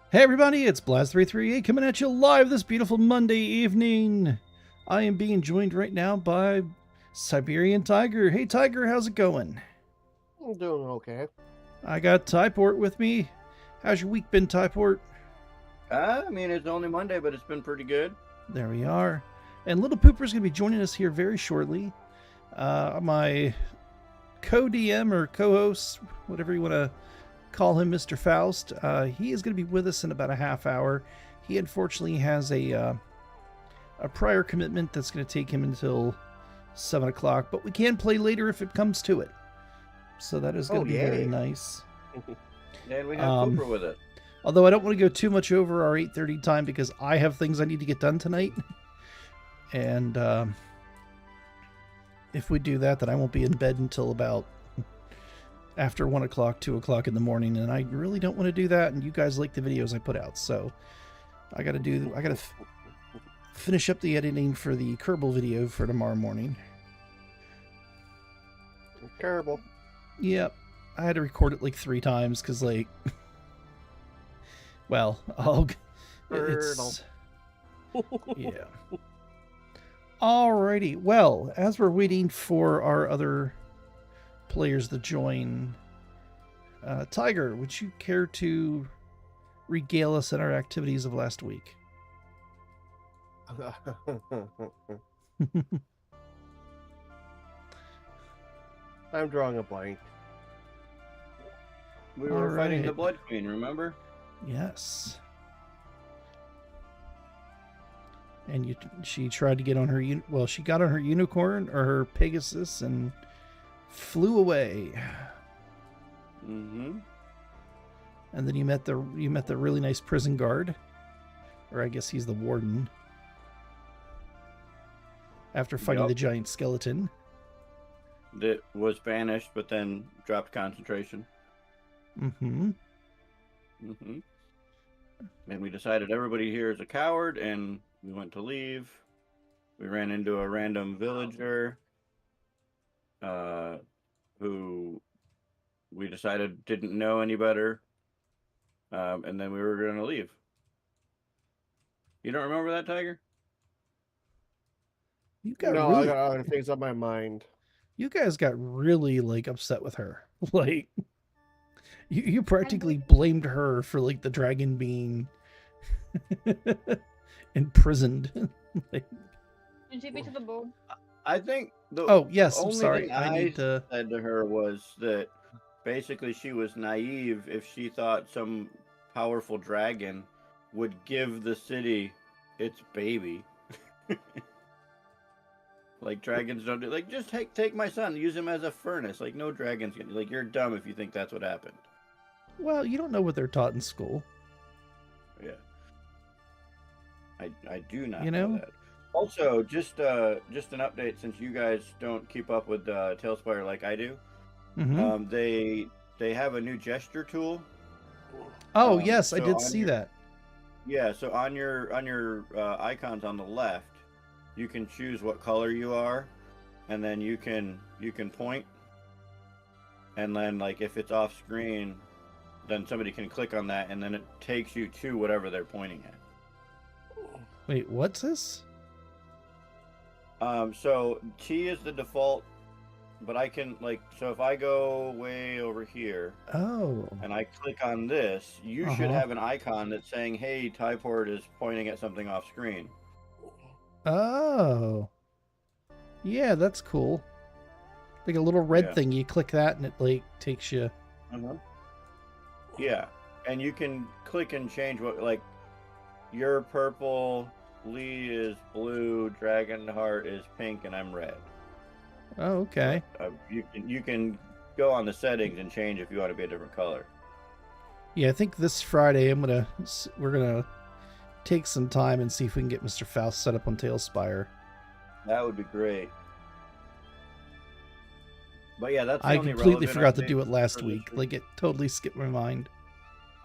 Hey everybody, it's Blast338 coming at you live this beautiful Monday evening. I am being joined right now by Siberian Tiger. Hey Tiger, how's it going? I'm doing okay. I got Typort with me. How's your week been, Typort? I mean, it's only Monday, but it's been pretty good. There we are. And Little Pooper's going to be joining us here very shortly. My co-DM or co-host, whatever you want to call him, Mr. Faust. He is going to be with us in about a half hour. He unfortunately has a prior commitment that's going to take him until 7 o'clock, but we can play later if it comes to it. So that is going to be very nice. And we have Cooper with it. Although I don't want to go too much over our 8:30 time because I have things I need to get done tonight. And if we do that, then I won't be in bed until about after 1 o'clock, 2 o'clock in the morning, and I really don't want to do that, and you guys like the videos I put out, so I gotta finish up the editing for the Kerbal video for tomorrow morning. Terrible. Yep. I had to record it like 3 times, because, like, well, it's, yeah. Alrighty, well, as we're waiting for our other players to join, Tiger, would you care to regale us in our activities of last week? I'm drawing a blank. We were fighting the Blood Queen, remember? Yes. And she tried to get on her, she got on her unicorn or her Pegasus and flew away. Mm-hmm. And then you met the really nice prison guard, or I guess he's the warden. After fighting the giant skeleton, that was banished, but then dropped concentration. Mm-hmm. Mm-hmm. And we decided everybody here is a coward, and we went to leave. We ran into a random villager, who we decided didn't know any better, and then we were going to leave. You don't remember that, Tiger? I got other things on my mind. You guys got really, like, upset with her. Like, you practically blamed her for, like, the dragon being imprisoned. Like, Did she beat to the bull? I think yes, I'm sorry. I said to her was that basically she was naive if she thought some powerful dragon would give the city its baby. Like, dragons don't do, like, just take my son, use him as a furnace. Like, no dragon's gonna, like, you're dumb if you think that's what happened. Well, you don't know what they're taught in school. Yeah. I do not know that. Also, just an update, since you guys don't keep up with Tailspire like I do. Mm-hmm. They have a new gesture tool. Oh, yes, I did see that. Yeah, so on your icons on the left, you can choose what color you are, and then you can point, and then, like, if it's off screen, then somebody can click on that, and then it takes you to whatever they're pointing at. Wait, what's this? So T is the default, but I can, like, so if I go way over here, and I click on this, you should have an icon that's saying, hey, Typort is pointing at something off screen. Oh. Yeah, that's cool. Like a little red thing, you click that and it, like, takes you. Yeah, and you can click and change what, like, you're purple, Lee is blue, Dragonheart is pink, and I'm red. Oh, okay. You can go on the settings and change if you want to be a different color. Yeah, I think this Friday we're gonna take some time and see if we can get Mr. Faust set up on Tailspire. That would be great. But yeah, that's the I only completely forgot to do it last week. Like, it totally skipped my mind.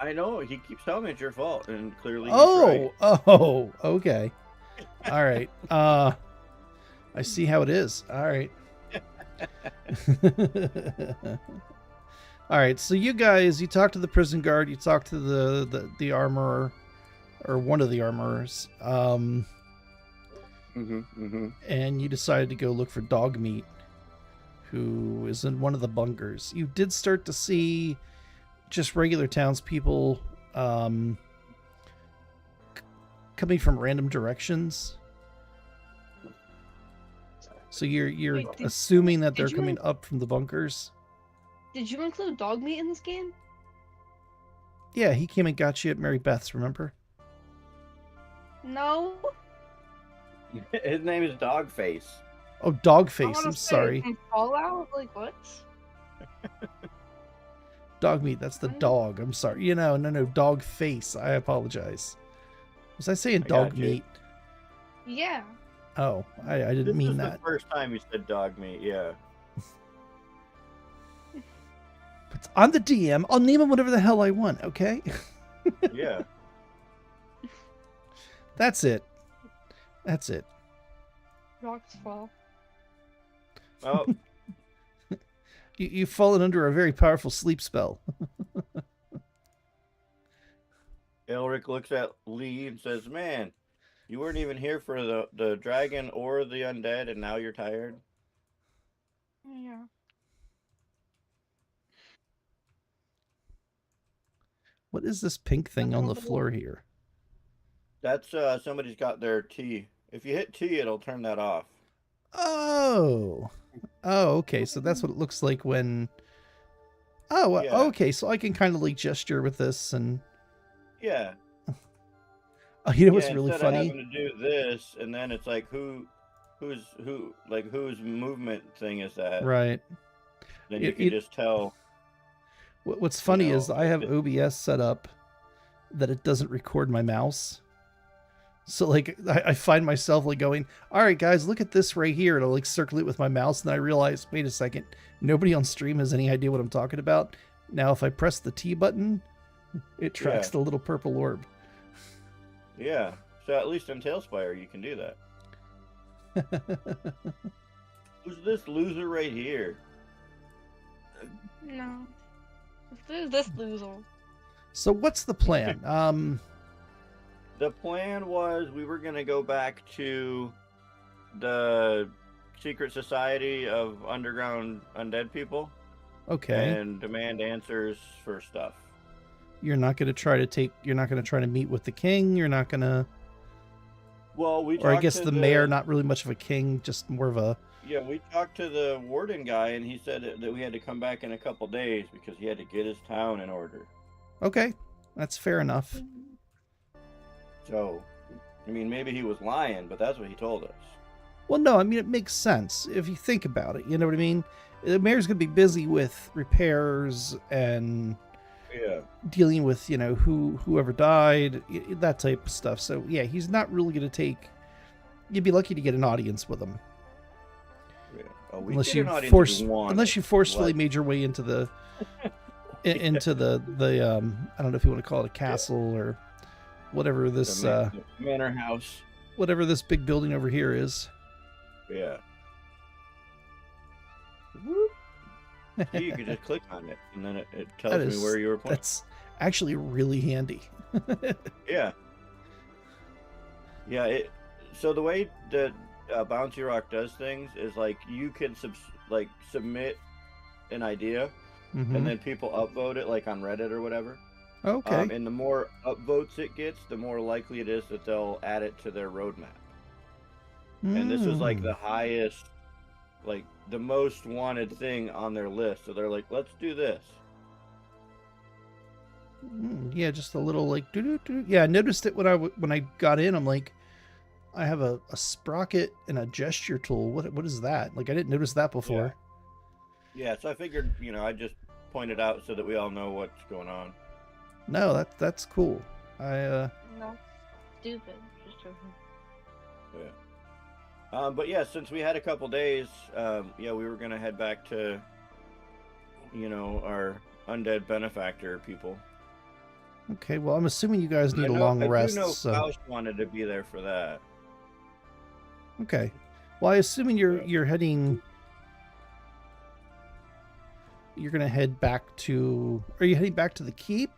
I know, he keeps telling me it's your fault, and clearly he's right. Oh, okay. All right. I see how it is. All right. All right, so you guys, you talk to the prison guard, you talk to the armorer, or one of the armorers, and you decided to go look for Dog Meat, who is in one of the bunkers. You did start to see just regular townspeople coming from random directions. So you're Wait, assuming that they're you coming up from the bunkers. Did you include dog meat in this game? Yeah, he came and got you at Mary Beth's, remember? No. His name is Dogface. Oh, I Dogface, wanna I'm say sorry. from Fallout? Like what? Dog Meat, that's the dog. I'm sorry. No, Dog Face. I apologize. Was I saying I Dog got you. Meat? Yeah. Oh, I didn't This mean is that. the first time you said dog meat. Yeah. But I'm the DM. I'll name him whatever the hell I want, okay? Yeah. That's it. That's it. Rocks fall. Oh, You've fallen under a very powerful sleep spell. Elric looks at Lee and says, "Man, you weren't even here for the dragon or the undead, and now you're tired." Yeah. What is this pink thing on the floor here? That's somebody's got their T. If you hit T, it'll turn that off. Oh. Oh, okay. So that's what it looks like when... Oh, Yeah. okay. So I can kind of like gesture with this and... Yeah. Oh, you know what's Yeah, really instead of funny? having to do this, and then it's like whose movement thing is that? Right. Then It- you can it- just tell. What's funny know, is I have it- OBS set up that it doesn't record my mouse. So like I find myself like going, all right, guys, look at this right here. And I'll like circle it with my mouse. And then I realize, wait a second, nobody on stream has any idea what I'm talking about. Now, if I press the T button, it tracks Yeah. the little purple orb. Yeah. So at least in Tailspire, you can do that. Who's this loser right here? No. Who's this loser? So what's the plan? The plan was we were going to go back to the secret society of underground undead people Okay. and demand answers for stuff. You're not going to try to meet with the king. You're not going to, Well, we or I talked guess to the mayor, not really much of a king, just more of a, Yeah, we talked to the warden guy, and he said that we had to come back in a couple days because he had to get his town in order. okay, that's fair enough. So, I mean, maybe he was lying, but that's what he told us. Well, no, I mean, it makes sense if you think about it. You know what I mean? The mayor's going to be busy with repairs and Yeah. dealing with, whoever died, that type of stuff. So, yeah, he's not really going to take... You'd be lucky to get an audience with him. Yeah. Oh, we Unless get you an audience force, if we want unless it. you forcefully What? made your way into the... into the I don't know if you want to call it a castle or whatever this The manor house. whatever this big building over here is. Yeah. See, you could just click on it, and then it tells That me is- where you were pointing. That's actually really handy. Yeah. Yeah. So the way that Bouncy Rock does things is like you can submit an idea, Mhm. and then people upvote it, like on Reddit or whatever. Okay. And the more upvotes it gets, the more likely it is that they'll add it to their roadmap. And this was like the highest, like the most wanted thing on their list. So they're like, let's do this. Yeah, just a little like doo-doo-doo. Yeah, I noticed it when I got in. I'm like, I have a sprocket and a gesture tool. What is that? Like I didn't notice that before. Yeah, so I figured, I just point it out so that we all know what's going on. No, that's cool. I No. Stupid. Just joking. Yeah. But yeah, since we had a couple days, we were gonna head back to, our undead benefactor people. okay. Well, I'm assuming you guys need a long rest. I do know So Faust wanted to be there for that. okay. Well, I assuming you're heading. you're gonna head back to. Are you heading back to the keep,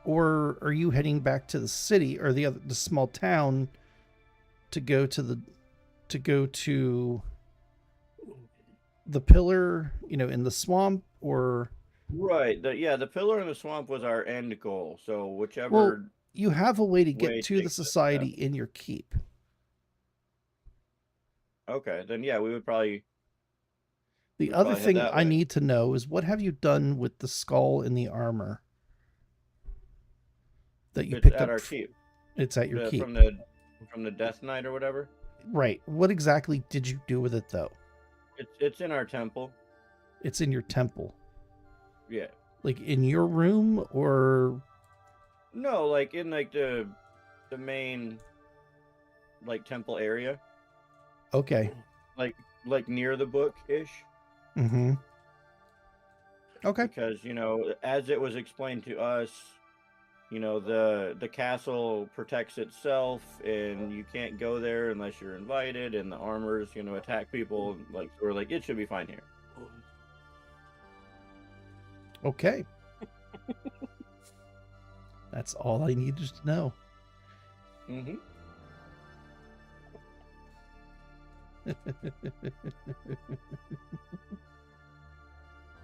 or are you heading back to the city or the small town to go to the pillar? You know, in the swamp, or Right. The pillar in the swamp was our end goal. So whichever well, you have a way to way get to the takes us society in your keep. Okay, then yeah, we would probably The we'd other probably head thing that I way. need to know is what have you done with the skull and the armor that you It's picked at up? our keep. It's at your keep. From the Death Knight or whatever. Right. What exactly did you do with it, though? It's in our temple. It's in your temple. Yeah. Like in your room, or No, like in like the main like temple area, okay. like near the book ish. Mm-hmm. Okay. Because as it was explained to us, the castle protects itself, and you can't go there unless you're invited, and the armors attack people. Like we're like, it should be fine here. Okay. That's all I needed to know. Mm-hmm.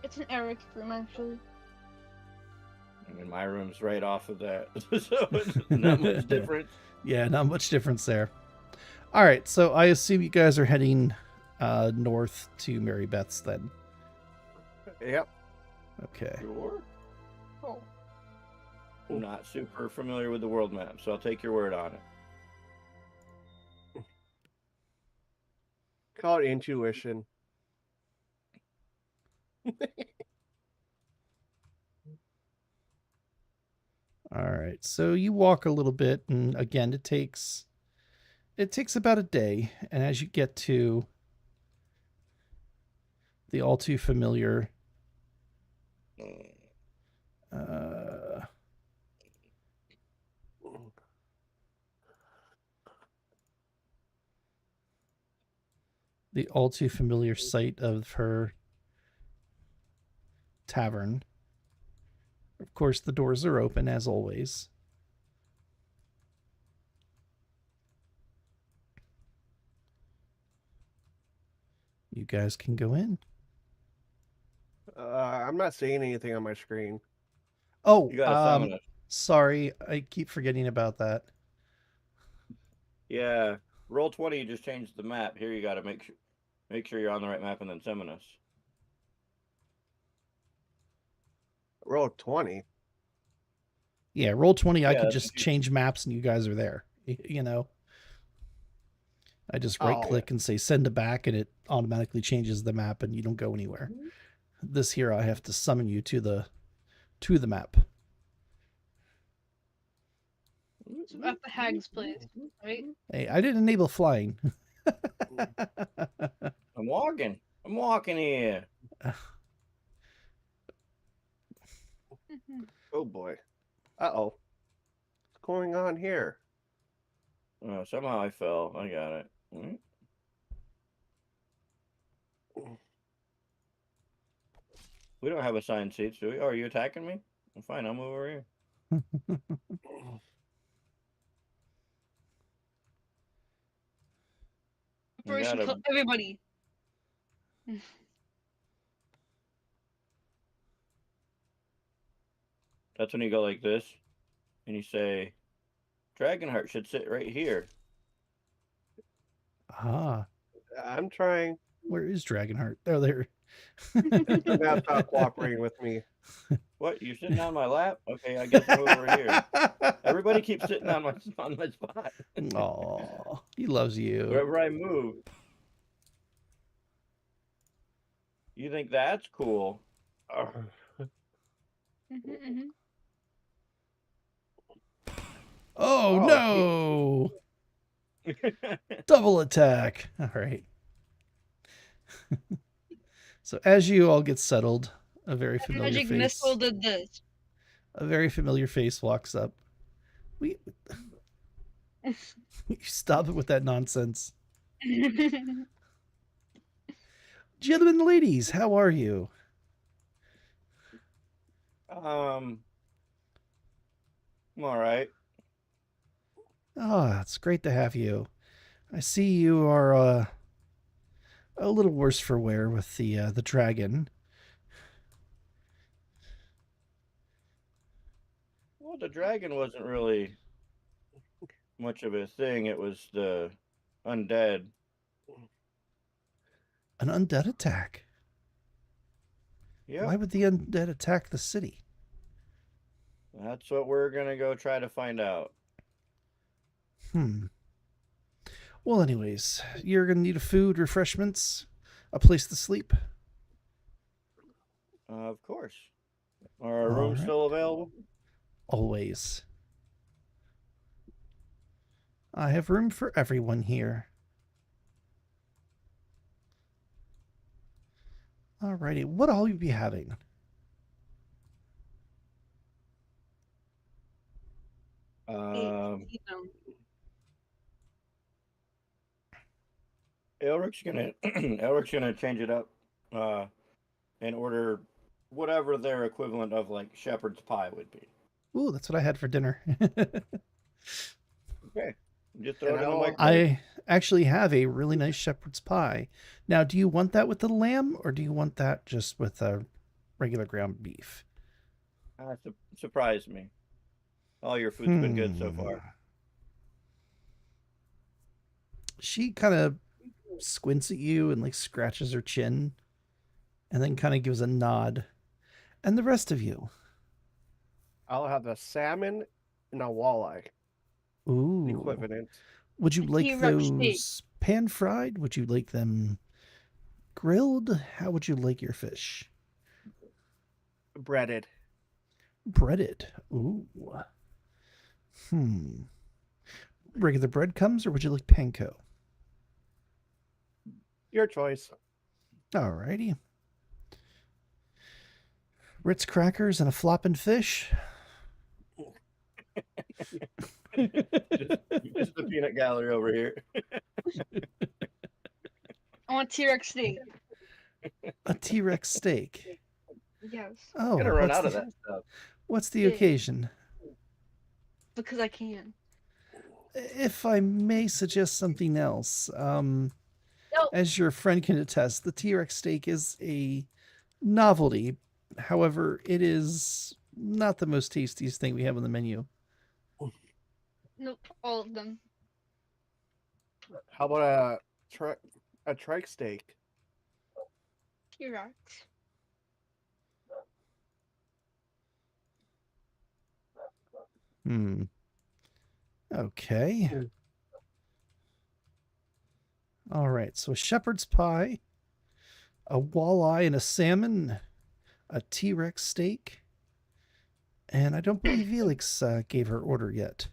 It's an Eric's room, actually. I mean, my room's right off of that, so it's not much difference. Yeah, not much difference there. All right, so I assume you guys are heading north to Mary Beth's then. Yep. Okay. Sure. Oh. I'm not super familiar with the world map, so I'll take your word on it. Call it intuition. All right, so you walk a little bit, and again, it takes about a day, and as you get to the all too familiar site of her tavern. Of course, the doors are open as always. You guys can go in. I'm not seeing anything on my screen. Oh, You gotta summon us. sorry, I keep forgetting about that. Yeah, roll 20. You just changed the map. Here, you gotta make sure you're on the right map, and then summon us. Roll 20. Yeah, roll 20. I Yeah, could that's just what you- change maps, and you guys are there. You know, I just right click and say send to back, and it automatically changes the map, and you don't go anywhere. This here, I have to summon you to the map. So at the hag's place, right? Hey, I didn't enable flying. I'm walking here. Oh boy. Uh-oh. What's going on here? Oh, somehow I fell. I got it. Right. We don't have assigned seats, do we? Oh, are you attacking me? Well, fine, I'll move over here. Operation kill everybody. That's when you go like this, and you say, Dragonheart should sit right here. Ah, I'm trying. where is Dragonheart? Oh, there. Now stop cooperating with me. What? You're sitting on my lap? Okay, I guess I'll move over here. Everybody keeps sitting on my spot. Aw, he loves you. Wherever I move. You think that's cool? Oh, no! Double attack. All right. So as you all get settled, a very familiar Magic face. missile did this. A very familiar face walks up. You stop it with that nonsense. Gentlemen and ladies, how are you? I'm all right. Oh, it's great to have you. I see you are a little worse for wear with the dragon. Well, the dragon wasn't really much of a thing. It was the undead. An undead attack. Yep, Why would the undead attack the city? that's what we're gonna go try to find out. Hmm. Well, anyways, you're gonna need a food, refreshments, a place to sleep. Of course. Are our All rooms right. still available? Always. I have room for everyone here. Alrighty, what all you be having? Um, Elric's gonna Elric's gonna change it up, and order whatever their equivalent of like shepherd's pie would be. Ooh, that's what I had for dinner. Okay, just throw And it in the I'll microwave. I actually have a really nice shepherd's pie. Now, do you want that with the lamb or do you want that just with a regular ground beef? Surprised me. All your food's been good so far. She kind of squints at you and like scratches her chin and then kind of gives a nod. And the rest of you? I'll have the salmon and a walleye Ooh. equivalent. Would you A like T-Rex steak. those pan fried? Would you like them grilled? How would you like your fish? Breaded. Breaded. Ooh. Regular breadcrumbs or would you like panko? Your choice. Alrighty. Ritz crackers and a flopping fish. Just the peanut gallery over here. I want T-Rex steak. A T-Rex steak. Yes, Oh, Gonna run what's out of the- that stuff. What's the Yeah. occasion? because I can. If I may suggest something else, No. as your friend can attest, the T-Rex steak is a novelty. However, it is not the most tastiest thing we have on the menu. Nope, all of them. How about a trike steak? T-Rex. Okay. All right. So a shepherd's pie, a walleye and a salmon, a T-Rex steak, and I don't believe Felix gave her order yet.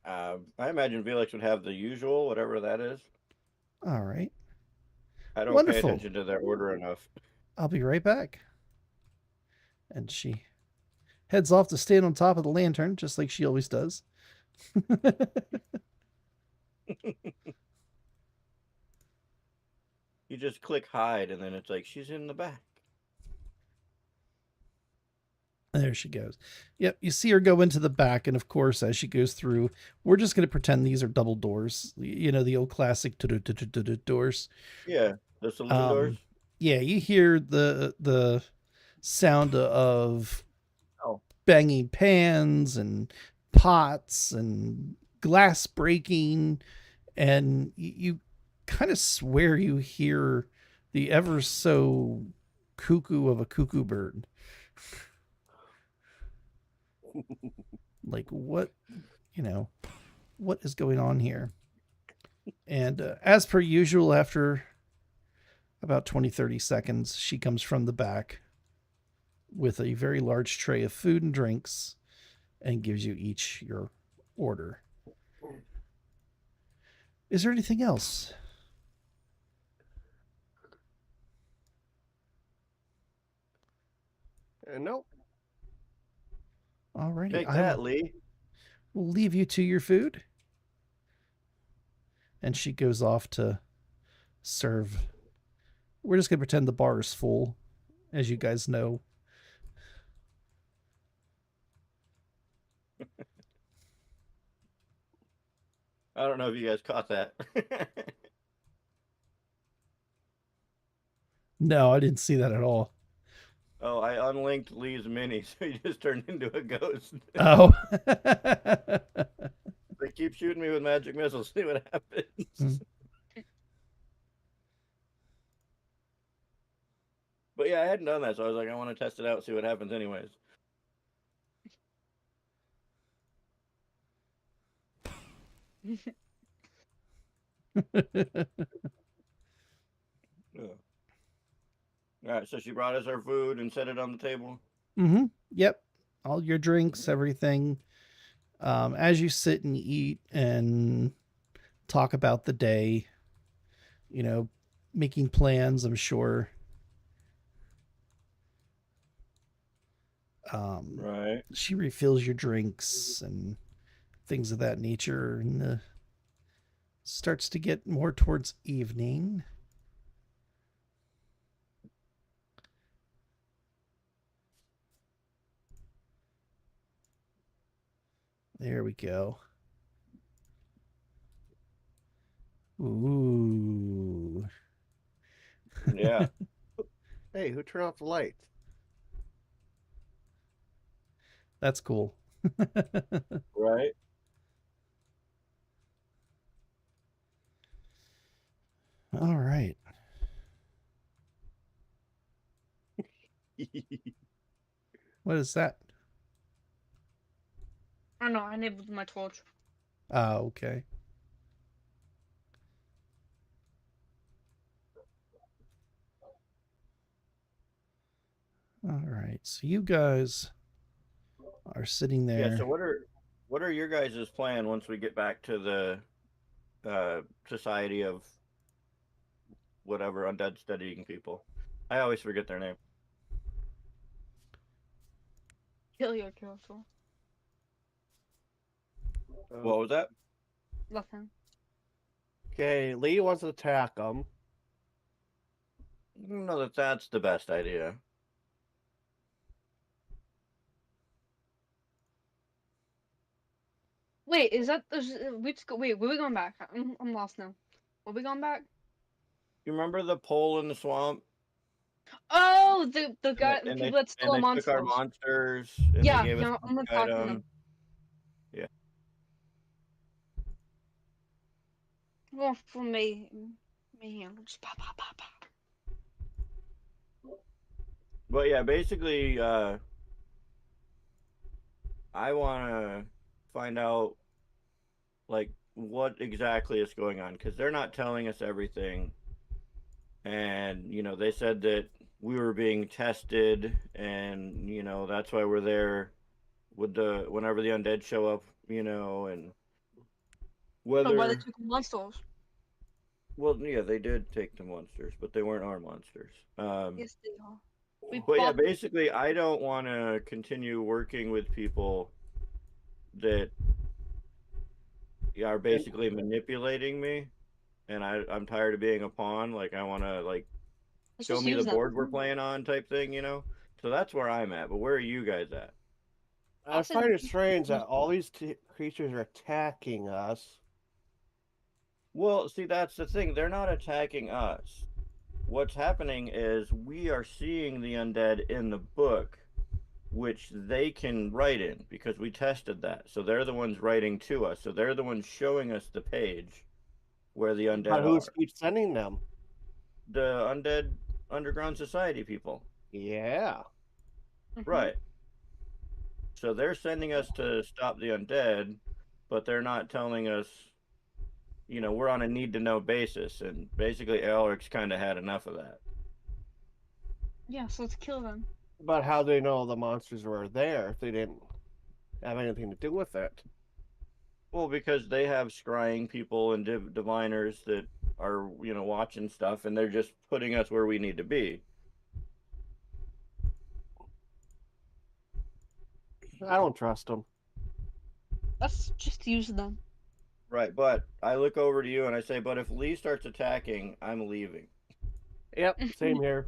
I imagine Felix would have the usual, whatever that is. All right. I don't Wonderful. pay attention to their order enough. I'll be right back. And she heads off to stand on top of the lantern, just like she always does. You just click hide, and then it's like she's in the back. There she goes. Yep, you see her go into the back, and of course, as she goes through, we're just going to pretend these are double doors. You know, the old classic doors. Yeah, the saloon doors. Yeah, you hear the sound of Oh. banging pans and pots and glass breaking, and you kind of swear you hear the ever so cuckoo of a cuckoo bird. Like, what, what is going on here? And as per usual, after about 20-30 seconds, she comes from the back with a very large tray of food and drinks and gives you each your order. Is there anything else? Nope. Alrighty, Take I that, Lee. will leave you to your food. And she goes off to serve. We're just going to pretend the bar is full, as you guys know. I don't know if you guys caught that. No, I didn't see that at all. Oh, I unlinked Lee's mini, so he just turned into a ghost. Oh. They keep shooting me with magic missiles. See what happens. But yeah, I hadn't done that, so I was like, I want to test it out, see what happens, anyways. Yeah. All right, so she brought us our food and set it on the table. Mm-hmm. Yep. All your drinks, everything. As you sit and eat and talk about the day, you know, making plans, I'm sure. Right. She refills your drinks and things of that nature, and starts to get more towards evening. There we go. Ooh. Yeah. Hey, who turned off the lights? That's cool. Right. All right. What is that? I know, I enabled my torch. Okay. All right. So you guys are sitting Yeah. So there. what are your guys' plan once we get back to the Society of whatever undead studying people? I always forget their name. Kill your character. What was that? Nothing. Okay, Lee wants to attack them. I don't know that that's the best idea. Wait, is that we just go? Wait, where we going back? I'm lost now. Where we going back? You remember the pole in the swamp? Oh, the guy, the And people that and stole they took our monsters. monsters and they Yeah, gave us yeah, I'm magic attacking them. items. Yeah. Well, for me, just pop, pop, pop, pop. But yeah, basically, I want to find out like what exactly is going on because they're not telling us everything. And they said that we were being tested, and that's why we're there with the whenever the undead show up, and So why they whether. took monsters? Well, yeah, they did take the monsters, but they weren't our monsters. Yes, they are. We But yeah, bought them. basically, I don't want to continue working with people that are basically manipulating me, and I'm tired of being a pawn. Like, I want to Let's show just me the use them. board we're playing on type thing. So that's where I'm at. But where are you guys at? I Also, find it strange that all these creatures are attacking us. Well, see, that's the thing. They're not attacking us. What's happening is we are seeing the undead in the book, which they can write in because we tested that. So they're the ones writing to us. So they're the ones showing us the page where the But undead who's are. keeps sending them? The undead underground society people. Yeah. Right. So they're sending us to stop the undead, but they're not telling us, we're on a need to know basis. And basically, Elric's kind of had enough of that. Yeah, so let's kill them. But how do they know the monsters were there if they didn't have anything to do with it? Well, because they have scrying people and diviners that are, watching stuff, and they're just putting us where we need to be. I don't trust them. Let's just use them. Right, but I look over to you and I say, but if Lee starts attacking, I'm leaving. Yep, same here.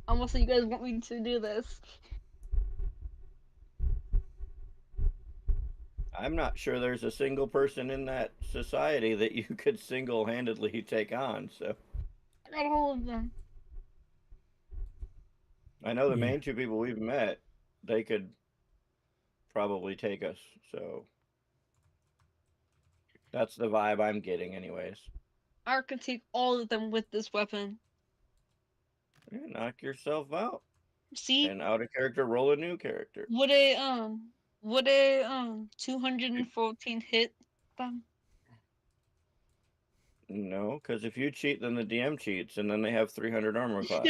Almost like you guys want me to do this. I'm not sure there's a single person in that society that you could single-handedly take on. So I got all of them. I know the Yeah. main two people we've met, they could probably take us. So that's the vibe I'm getting, anyways. I can take all of them with this weapon. Yeah, knock yourself out. See, And out of character, roll a new character. would a 214 hit them? No, because if you cheat, then the DM cheats, and then they have 300 armor class.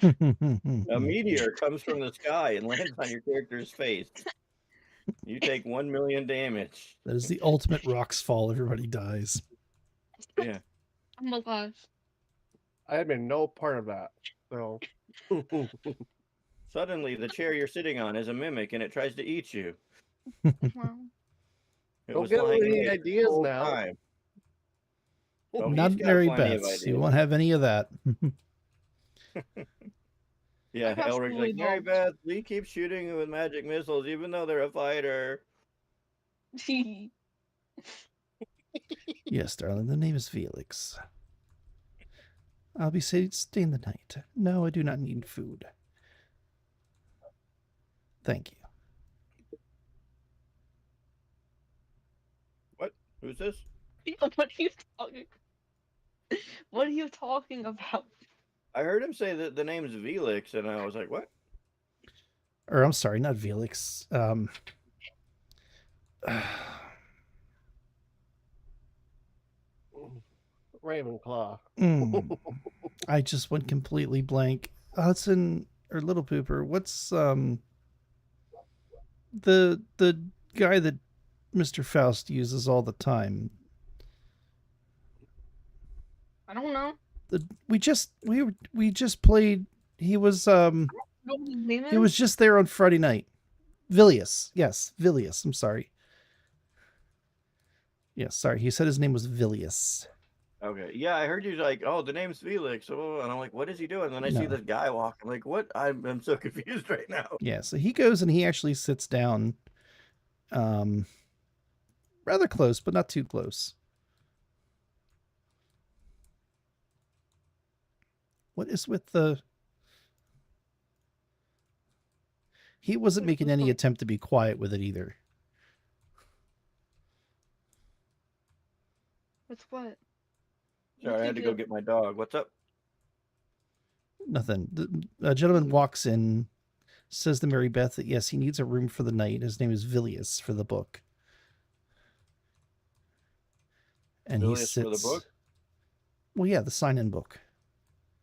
A meteor comes from the sky and lands on your character's face. You take 1 million damage. That is the ultimate rocks fall. Everybody dies. Yeah. I'm alive. I had been no part of that. So Suddenly, the chair you're sitting on is a mimic, and it tries to eat you. Wow. It don't was get lying any there the ideas whole now. time. Oh, Not he's got Mary plenty of Beth's. You ideas. won't have any of that. Yeah, got Elric's like, fully Mary evolved. Beth, we keep shooting with magic missiles, even though they're a fighter. Yes, darling. The name is Felix. I'll be staying the night. No, I do not need food. Thank you. What? Who's this? What are you talking? What are you talking about? I heard him say that the name's Felix, and I was like, what? Or I'm sorry, not Felix. Ravenclaw. I just went completely blank. Hudson or Little Pooper, what's the guy that Mr. Faust uses all the time? I don't know. We just played. He was You know what his name he was is? just there on Friday night. Vilius. Yes, Vilius. I'm sorry. Yes, sorry. He said his name was Vilius. Okay. Yeah, I heard you like, oh, the name's Felix. Oh, and I'm like, what is he doing? And then I see No. this guy walk. I'm like, what? I'm so confused right now. Yeah, so he goes and he actually sits down rather close, but not too close. What is with the... He wasn't making any attempt to be quiet with it either. With what? Sorry, I had to go get my dog. What's up? Nothing. The gentleman walks in, says to Mary Beth that yes, he needs a room for the night. His name is Vilius for the book. And Vilius he sits... for the book? Well, yeah, the sign-in book.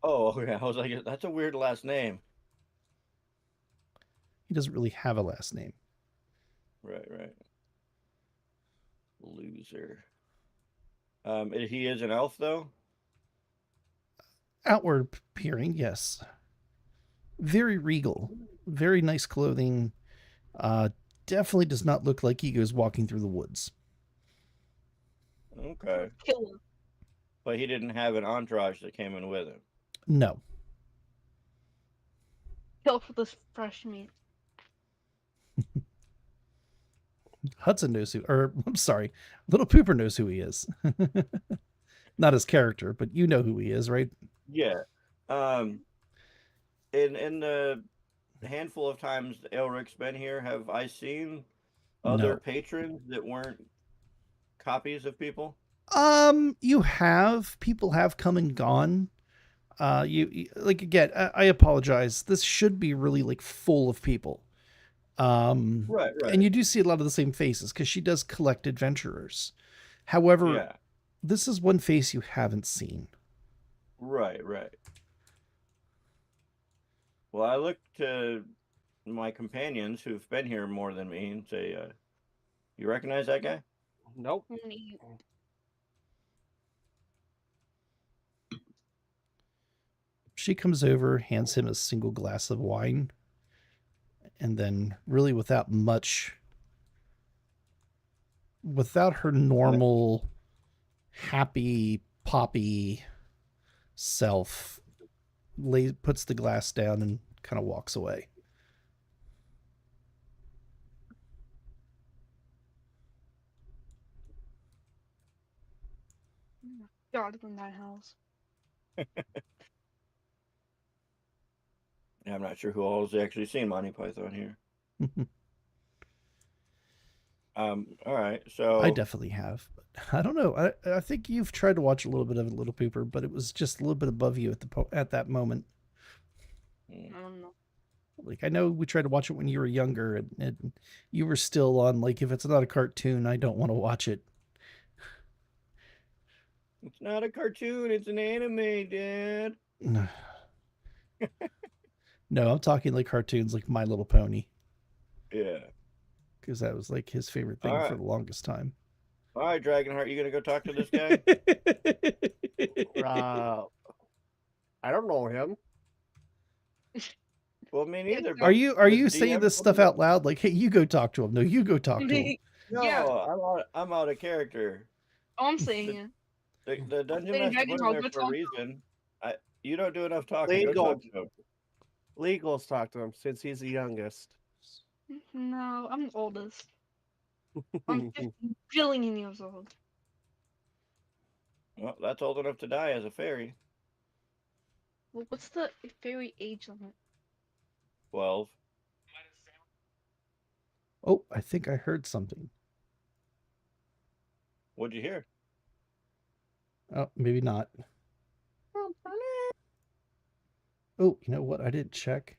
Oh, yeah. I was like, that's a weird last name. He doesn't really have a last name. Right. Loser. He is an elf, though? Outward appearing, yes. Very regal. Very nice clothing. Definitely does not look like he goes walking through the woods. Okay. Killer. But he didn't have an entourage that came in with him. No. Kill for this fresh meat. Hudson knows who, or I'm sorry, Little Pooper knows who he is. Not his character, but you know who he is, right? Yeah. In the handful of times Elric's been here, have I seen other No. patrons that weren't copies of people? You have. People have come and gone. You like, again, I apologize. This should be really like full of people. Right. And you do see a lot of the same faces because she does collect adventurers. However, Yeah. this is one face you haven't seen. Right. Well, I look to my companions who've been here more than me and say, you recognize that guy? Nope. Neat. She comes over, hands him a single glass of wine, and then really without her normal happy poppy self, puts the glass down and kind of walks away. God in that house. I'm not sure who all has actually seen Monty Python here. All right, so I definitely have. But I don't know. I think you've tried to watch a little bit of it, Little Pooper, but it was just a little bit above you at that moment. I don't know. Like I know we tried to watch it when you were younger, and you were still on like if it's not a cartoon, I don't want to watch it. it's not a cartoon; it's an anime, Dad. No, I'm talking like cartoons like My Little Pony, Yeah. because that was like his favorite All thing for right, the longest time. all right, Dragonheart, you gonna go talk to this guy? I don't know him. Well, me Yeah, neither. go. Are But you the saying DM this told me stuff to. out loud? Like, hey, you go talk to him. No, you go talk to him. No, Yeah. I'm out of character. Oh, I'm saying it. The dungeon Saying master put him Dragonheart, there go for a talk. reason. You don't do enough talking. Go Legal. talk to him. Legals talk to him since he's the youngest. No, I'm the oldest. I'm 50 billion years old. Well, that's old enough to die as a fairy. Well, what's the fairy age limit? 12. Oh, I think I heard something. What'd you hear? Oh, maybe not. Oh, you know what? I didn't check.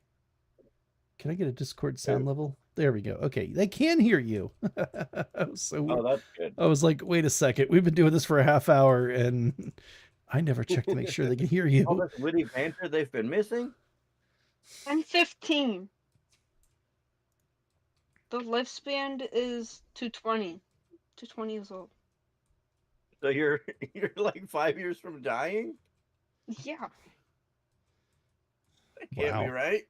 Can I get a Discord sound level? There we go. Okay, they can hear you. Oh, that's good. I was like, wait a second. We've been doing this for a half hour, and I never checked to make sure they can hear All you. this witty banter they've been missing. I'm 15. The lifespan is 220. 220 years old. So you're like 5 years from dying. Yeah. That can't be Wow. right.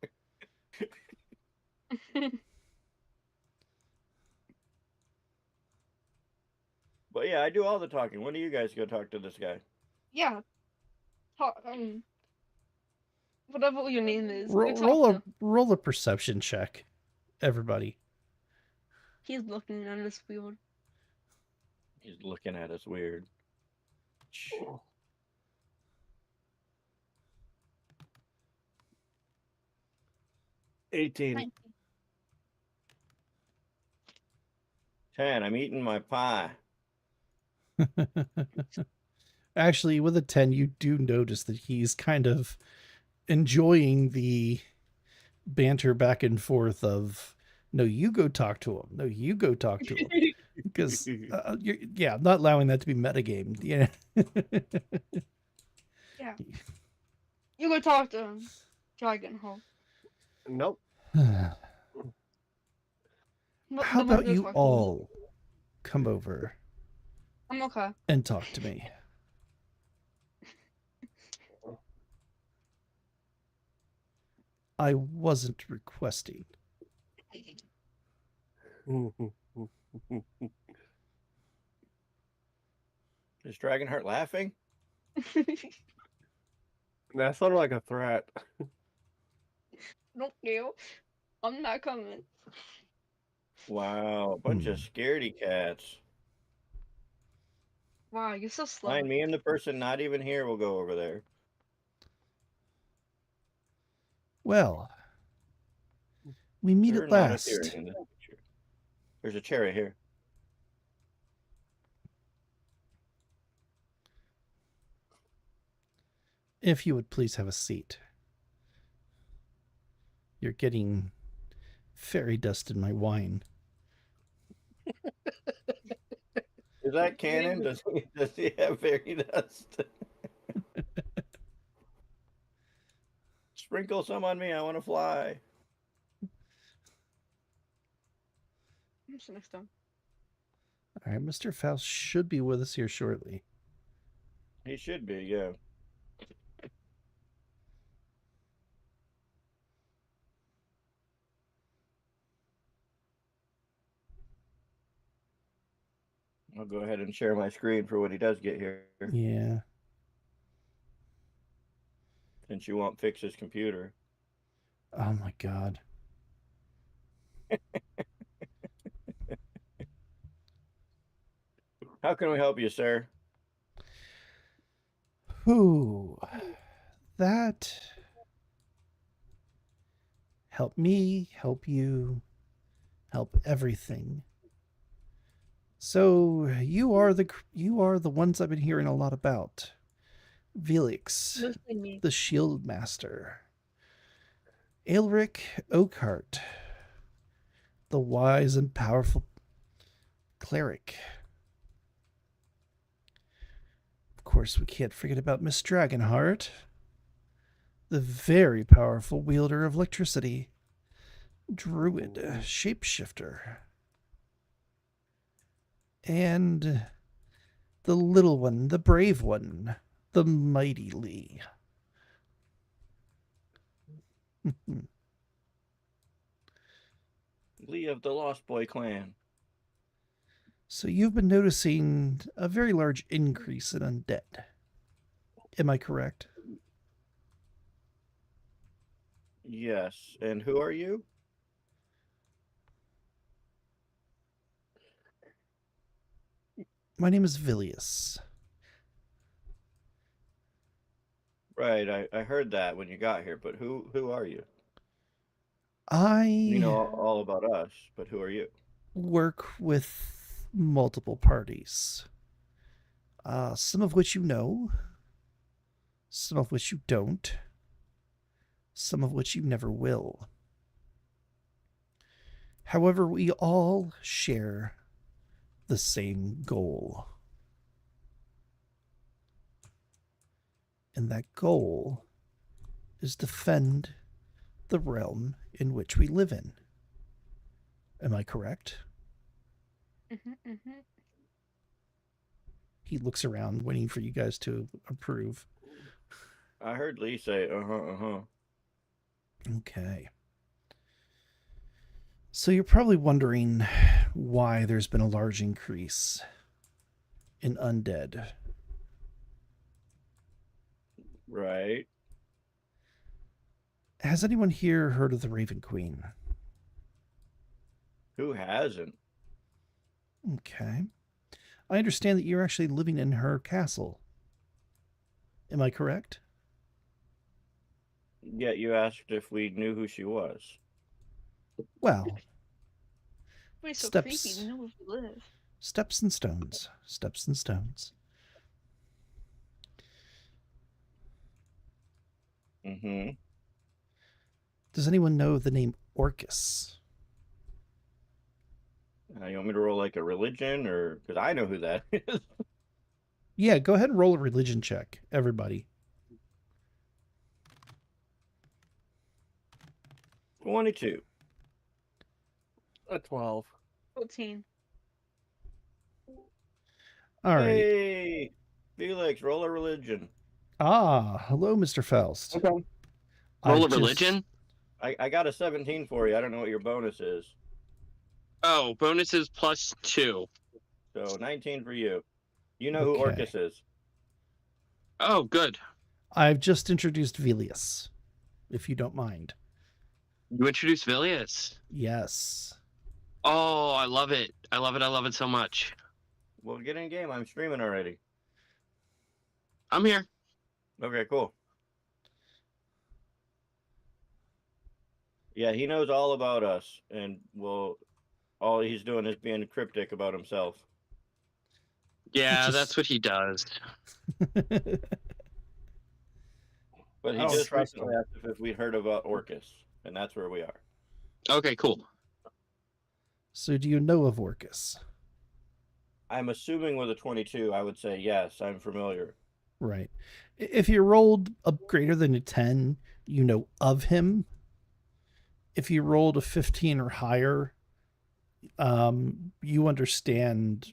But yeah, I do all the talking. When do you guys go talk to this guy? Yeah. Talk, whatever your name is. Go talk Roll to a him. roll a perception check, everybody. He's looking at us weird. He's looking at us weird. 18. 10. I'm eating my pie. Actually, with a 10, you do notice that he's kind of enjoying the banter back and forth of, no, you go talk to him. No, you go talk to him. Because, I'm not allowing that to be metagame. Yeah. Yeah. You go talk to him. Dragonheart. Nope. How about you all come over I'm okay. and talk to me? I wasn't requesting. Is Dragonheart laughing? That sounded like a threat. Don't you? I'm not coming. Wow, a bunch of scaredy cats. Wow, you're so slow. Fine, me and the person not even here will go over there. Well, we meet They're at not last. appearing in this picture. There's a chair right here. If you would please have a seat. You're getting fairy dust in my wine. Is that canon? Does he have fairy dust? Sprinkle some on me. I want to fly. What's next time? All right, Mr. Faust should be with us here shortly. He should be, yeah. I'll go ahead and share my screen for when he does get here. Yeah. Since you won't fix his computer. Oh my God. How can we help you, sir? Whew. That help me, help you, help everything. So you are the ones I've been hearing a lot about. Felix, Mostly me. the Shield Master. Aelric Oakhart, the wise and powerful cleric. Of course, we can't forget about Miss Dragonheart, the very powerful wielder of electricity, druid, shapeshifter, and the little one, the brave one, the mighty Lee. Lee of the Lost Boy clan. So you've been noticing a very large increase in undead. Am I correct? Yes. And who are you? My name is Vilius. Right, I heard that when you got here, but who are you? You I know all about us, but who are you? work with multiple parties, some of which you know, some of which you don't, some of which you never will. However, we all share the same goal. And that goal is defend the realm in which we live in. Am I correct? He looks around, waiting for you guys to approve. I heard Lee say, Okay. So you're probably wondering why there's been a large increase in undead. Right. Has anyone here heard of the Raven Queen? Who hasn't? Okay. I understand that you're actually living in her castle. Am I correct? Yet you asked if we knew who she was. Well, We're so Steps. creepy. We know where we live. steps and stones. Steps and stones. Mm-hmm. Does anyone know the name Orcus? You want me to roll like a religion, or because I know who that is? Yeah, go ahead and roll a religion check, everybody. 22. A 12. 14. All right. Hey, Felix, roll a religion. Ah, hello, Mr. Faust. Okay. Roll I've a religion? I got a 17 for you. I don't know what your bonus is. Oh, bonus is +2. So 19 for you. You know who Okay. Orcus is. Oh, good. I've just introduced Vilius, if you don't mind. You introduced Vilius. Yes. Oh, I love it. I love it. I love it so much. Well, get in game. I'm streaming already. I'm here. Okay, cool. Yeah, he knows all about us, and well, all he's doing is being cryptic about himself. Yeah, Which is- that's what he does. But he I don't just trust recently asked if we'd heard about Orcus, and that's where we are. Okay, cool. So do you know of Orcus? I'm assuming with a 22, I would say yes, I'm familiar. Right. If you rolled a greater than a 10, you know of him. If you rolled a 15 or higher, you understand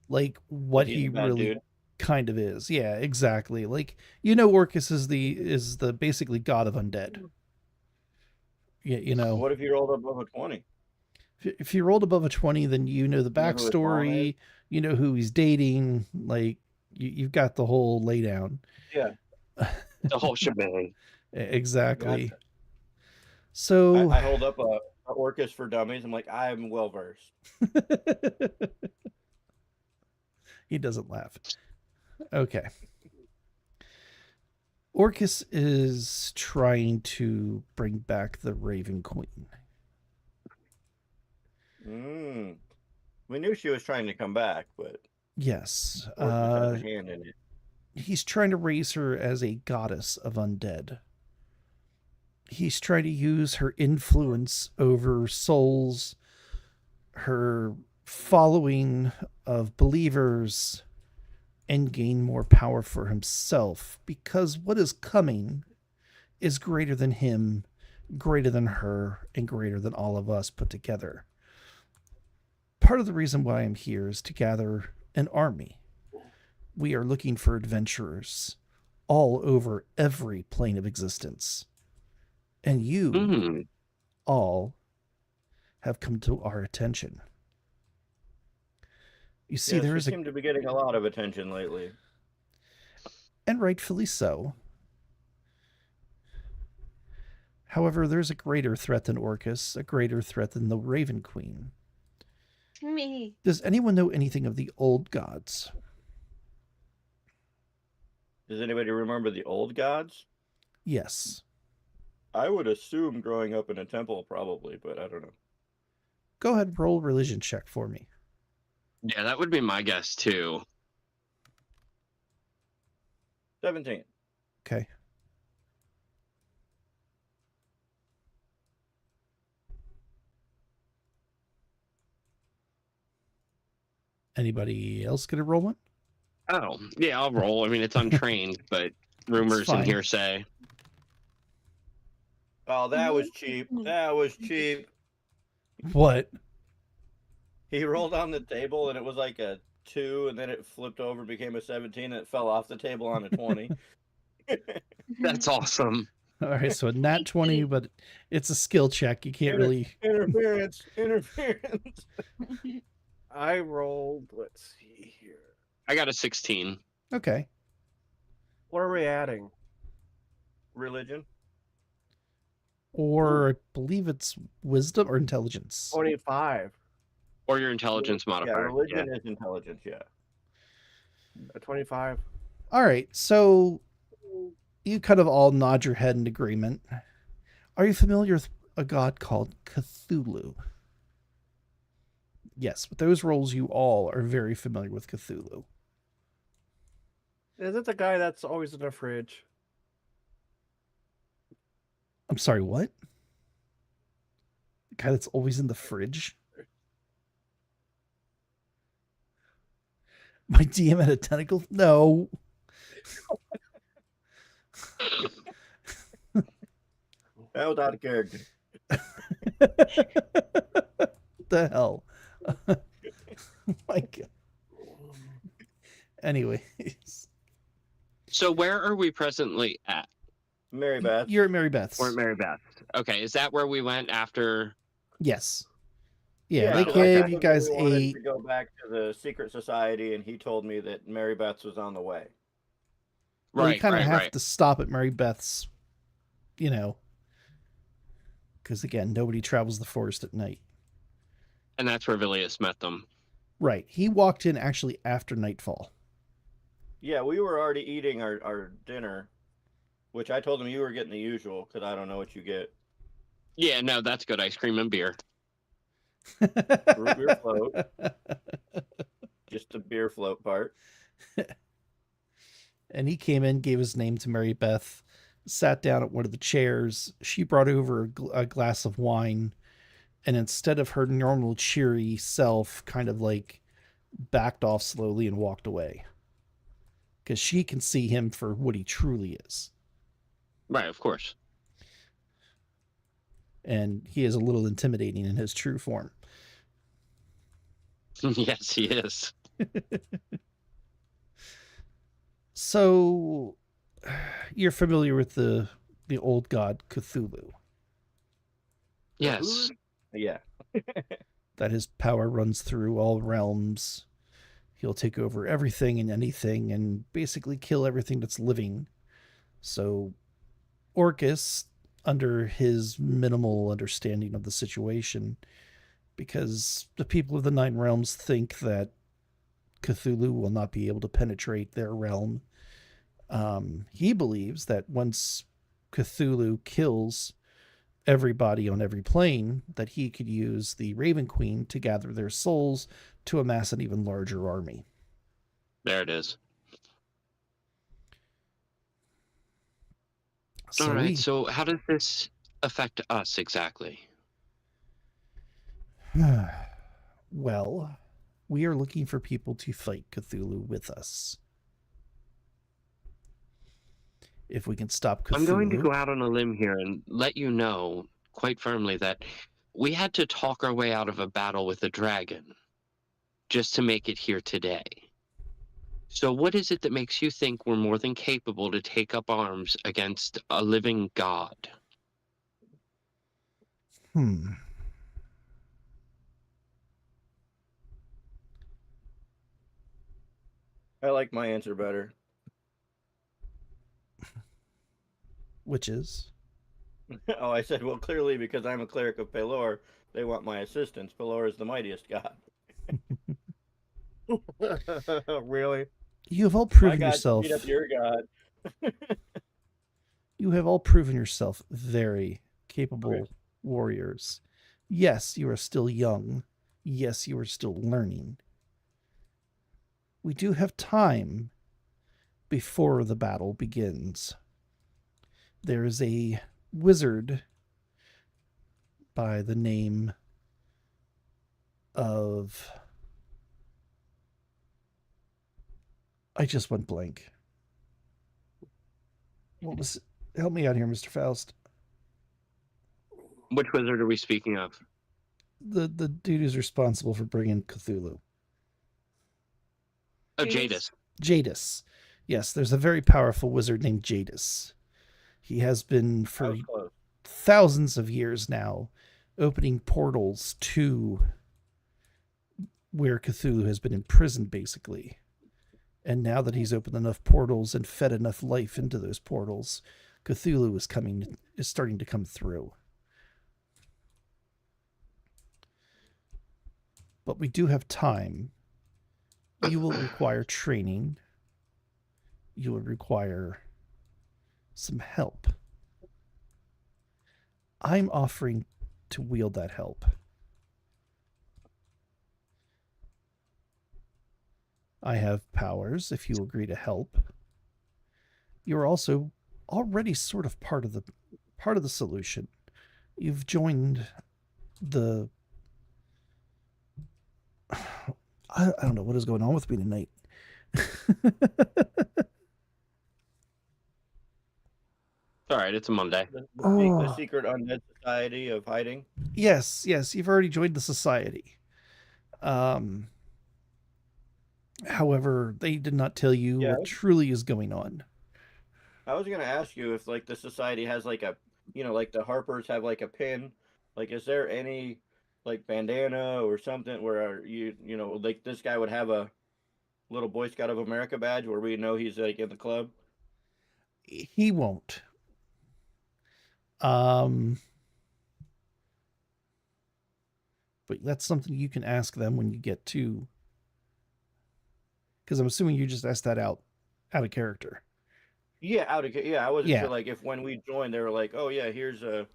like what He's he a bad really dude. kind of is. Yeah, exactly. Like, you know, Orcus is the basically god of undead. Yeah, you know. What if you rolled above a 20? If you rolled above a 20, then you know the You know who his mom backstory, you know who he's dating, like you've got the whole laydown. Yeah. The whole shebang. Exactly. Gotcha. So I hold up a Orcus for Dummies. I'm like, I'm well versed. He doesn't laugh. Okay. Orcus is trying to bring back the Raven Queen. We knew she was trying to come back, but Yes. Orcus has a hand in it. He's trying to raise her as a goddess of undead. He's trying to use her influence over souls, her following of believers, and gain more power for himself, because what is coming is greater than him, greater than her, and greater than all of us put together. Part of the reason why I'm here is to gather an army. We are looking for adventurers all over every plane of existence. And you all have come to our attention. You see, there is seem to be getting a lot of attention lately. And rightfully so. However, there's a greater threat than Orcus, a greater threat than the Raven Queen. Me. Does anyone know anything of the old gods? Does anybody remember the old gods? Yes. I would assume growing up in a temple, probably, but I don't know. Go ahead and roll a religion check for me. Yeah, that would be my guess too. 17. Okay. Anybody else gonna roll one? Oh, yeah, I'll roll. I mean, it's untrained, but rumors and fine. hearsay. Oh, that was cheap. That was cheap. What? He rolled on the table and it was like a 2, and then it flipped over, became a 17, and it fell off the table on a 20. That's awesome. All right, so a nat 20, but it's a skill check. You can't really... Interference. I rolled, let's see here. I got a 16. Okay. What are we adding? Religion? Or I believe it's wisdom or intelligence. 25. Or your intelligence Yeah, modifier. religion is intelligence, yeah. A 25. All right, so you kind of all nod your head in agreement. Are you familiar with a god called Cthulhu? Yes, with those roles, you all are very familiar with Cthulhu. Is it the guy that's always in the fridge? I'm sorry, what? The guy that's always in the fridge? My DM had a tentacle? No. That was out of character. The hell? My God. Anyways. So where are we presently at? Mary Beth. You're at Mary Beth's. We're at Mary Beth. Okay, is that where we went after? Yes. Yeah, they so I came, told you him guys we wanted ate. to go back to the secret society, and he told me that Mary Beth's was on the way. Well, you Right, kind of right, have right. to stop at Mary Beth's, because again, nobody travels the forest at night. And that's where Vilius met them. Right. He walked in actually after nightfall. Yeah, we were already eating our dinner, which I told him you were getting the usual, because I don't know what you get. Yeah, no, that's good. Ice cream and beer. Root beer float. Just the beer float part. And he came in, gave his name to Mary Beth, sat down at one of the chairs. She brought over a glass of wine, and instead of her normal cheery self, kind of like backed off slowly and walked away. Because she can see him for what he truly is. Right, of course. And he is a little intimidating in his true form. Yes, he is. So, you're familiar with the old god Cthulhu, Yes. Yeah. that his power runs through all realms. He'll take over everything and anything and basically kill everything that's living. So, Orcus, under his minimal understanding of the situation, because the people of the Nine Realms think that Cthulhu will not be able to penetrate their realm. He believes that once Cthulhu kills everybody on every plane, that he could use the Raven Queen to gather their souls to amass an even larger army. There it is. So All right. So how does this affect us exactly? well, we are looking for people to fight Cthulhu with us. If we can stop Cthulhu... I'm going to go out on a limb here and let you know quite firmly that we had to talk our way out of a battle with a dragon just to make it here today. So what is it that makes you think we're more than capable to take up arms against a living god? I like my answer better. Which is? Oh, I said, well, clearly because I'm a cleric of Pelor, they want my assistance. Pelor is the mightiest god. Really? You have all My proven god yourself... beat up your god. You have all proven yourself very capable Okay. warriors. Yes, you are still young. Yes, you are still learning. We do have time before the battle begins. There is a wizard by the name of... I just went blank. What was... Help me out here, Mr. Faust. Which wizard are we speaking of? The dude who's responsible for bringing Cthulhu. Oh, Jadis. Jadis. Jadis. Yes, there's a very powerful wizard named Jadis. He has been That for was close. thousands of years now opening portals to where Cthulhu has been imprisoned, basically. And now that he's opened enough portals and fed enough life into those portals, Cthulhu is starting to come through. But we do have time. You will require training. You will require some help. I'm offering to wield that help. I have powers if you agree to help. You're also already sort of part of the solution. You've joined the... I don't know what is going on with me tonight. All right, it's a Monday. The secret undead society of hiding. Yes, you've already joined the society. However, they did not tell you what truly is going on. I was gonna ask you if like the society has like a, like the Harpers have like a pin. Like, is there any like bandana or something where like this guy would have a little Boy Scout of America badge where we know he's like in the club? He won't. But that's something you can ask them when you get to... Because I'm assuming you just asked that out of character. Yeah, I wasn't sure like if when we joined they were like, oh yeah, here's a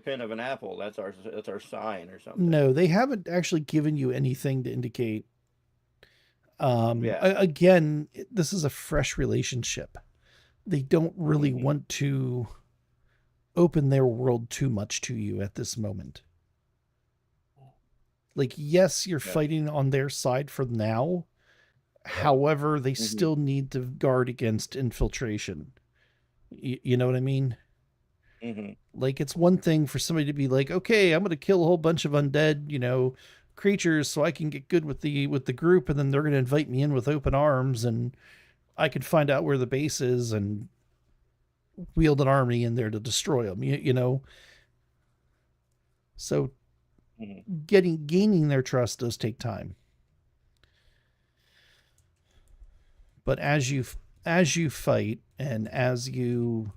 pin of an apple. That's our sign or something. No, they haven't actually given you anything to indicate. Again, this is a fresh relationship. They don't really want to open their world too much to you at this moment. Like, yes, you're fighting on their side for now. However, they still need to guard against infiltration. You know what I mean? Like, it's one thing for somebody to be like, okay, I'm going to kill a whole bunch of undead, creatures so I can get good with the group, and then they're going to invite me in with open arms, and I can find out where the base is and wield an army in there to destroy them, So gaining their trust does take time. But as you fight and as you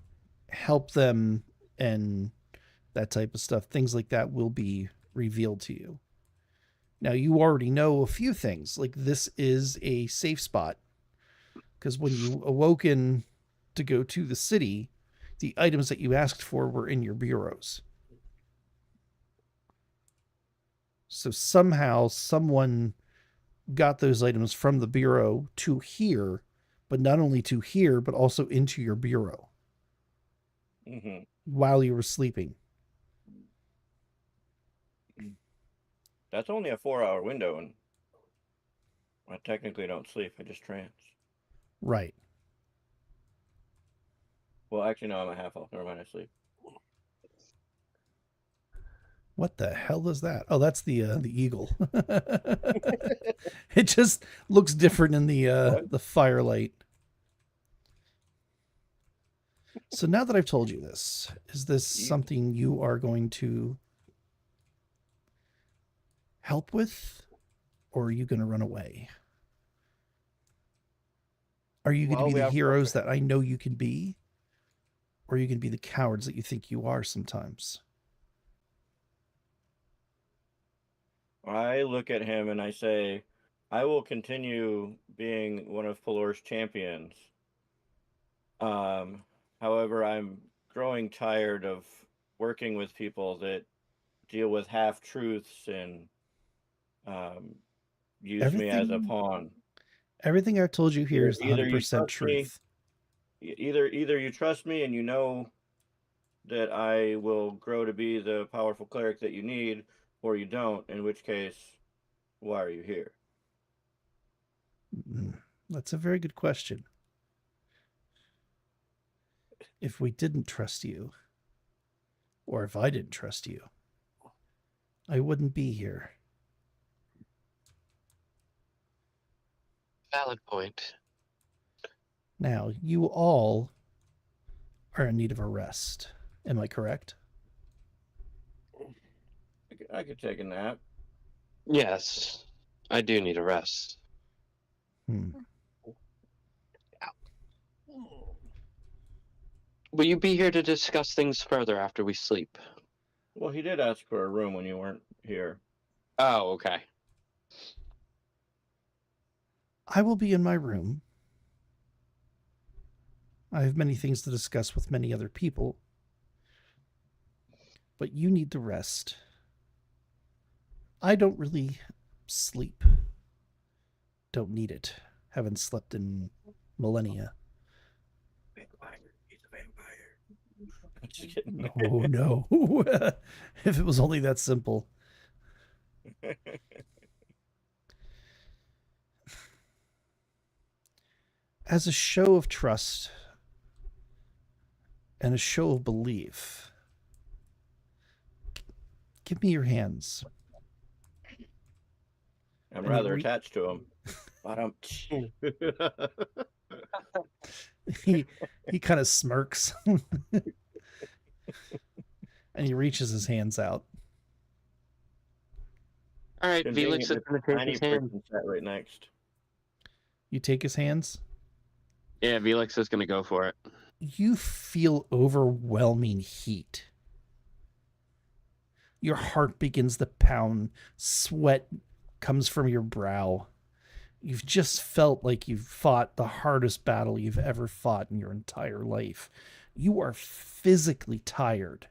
help them and that type of stuff, things like that will be revealed to you. Now, you already know a few things, like this is a safe spot, because when you awoken to go to the city, the items that you asked for were in your bureaus. So somehow someone got those items from the bureau to here, but not only to here, but also into your bureau while you were sleeping. That's only a 4-hour window, and I technically don't sleep. I just trance. Right. Well, actually, no, I'm a half elf. Never mind, I sleep. What the hell is that? Oh, that's the eagle. It just looks different in the firelight. So now that I've told you this, is this something you are going to help with, or are you going to run away? Are you going to be the heroes that I know you can be, or are you going to be the cowards that you think you are sometimes? I look at him and I say, I will continue being one of Pelor's champions. However, I'm growing tired of working with people that deal with half-truths and use me as a pawn. Everything I've told you here is 100% truth. Either you trust me and you know that I will grow to be the powerful cleric that you need, or you don't, in which case, why are you here? That's a very good question. If we didn't trust you, or if I didn't trust you, I wouldn't be here. Valid point. Now, you all are in need of a rest. Am I correct? I could take a nap. Yes, I do need a rest. Will you be here to discuss things further after we sleep? Well, he did ask for a room when you weren't here. Oh, okay. I will be in my room. I have many things to discuss with many other people, but you need to rest. I don't really sleep. Don't need it. Haven't slept in millennia. He's a vampire. Oh, no. If it was only that simple. As a show of trust and a show of belief, give me your hands. I'm rather attached to him. He kind of smirks. And he reaches his hands out. All right, Felix is going to take his hand. Right next. You take his hands? Yeah, Felix is going to go for it. You feel overwhelming heat. Your heart begins to pound. Sweat comes from your brow. You've just felt like you've fought the hardest battle you've ever fought in your entire life. You are physically tired.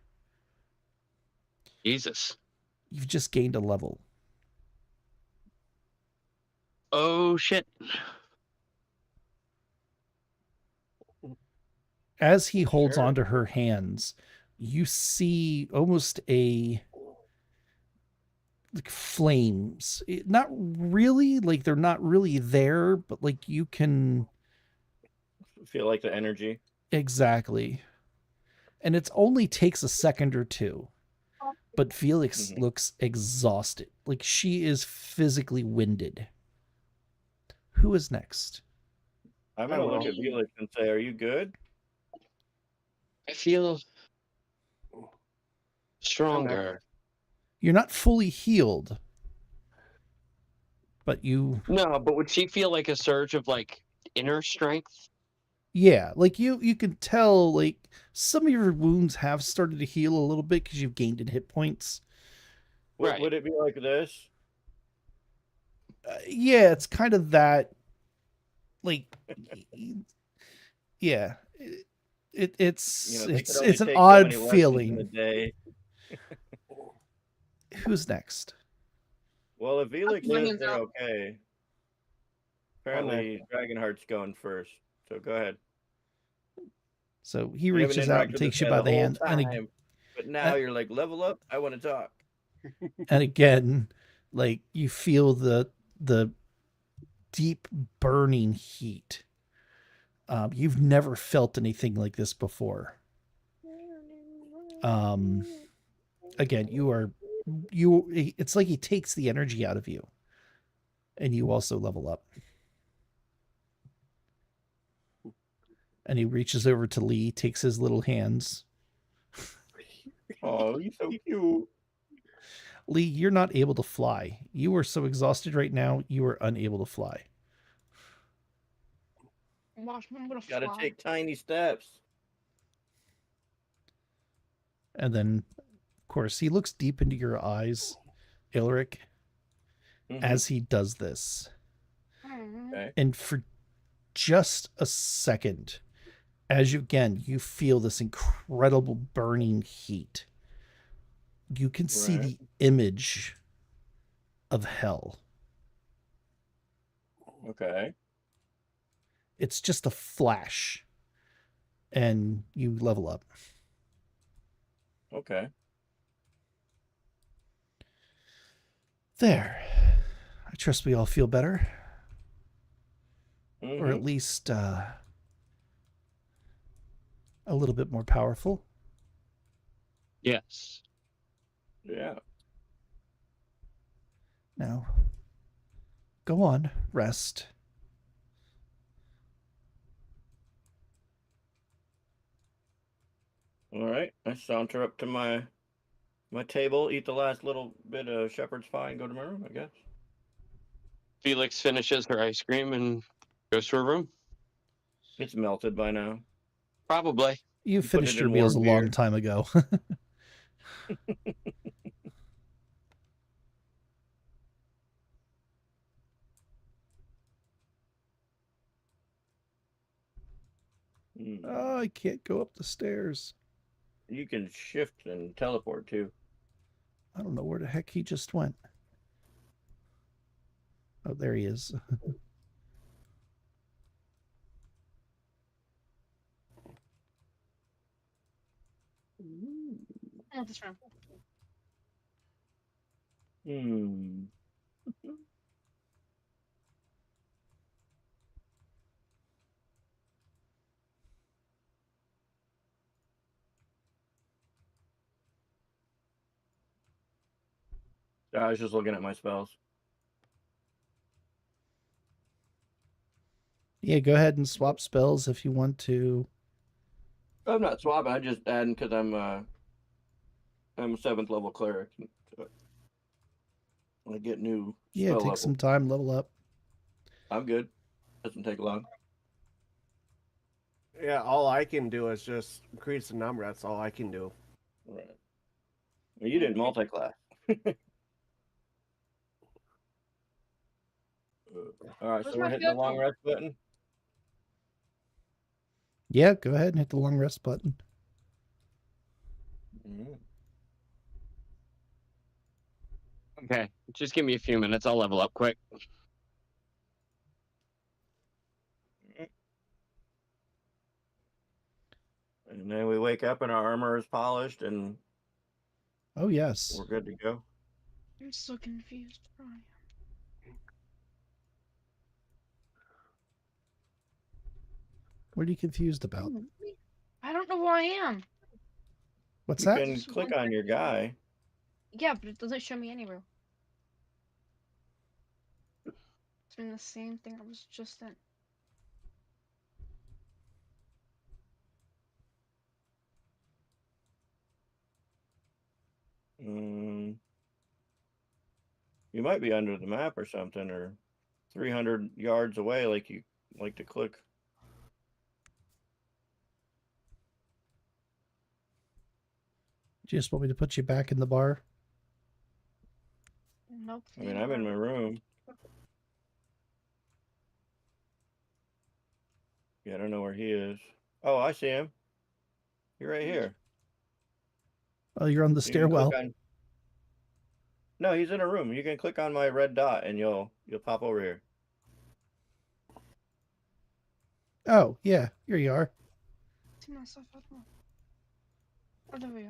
Jesus. You've just gained a level. Oh, shit. As he holds onto her hands, you see almost like flames. Not really, like they're not really there, but like you can feel like the energy. Exactly. And it only takes a second or two. But Felix looks exhausted. Like she is physically winded. Who is next? I'm going to look at Felix and say, are you good? I feel stronger. You're not fully healed. But you... No, but would she feel like a surge of like inner strength? Yeah, like you can tell like some of your wounds have started to heal a little bit because you've gained in hit points. Would it be like this? Yeah, it's kind of that, like, yeah. It's They could it's only it's an take so odd many lessons in a feeling. day. Who's next? Well, if I'll Felix put my says hands they're out. okay, I'm apparently Dragonheart's going first. So go ahead. So he You haven't reaches out interacted and with this takes you guy by the the whole hand, time, but now you're like, level up. I want to talk. and again, like you feel the deep burning heat. You've never felt anything like this before. Um, Again, it's like he takes the energy out of you, and you also level up. And he reaches over to Lee, takes his little hands. Oh, you're so cute. Lee, you're not able to fly. You are so exhausted right now, you are unable to fly. Watch me, I'm gonna Got to fly. take tiny steps. And then, of course, he looks deep into your eyes, Ilric, as he does this. Okay. And for just a second, as you feel this incredible burning heat, you can see the image of hell. Okay. It's just a flash, and you level up. Okay. There. I trust we all feel better. Or at Mhm. least a little bit more powerful. Yes. Yeah. Now, go on, rest. All right. I saunter up to my table, eat the last little bit of shepherd's pie, and go to my room, I guess. Felix finishes her ice cream and goes to her room. It's melted by now. Probably. You Put finished it your in meals a warm long beer. time ago. Oh, I can't go up the stairs. You can shift and teleport too. I don't know where the heck he just went. Oh, there he is. Oh, this room. Hmm. I was just looking at my spells. Yeah, go ahead and swap spells if you want to. I'm not swapping. I'm just adding because I'm a 7th level cleric. So I get new Yeah, spell take level. some time, level up. I'm good. Doesn't take long. Yeah, all I can do is just increase the number. That's all I can do. Right. Well, you didn't multi-class. All right, Where's so we're my hitting the long vehicle? rest button. Yeah, go ahead and hit the long rest button. Okay. Just give me a few minutes. I'll level up quick. And then we wake up and our armor is polished and Oh, yes. we're good to go. I'm so confused, Brian. What are you confused about? I don't know who I am. What's You that? can click on your guy. Yeah, but it doesn't show me anywhere. It's been the same thing I was just in. You might be under the map or something, or 300 yards away, like you like to click. Do you just want me to put you back in the bar? Nope. I mean, I'm in my room. Yeah, I don't know where he is. Oh, I see him. You're right here. Oh, you're on the You can click stairwell. on. No, he's in a room. You can click on my red dot and you'll pop over here. Oh, yeah. Here you are. See myself. Oh, there we go.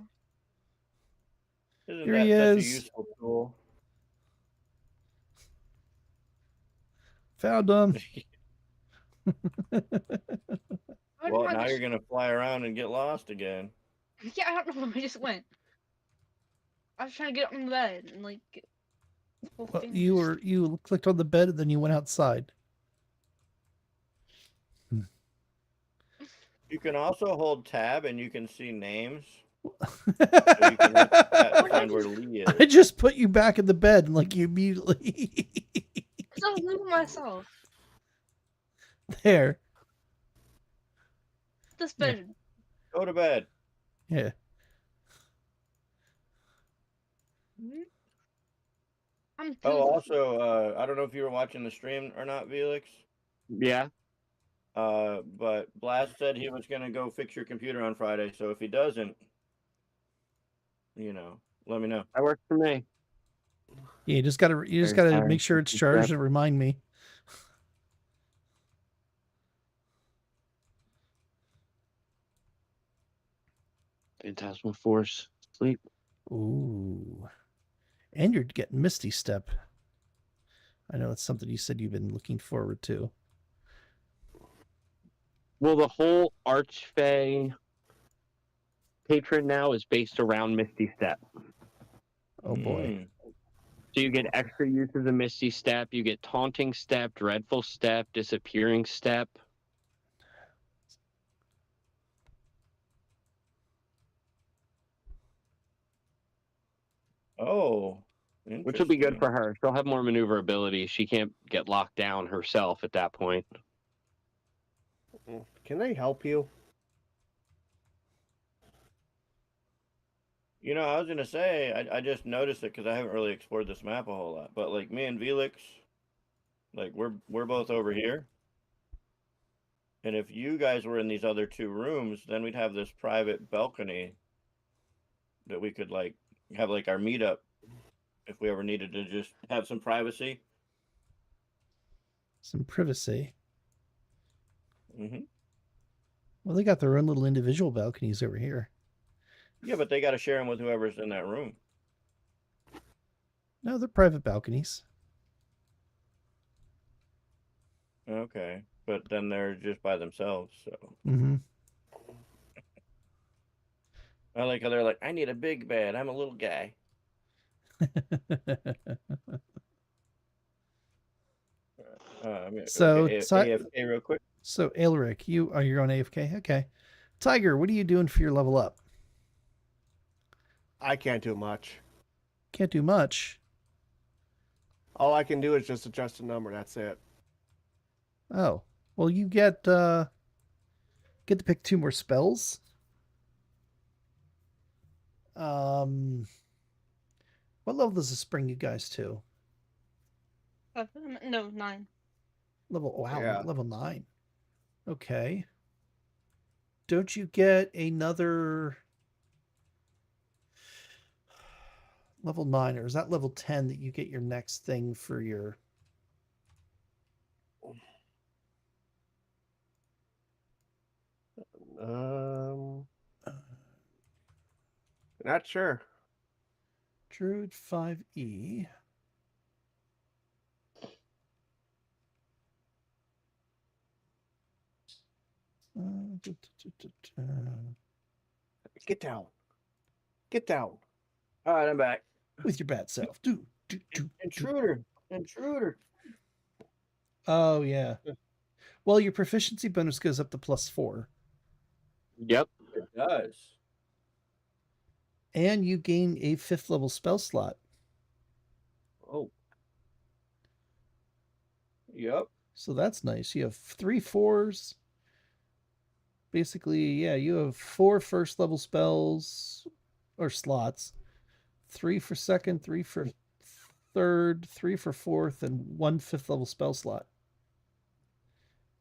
Isn't Here he that such a is. useful tool? Found him. Where Well, did I now you're just... gonna fly around and get lost again. Yeah, I don't know where I just went. I was trying to get up in the bed and like. Whole Well, thing you just- clicked on the bed and then you went outside. You can also hold tab and you can see names. So you I can hit that to find where Lee is. just put you back in the bed and like you immediately Cause I was moving myself. there. This Yeah. bed. Go to bed. Yeah. I'm Oh, beautiful. also, I don't know if you were watching the stream or not, Felix. Yeah. But Blast said he was gonna go fix your computer on Friday. So if he doesn't, let me know. That works for me. Yeah, you just gotta make sure it's charged and remind me. Phantasmal Force. Sleep. Ooh. And you're getting Misty Step. I know it's something you said you've been looking forward to. Well, the whole Archfey patron now is based around Misty Step. Oh boy. Mm. So you get extra uses of Misty Step. You get Taunting Step, Dreadful Step, Disappearing Step. Oh, Which will be good interesting. for her. She'll have more maneuverability. She can't get locked down herself at that point. Can they help you? I was gonna say I just noticed it because I haven't really explored this map a whole lot. But like me and Velix, like we're both over here. And if you guys were in these other two rooms, then we'd have this private balcony that we could like have like our meetup if we ever needed to just have some privacy. Some privacy. Mm-hmm. Well, they got their own little individual balconies over here. Yeah, but they got to share them with whoever's in that room. No, they're private balconies. Okay, but then they're just by themselves. So Mm-hmm. I like how they're like, I need a big bed. I'm a little guy. So, AFK real quick. So, Aelric, you're on AFK? Okay. Tiger, what are you doing for your level up? I can't do much. Can't do much. All I can do is just adjust a number. That's it. Oh. Well, you get to pick 2 more spells. What level does this bring you guys to? No, 9. Level 9. Okay. Don't you get another level 9, or is that level 10 that you get your next thing for your... Not sure. Druid 5e. Get down. Get down. All right, I'm back. With your bad self. Intruder. Oh, yeah. Well, your proficiency bonus goes up to +4. Yep. It does. And you gain a 5th level spell slot. Oh. Yep. So that's nice. You have 3 4s. Basically, yeah, you have 4 first level spells or slots. 3 for second, 3 for third, 3 for fourth, and 1 5th level spell slot.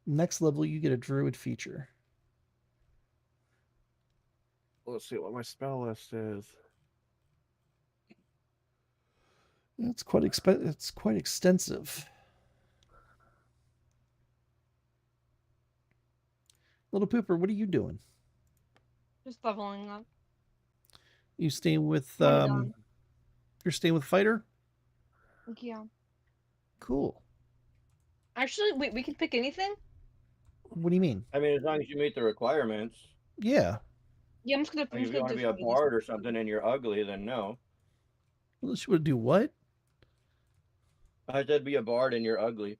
Next level, you get a druid feature. Let's see what my spell list is. It's quite extensive. Little Pooper, what are you doing? Just leveling up. You staying with I'm done. You're staying with fighter? Yeah. Cool. Actually, we can pick anything. What do you mean? I mean, as long as you meet the requirements. Yeah. Yeah, I'm just gonna. Like, I'm if just you gonna want to be do a some of these. bard or something and you're ugly, then no. Unless you want to do what? I said be a bard and you're ugly.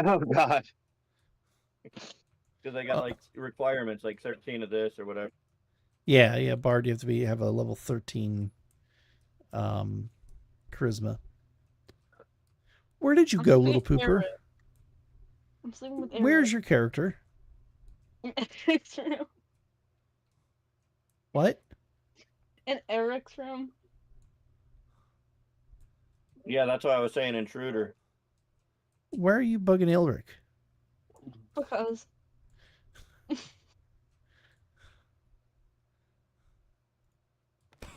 Oh God. Because I got like requirements, like 13 of this or whatever. Yeah, Bard, you have to have a level 13 charisma. Where did you I'm go, sleeping Little with Pooper? Eric. I'm sleeping with Eric. Where's your character? Eric's room? What? In Eric's room. Yeah, that's why I was saying intruder. Where are you bugging Elric? Because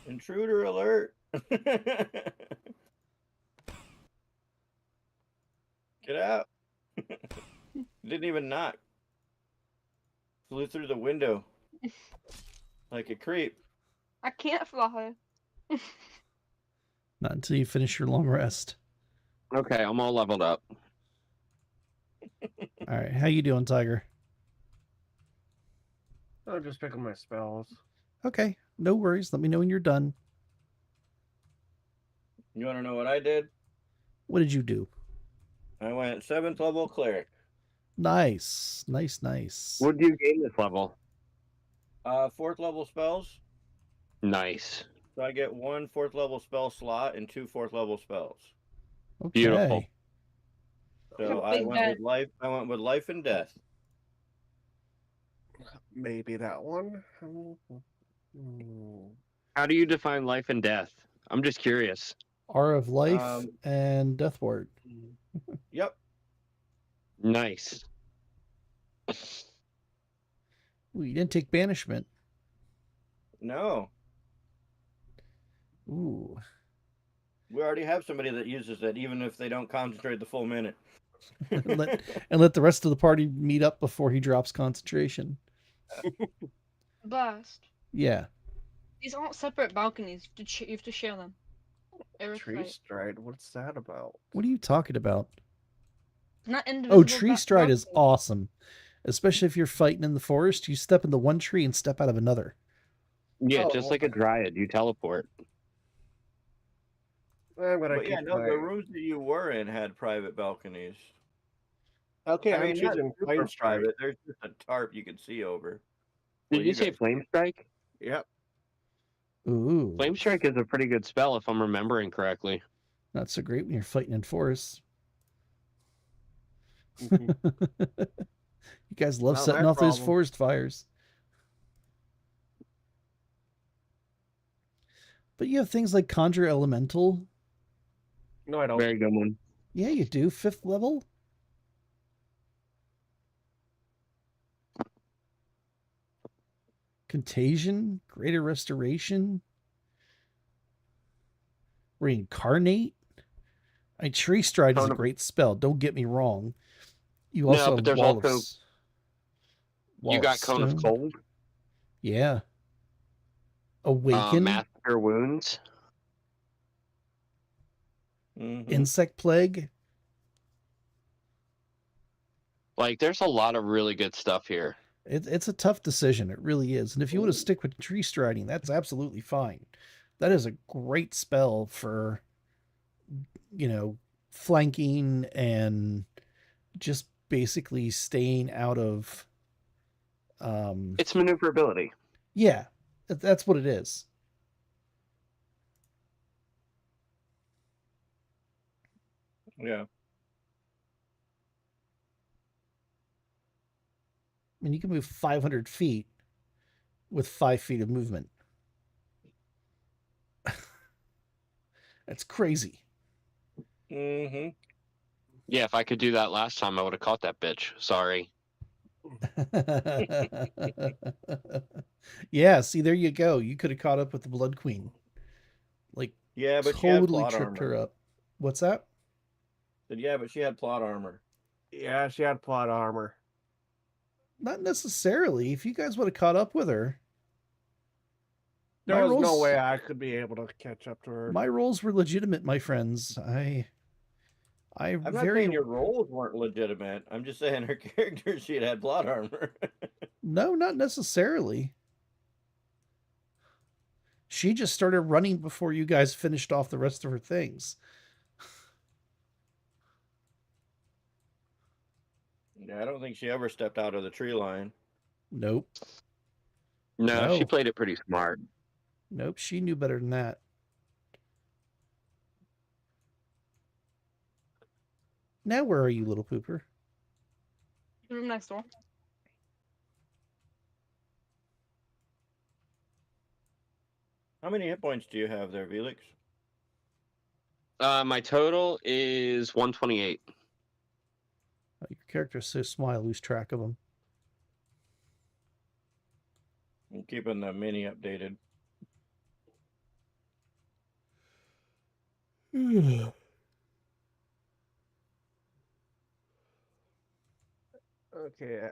Intruder alert. Get out. Didn't even knock. Flew through the window. Like a creep. I can't fly. Not until you finish your long rest. Okay, I'm all leveled up. All right, how you doing, Tiger? I'm just picking my spells. Okay, no worries. Let me know when you're done. You want to know what I did? What did you do? I went 7th level cleric. Nice. What do you gain this level? 4th level spells. Nice. So I get 1 4th level spell slot and 2 4th level spells. Okay. Beautiful. So I went with life and death. Maybe that one. How do you define life and death? I'm just curious. R of Life and Death Ward. Yep. Nice. Ooh, you didn't take Banishment. No. Ooh. We already have somebody that uses it, even if they don't concentrate the full minute. and let the rest of the party meet up before he drops concentration. Blast. Yeah. These aren't separate balconies. You have to share them. Eric's Tree right. stride. What's that about? What are you talking about? Not indivisible. Oh, tree stride is awesome. Especially if you're fighting in the forest, you step into one tree and step out of another. Yeah, Oh, just like a dryad, you teleport. I'm gonna But yeah, keep no, my... the rooms that you were in had private balconies. Okay, I I'm mean, not choosing super flame strike. private. There's just a tarp you can see over. Did Well, you say guys- flame strike? Yep. Ooh. Flame strike is a pretty good spell if I'm remembering correctly. Not so great when you're fighting in forests. Mhm. You guys love Not setting my off those problem. forest fires. But you have things like Conjure Elemental. No, I don't. Very good one. Yeah, you do. 5th level. Contagion, Greater Restoration, Reincarnate. Tree Stride is a Cone of- great spell. Don't get me wrong. You No, also but have there's Wall also- of Wall You of got Cone of Stone. Cold, Yeah. Awaken, Master Wounds. Mhm. Insect Plague. Like, there's a lot of really good stuff here. It's a tough decision. It really is. And if you want to stick with tree striding, that's absolutely fine. That is a great spell for, flanking and just basically staying out of. It's maneuverability. Yeah, that's what it is. Yeah. I mean, you can move 500 feet with 5 feet of movement. That's crazy. Mm-hmm. Yeah, if I could do that last time, I would have caught that bitch. Sorry. Yeah, see, there you go. You could have caught up with the Blood Queen. Like, Yeah, but she had totally plot tripped her armor. up. What's that? Said, yeah, but she had plot armor. Yeah, she had plot armor. Not necessarily. If you guys would have caught up with her, There my was no rolls, way I could be able to catch up to her. my rolls were legitimate, my friends. I I'm not very saying your rolls weren't legitimate. I'm just saying her character, she had plot armor. no, not necessarily. She just started running before you guys finished off the rest of her things. Yeah, I don't think she ever stepped out of the tree line. Nope. No, she No. played it pretty smart. Nope, she knew better than that. Now where are you, little pooper? Room next door. How many hit points do you have there, Felix? My total is 128. Oh, your character's so small, I lose track of them. I'm keeping the mini updated. Okay.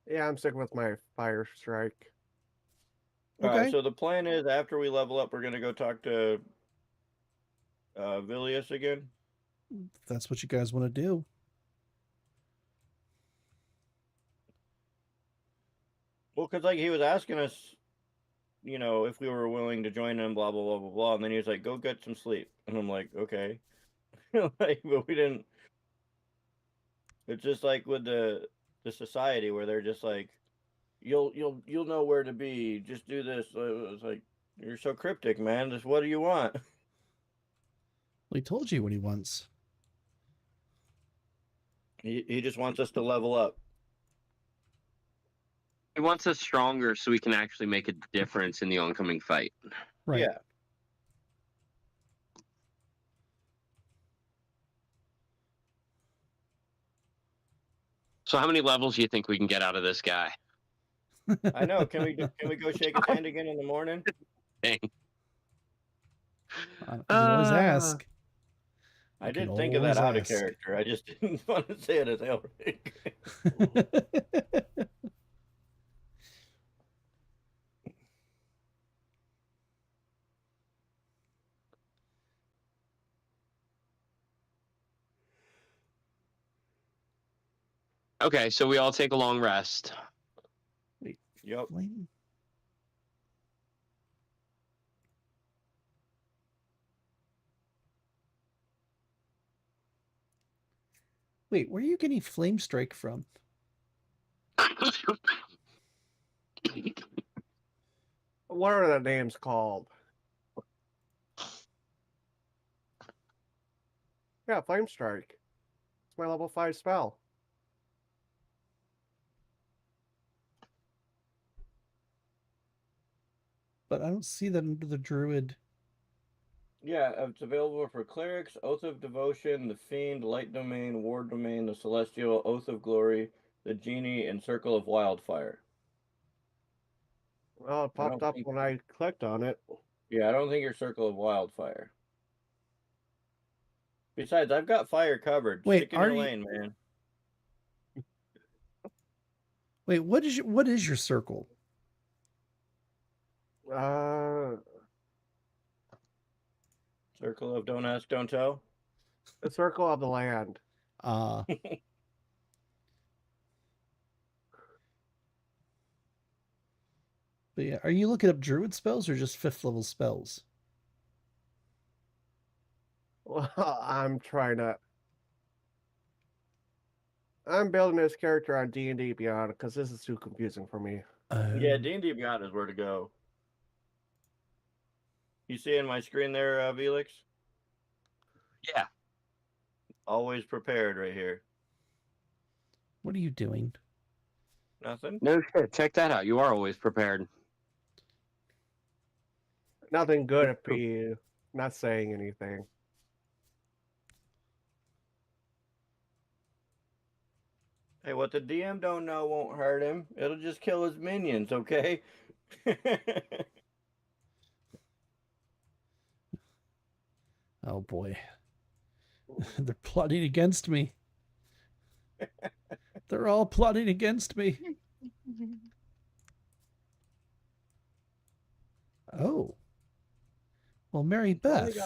Yeah, I'm sticking with my fire strike. All right, Okay. so the plan is after we level up, we're going to go talk to Vilius again. If that's what you guys want to do. Well, because like he was asking us, if we were willing to join him, blah, blah, blah, blah, blah. And then he was like, go get some sleep. And I'm like, okay. Like, but we didn't. It's just like with the society where they're just like, you'll know where to be. Just do this. It's like, you're so cryptic, man. Just what do you want? Well, he told you what he wants. He just wants us to level up. He wants us stronger so we can actually make a difference in the oncoming fight. Right. Yeah. So how many levels do you think we can get out of this guy? I know. Can we go shake his hand again in the morning? Dang. You can always ask. I You can did think of that always out of ask. character. I just didn't want to say it as Elric. Okay, so we all take a long rest. Yep. Flame? Wait, where are you getting flame strike from? What are the names called? Yeah, flame strike. It's my level 5 spell. But I don't see that under the druid. Yeah, it's available for clerics, Oath of Devotion, the Fiend, Light Domain, War Domain, the Celestial, Oath of Glory, the Genie, and Circle of Wildfire. Well, it popped up when I clicked on it. Yeah, I don't think you're Circle of Wildfire. Besides, I've got fire covered. Wait, Stick in are your you- lane, man. Wait, what is your circle? Circle of Don't Ask, Don't Tell. The circle of the land. But yeah, are you looking up druid spells or just 5th level spells? Well, I'm building this character on D&D Beyond because this is too confusing for me. Yeah, D&D Beyond is where to go. You see in my screen there, Velix? Yeah. Always prepared right here. What are you doing? Nothing? No shit. Check that out. You are always prepared. Nothing good if you not saying anything. Hey, what the DM don't know won't hurt him. It'll just kill his minions, okay? Oh boy. They're plotting against me. They're all plotting against me. Oh. Well, Mary Beth.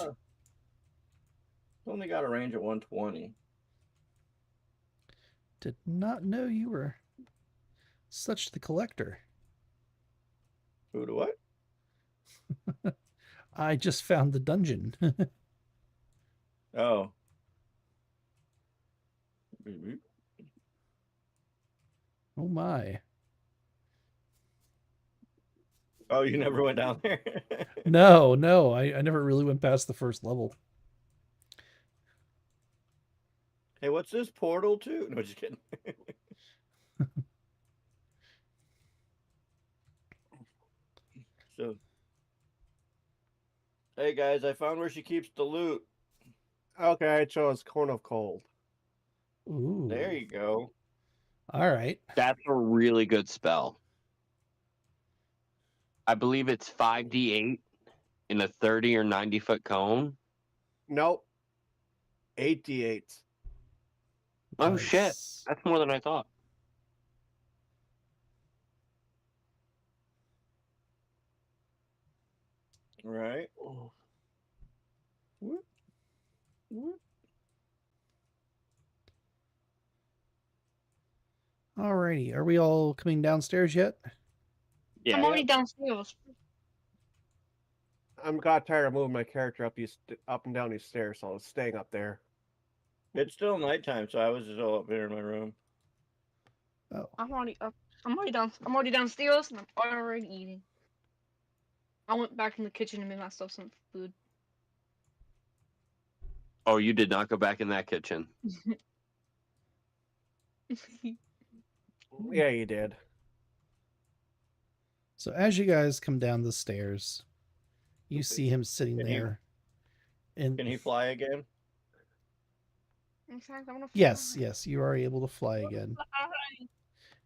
Only got a range at 120. Did not know you were such the collector. Who to what? I just found the dungeon. Oh. Oh my. Oh, you never went down there? No, I never really went past the first level. Hey, what's this portal to? No, just kidding. So, hey guys, I found where she keeps the loot. Okay, I chose Cone of Cold. Ooh. There you go. All right. That's a really good spell. I believe it's 5d8 in a 30 or 90-foot cone. Nope. 8d8. Oh shit, Nice. that's more than I thought. Right. Whoop. Whoop. Alrighty. Are we all coming downstairs yet? Yeah. I'm already downstairs. I'm got tired of moving my character up and down these stairs, so I was staying up there. It's still nighttime, so I was just all up here in my room. Oh. I'm already up. I'm already downstairs, and I'm already eating. I went back in the kitchen and made myself some food. Oh, you did not go back in that kitchen. Yeah, you did. So as you guys come down the stairs, you see him sitting Can he- there. And Can he fly again? In fact, I'm gonna yes, fly. yes, you are able to fly again. Fly.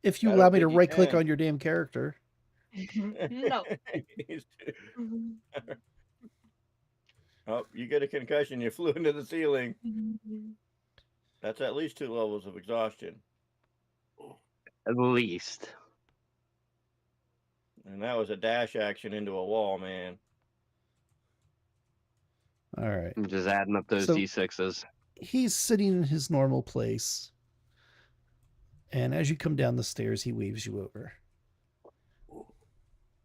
If you I don't allow me to think he right click can. on your damn character. No. Oh, you get a concussion. You flew into the ceiling. That's at least 2 levels of exhaustion. At least. And that was a dash action into a wall, man. All right. I'm just adding up those So- d6s. He's sitting in his normal place. And as you come down the stairs, he waves you over.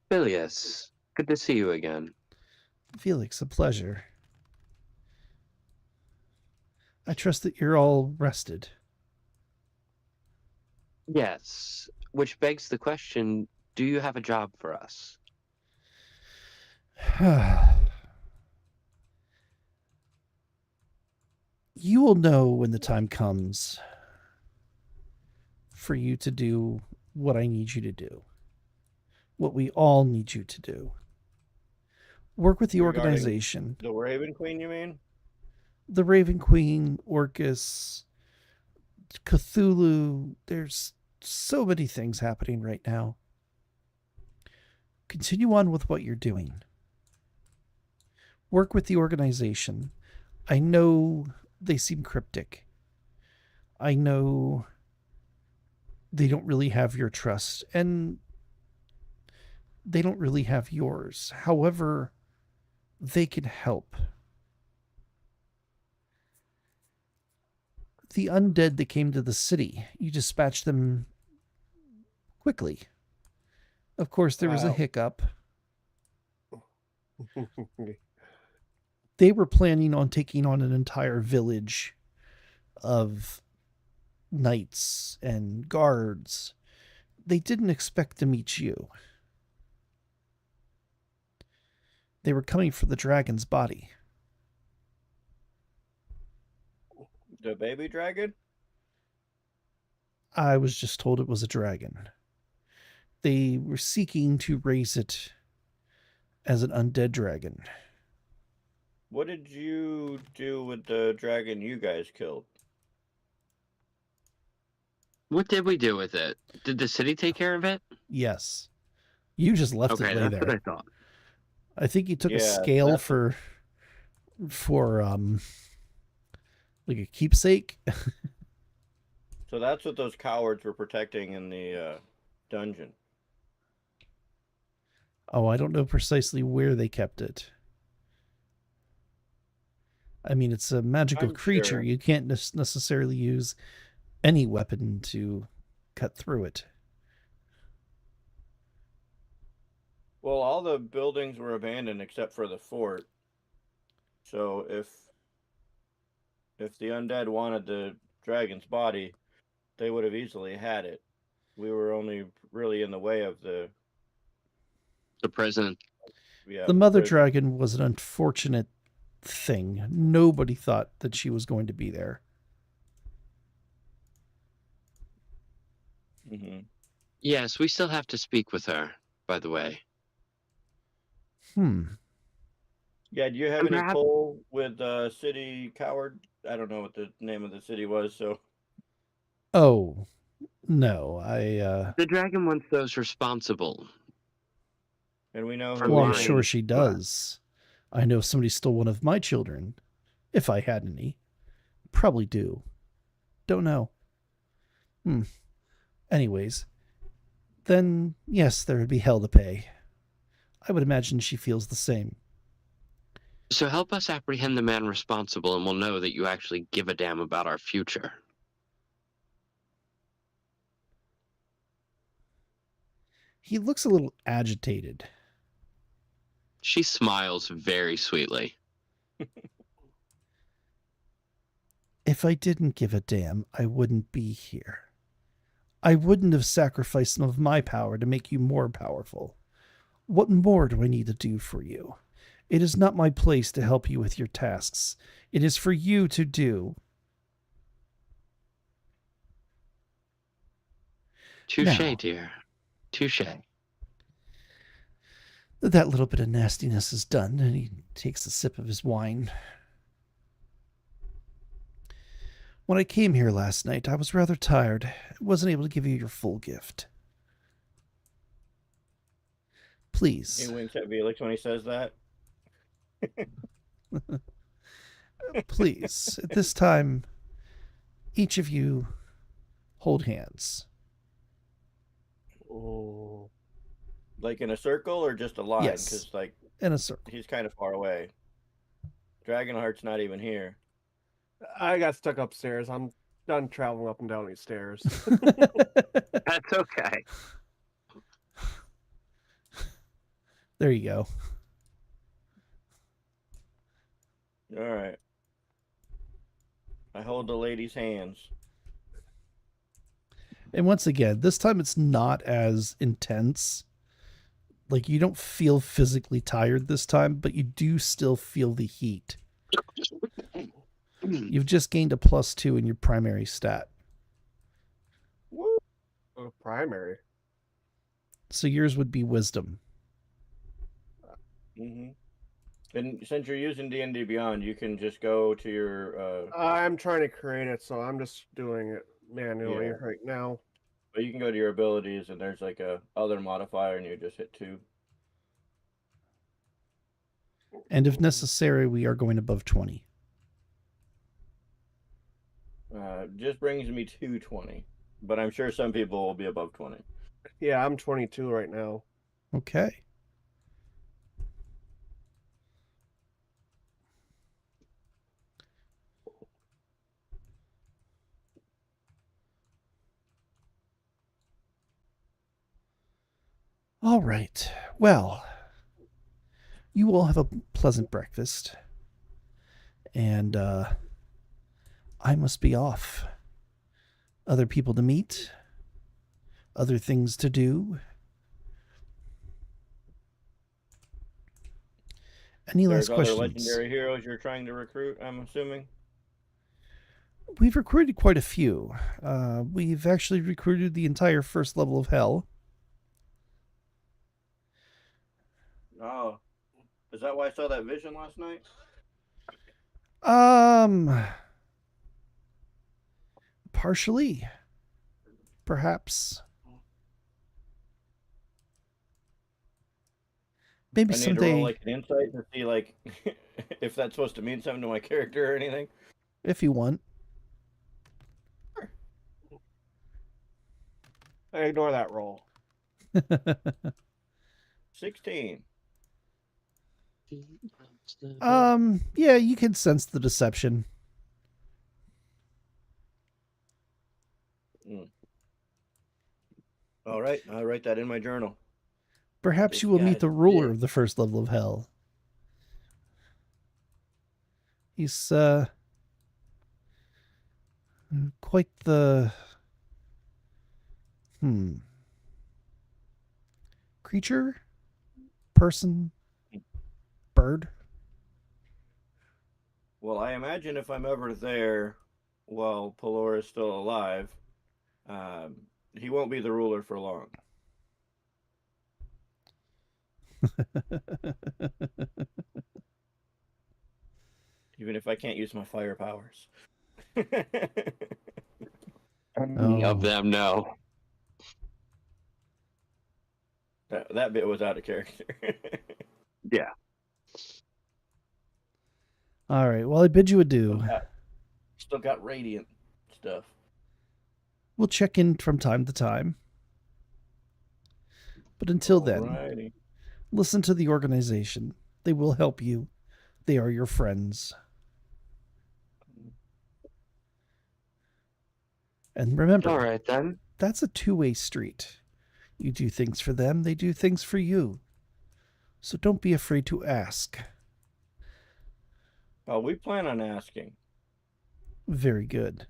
Phileas, good to see you again. Felix, a pleasure. I trust that you're all rested. Yes, which begs the question, do you have a job for us? You will know when the time comes for you to do what I need you to do. What we all need you to do. Work with the Regarding- organization. The Raven Queen, you mean? The Raven Queen, Orcus, Cthulhu. There's so many things happening right now. Continue on with what you're doing. Work with the organization. I know they seem cryptic. I know they don't really have your trust, and they don't really have yours. However, they can help. The undead that came to the city, you dispatched them quickly. Of course, there was a Wow. hiccup. They were planning on taking on an entire village of knights and guards. They didn't expect to meet you. They were coming for the dragon's body. The baby dragon? I was just told it was a dragon. They were seeking to raise it as an undead dragon. What did you do with the dragon you guys killed? What did we do with it? Did the city take care of it? Yes. You just left Okay, it lay that's what I there. thought. I think you took a Yeah, scale that's- for like a keepsake. So that's what those cowards were protecting in the dungeon. Oh, I don't know precisely where they kept it. I mean, it's a magical I'm creature. sure. You can't necessarily use any weapon to cut through it. Well, all the buildings were abandoned except for the fort. So if the undead wanted the dragon's body, they would have easily had it. We were only really in the way of the President. The mother prison. dragon was an unfortunate thing. Nobody thought that she was going to be there. Mm-hmm. Yes, we still have to speak with her, by the way. Yeah, do you have And any perhaps- pull with City Coward? I don't know what the name of the city was, so Oh, no. The dragon wants those responsible. and we know For who Well, I'm he lying. sure is. she does. I know somebody stole one of my children. If I had any. Probably do. Don't know. Anyways, then yes, there would be hell to pay. I would imagine she feels the same. So help us apprehend the man responsible, and we'll know that you actually give a damn about our future. He looks a little agitated. She smiles very sweetly. If I didn't give a damn, I wouldn't be here. I wouldn't have sacrificed some of my power to make you more powerful. What more do I need to do for you? It is not my place to help you with your tasks. It is for you to do. Touche, Now- dear. Touche. That little bit of nastiness is done, and he takes a sip of his wine. When I came here last night, I was rather tired. I wasn't able to give you your full gift. He Please, winks at Felix when he says that. please, at this time, each of you hold hands. Oh. Like in a circle or just a line? Yes. Because like In a circle. he's kind of far away. Dragonheart's not even here. I got stuck upstairs. I'm done traveling up and down these stairs. That's okay. There you go. All right. I hold the lady's hands. And once again, this time it's not as intense. Like, you don't feel physically tired this time, but you do still feel the heat. You've just gained a +2 in your primary stat. Woo. Oh, primary. So yours would be wisdom. Mm-hmm. And since you're using D&D Beyond, you can just go to your. I'm trying to create it, so I'm just doing it manually Yeah. right now. But you can go to your abilities, and there's like a other modifier, and you just hit 2. And if necessary, we are going above 20. Just brings me to 20, but I'm sure some people will be above 20. Yeah, I'm 22 right now. Okay. All right. Well, you all have a pleasant breakfast. And I must be off. Other people to meet, other things to do. Any There's last other questions? legendary heroes you're trying to recruit, I'm assuming. We've recruited quite a few. We've actually recruited the entire first level of hell. Oh, is that why I saw that vision last night? Partially. perhaps. Maybe I need to roll someday, like an insight to see like if that's supposed to mean something to my character or anything. if you want. I ignore that roll. 16. Yeah, you can sense the deception. All right, I'll write that in my journal. Perhaps This you will meet the guy's ruler big. of the first level of hell. He's quite the creature, person, bird. Well, I imagine if I'm ever there while Pelor is still alive, he won't be the ruler for long. Even if I can't use my fire powers. Any of Oh. them, no. That bit was out of character. Yeah. All right. Well, I bid you adieu. Still got radiant stuff. We'll check in from time to time. But until then, Alrighty. listen to the organization. They will help you. They are your friends. And remember, All right, then. that's a two-way street. You do things for them, they do things for you. So don't be afraid to ask. Oh, we plan on asking. Very good.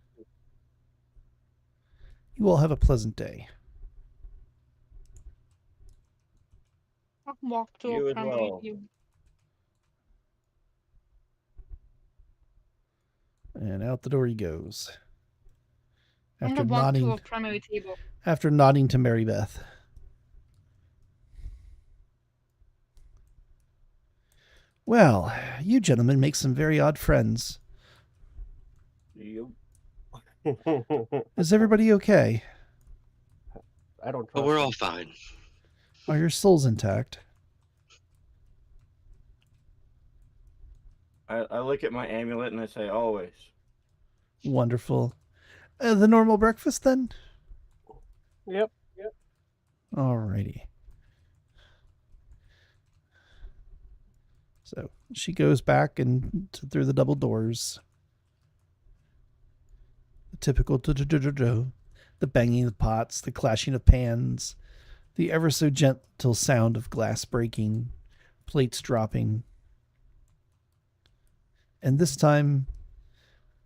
You all have a pleasant day. I'll walk to You a as primary well. table. And out the door he goes. I'm After gonna walk to nodding, a primary table. after nodding to Mary Beth. Well, you gentlemen make some very odd friends. You. Is everybody okay? I don't But trust we're him. all fine. Are your souls intact? I look at my amulet and I say, always. Wonderful. The normal breakfast then? Yep. Alrighty. So she goes back and through the double doors. The typical the banging of pots, the clashing of pans, the ever so gentle sound of glass breaking, plates dropping. And this time,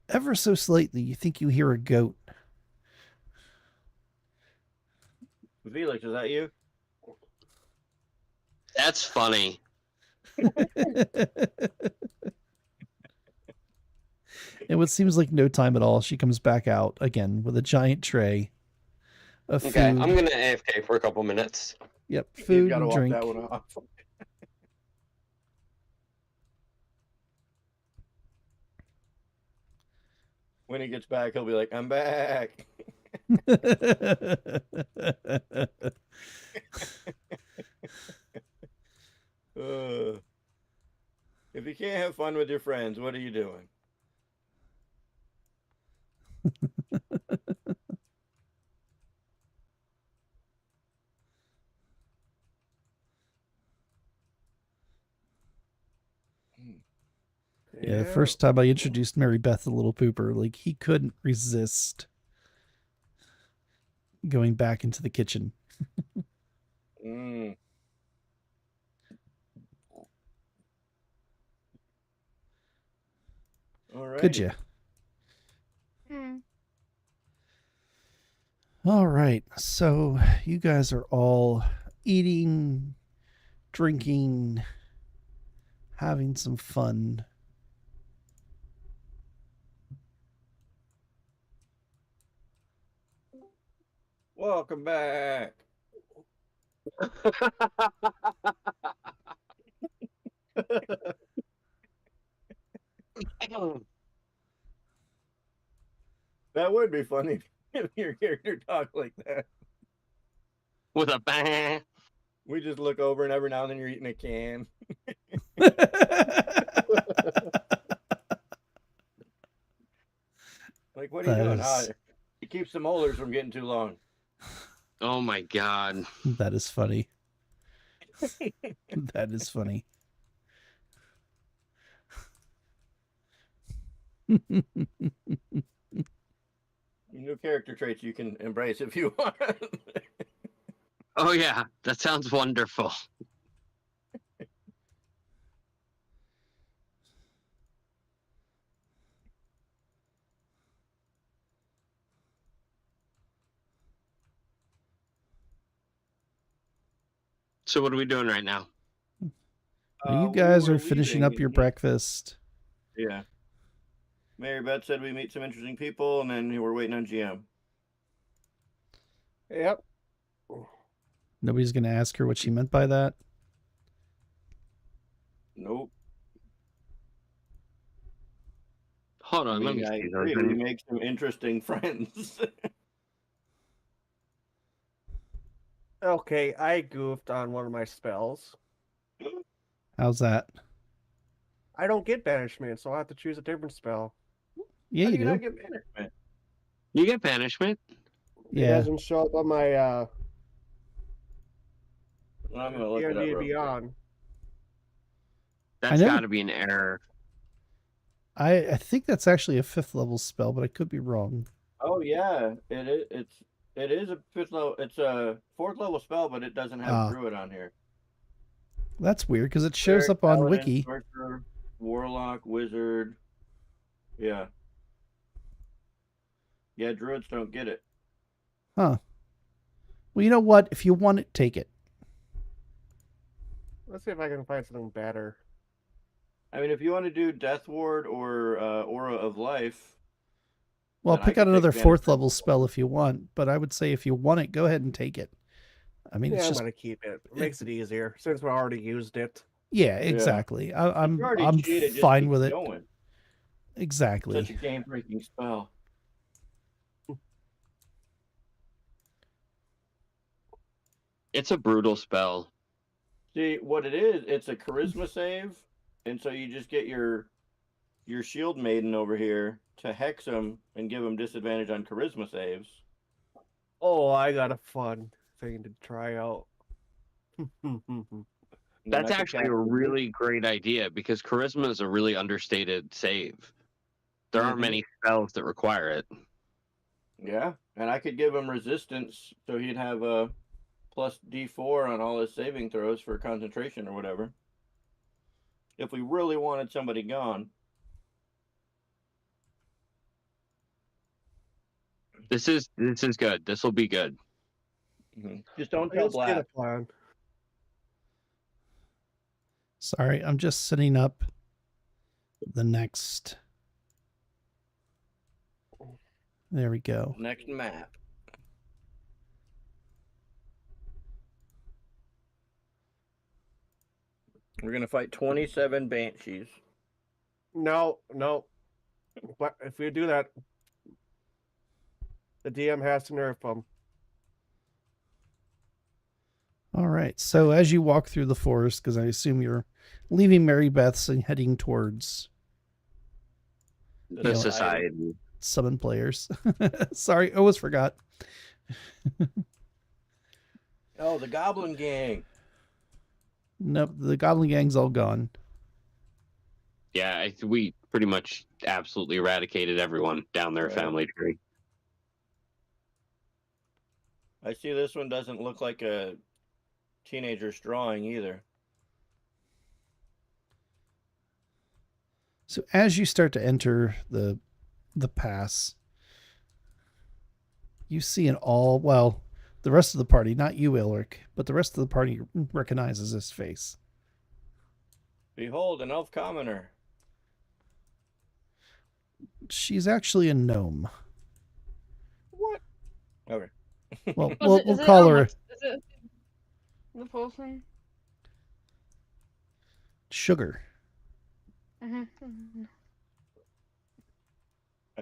ever so slightly, you think you hear a goat. Felix, is that you? That's funny. In what seems like no time at all, she comes back out again with a giant tray of food. Okay, I'm gonna AFK for a couple minutes. Yep, You've food got to and walk drink. that one off. When he gets back, he'll be like, I'm back. If you can't have fun with your friends, what are you doing? Yeah, the first time I introduced Mary Beth the little pooper, like he couldn't resist going back into the kitchen. All right. Could you? Hmm. All right. So you guys are all eating, drinking, having some fun. Welcome back. That would be funny. if your character talk like that. With a bang. We just look over and every now and then you're eating a can. Like, what are you That doing? is- It keeps the molars from getting too long. Oh my god. That is funny. That is funny. New character traits you can embrace if you want. Oh yeah, that sounds wonderful. So what are we doing right now? You guys we are were finishing leaving up your and breakfast. Yeah. Mary Beth said we meet some interesting people, and then we're waiting on GM. Yep. Nobody's going to ask her what she meant by that. Nope. Hold I on, let mean, me I see agree. those. We make some interesting friends. Okay, I goofed on one of my spells. How's that? I don't get banishment, so I have to choose a different spell. Yeah, How you do you not do. get banishment? You get banishment. It Yeah. doesn't show up on my I'm gonna look it up D&D real quick. Beyond. That's know. got to be an error. I think that's actually a 5th level spell, but I could be wrong. Oh yeah, it is. It is a 5th level. It's a 4th level spell, but it doesn't have Druid on here. That's weird because it shows Cleric, up on Paladin, Wiki. Sorcerer, Warlock, Wizard. Yeah. Yeah, Druids don't get it. Huh. Well, you know what? If you want it, take it. Let's see if I can find something better. I mean, if you want to do Death Ward or Aura of Life, Well, then I pick could out take another banishment. 4th level spell if you want, but I would say if you want it, go ahead and take it. I mean, Yeah, it's I'm just gonna keep it. It makes it easier since we already used it. yeah, exactly. I'm You already I'm cheated, just fine keep with it. going. Exactly. Such a game-breaking spell. It's a brutal spell. See what it is? It's a charisma save, and so you just get your shield maiden over here to hex him and give him disadvantage on charisma saves. Oh, I got a fun thing to try out. And then That's I could actually cast a it. really great idea because charisma is a really understated save. There aren't Mhm. many spells that require it. Yeah, and I could give him resistance, so he'd have a plus D4 on all his saving throws for concentration or whatever. If we really wanted somebody gone. This is good. This will be good. Just don't You'll tell see the Black. plan. Sorry, I'm just setting up the next. There we go. Next map. We're gonna fight 27 banshees. No. But if we do that, the DM has to nerf them. All right. So as you walk through the forest, because I assume you're leaving Mary Beth's and heading towards The know, society. summon players. Sorry, I almost forgot. Oh, the Goblin Gang. Nope, the Goblin Gang's all gone. Yeah, we pretty much absolutely eradicated everyone down their Right. family tree. I see this one doesn't look like a teenager's drawing either. So as you start to enter the pass, you see the rest of the party, not you, Ilric, but the rest of the party recognizes this face. Behold, an elf commoner. She's actually a gnome. What? Okay. Well, Was we'll is it call on her Is it the full thing? Sugar. I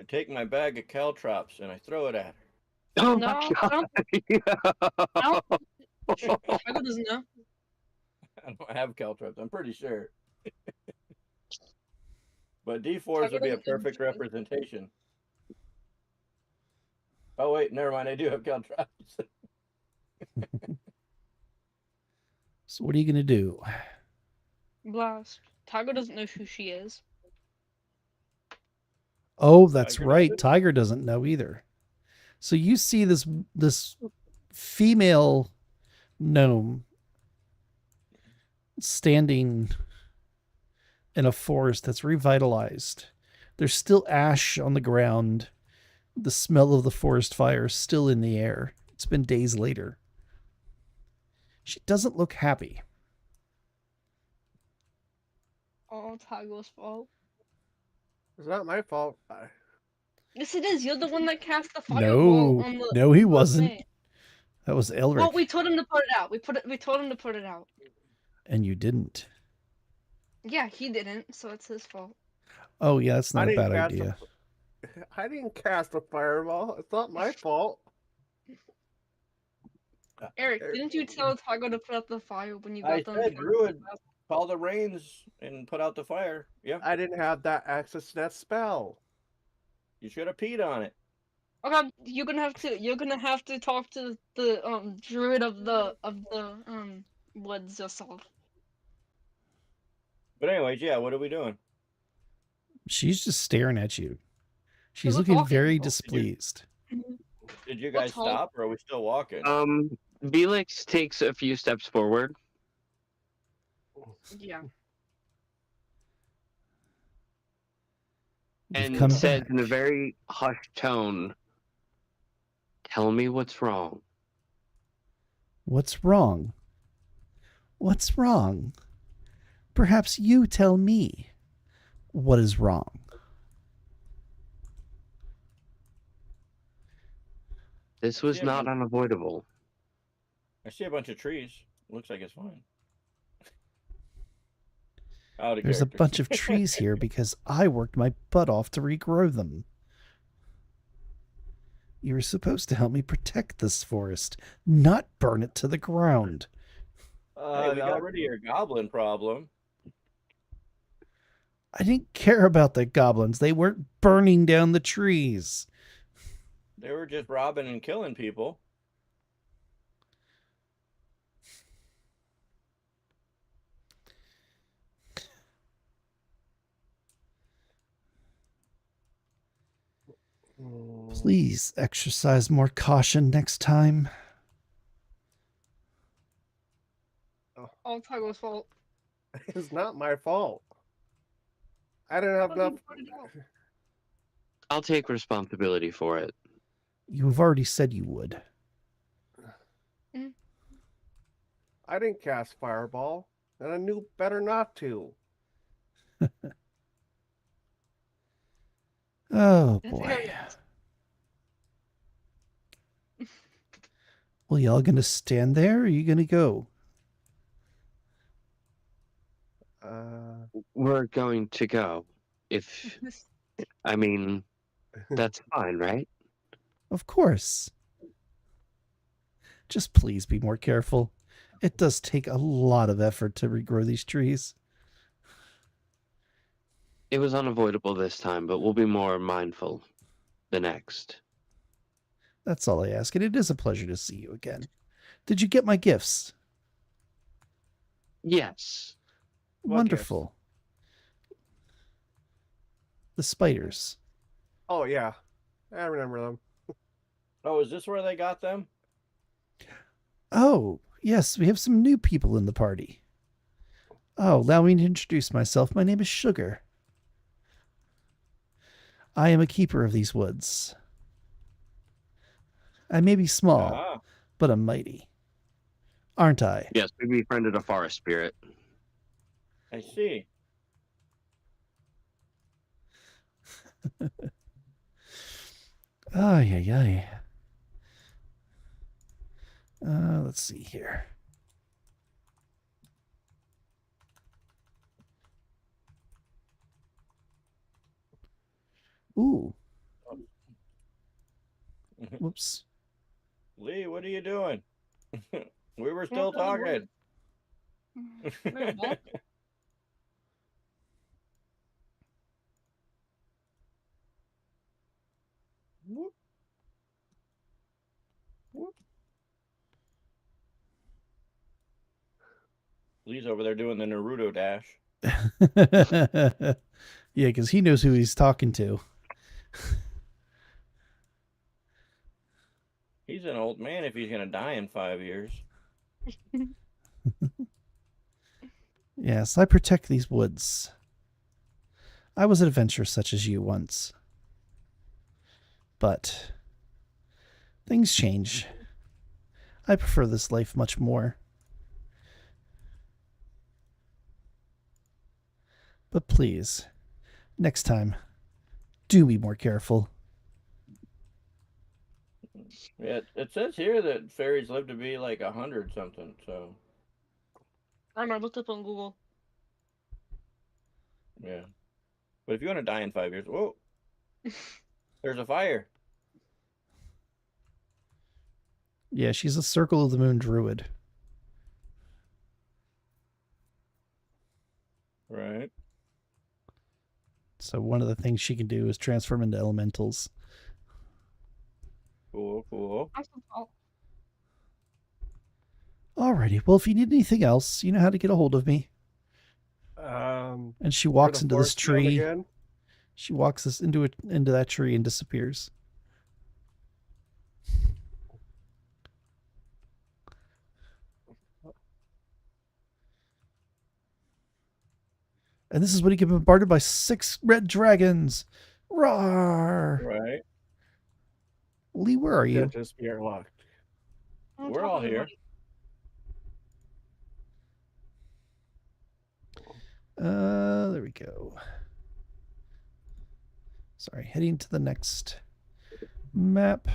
take my bag of caltrops and I throw it at her. Oh No, my I god. don't. Tiger doesn't know. I don't have caltrops. I'm pretty sure. But D4s Tiger would be a doesn't know. perfect representation. Oh wait, never mind. I do have caltrops. So what are you gonna do? Blast. Tiger doesn't know who she is. Oh, that's Tiger right. doesn't? Tiger doesn't know either. So you see this female gnome standing in a forest that's revitalized. There's still ash on the ground. The smell of the forest fire is still in the air. It's been days later. She doesn't look happy. All Tiger's fault. It's not my fault. Yes, it is. You're the one that cast the fireball No, on the. no, he the wasn't. thing. That was Well, Elric, we told him to put it out. We told him to put it out. and you didn't. Yeah, he didn't, so it's his fault. Oh yeah, that's not I a didn't bad cast idea. I didn't cast a fireball. It's not my fault. Eric, didn't you tell Tiger to put out the fire when you got I done? said Druid call the rains and put out the fire. Yeah, I didn't have that access to that spell. you should have peed on it. Okay, you're gonna have to talk to the druid of the woods yourself. But anyways, yeah. What are we doing? She's just staring at you. She's we're looking talking. very Oh, displeased. Did you We'll guys talk. stop, or are we still walking? Felix takes a few steps forward. Yeah. You've And come says back. in a very hushed tone, "Tell me what's wrong." What's wrong? What's wrong? Perhaps you tell me what is wrong. This was Yeah, not man. unavoidable. I see a bunch of trees. Looks like it's fine. Out of There's a character. bunch of trees here because I worked my butt off to regrow them. You were supposed to help me protect this forest, not burn it to the ground. Hey, we No, got rid of your goblin problem. I didn't care about the goblins. They weren't burning down the trees. They were just robbing and killing people. Please exercise more caution next time. All Tiger's fault. it's not my fault. I didn't have Well, he enough. put it out. I'll take responsibility for it. You've already said you would. I didn't cast fireball, and I knew better not to. Oh That's boy. arrogant. Well, y'all gonna stand there or are you gonna go? We're going to go. If, I mean, that's fine, right? Of course. Just please be more careful. It does take a lot of effort to regrow these trees. It was unavoidable this time, but we'll be more mindful the next. That's all I ask, and it is a pleasure to see you again. Did you get my gifts? Yes. What Wonderful. The spiders. Oh yeah, I remember them. Oh, is this where they got them? Oh, yes, we have some new people in the party. Oh, allow me to introduce myself. My name is Sugar. I am a keeper of these woods. I may be small, Ah, but I'm mighty. Aren't I? Yes, we befriended a forest spirit. I see. Ay, ay, ay. Let's see here. Ooh. Whoops. Lee, what are you doing? We were Well, still the other talking. Wait a minute. Whoop. Whoop. Lee's over there doing the Naruto dash. Yeah, because he knows who he's talking to. He's an old man if he's gonna die in 5 years. Yes, I protect these woods. I was an adventurer such as you once. But things change. I prefer this life much more. But please, next time, do be more careful. Yeah, it says here that fairies live to be like 100 something. So I know, I looked up on Google. yeah, but if you want to die in 5 years, whoa, there's a fire. Yeah, she's a Circle of the Moon druid. Right. So one of the things she can do is transform into elementals. Cool, cool. Oh, Alrighty, well, if you need anything else, you know how to get a hold of me. And she Where walks the into this forest field tree. again? She walks us into that tree and disappears. And this is when he gets bombarded by 6 red dragons. Roar! Right. Lee, where are you? Yeah, just be airlocked. on We're top all of the here. money. There we go. Sorry, heading to the next map.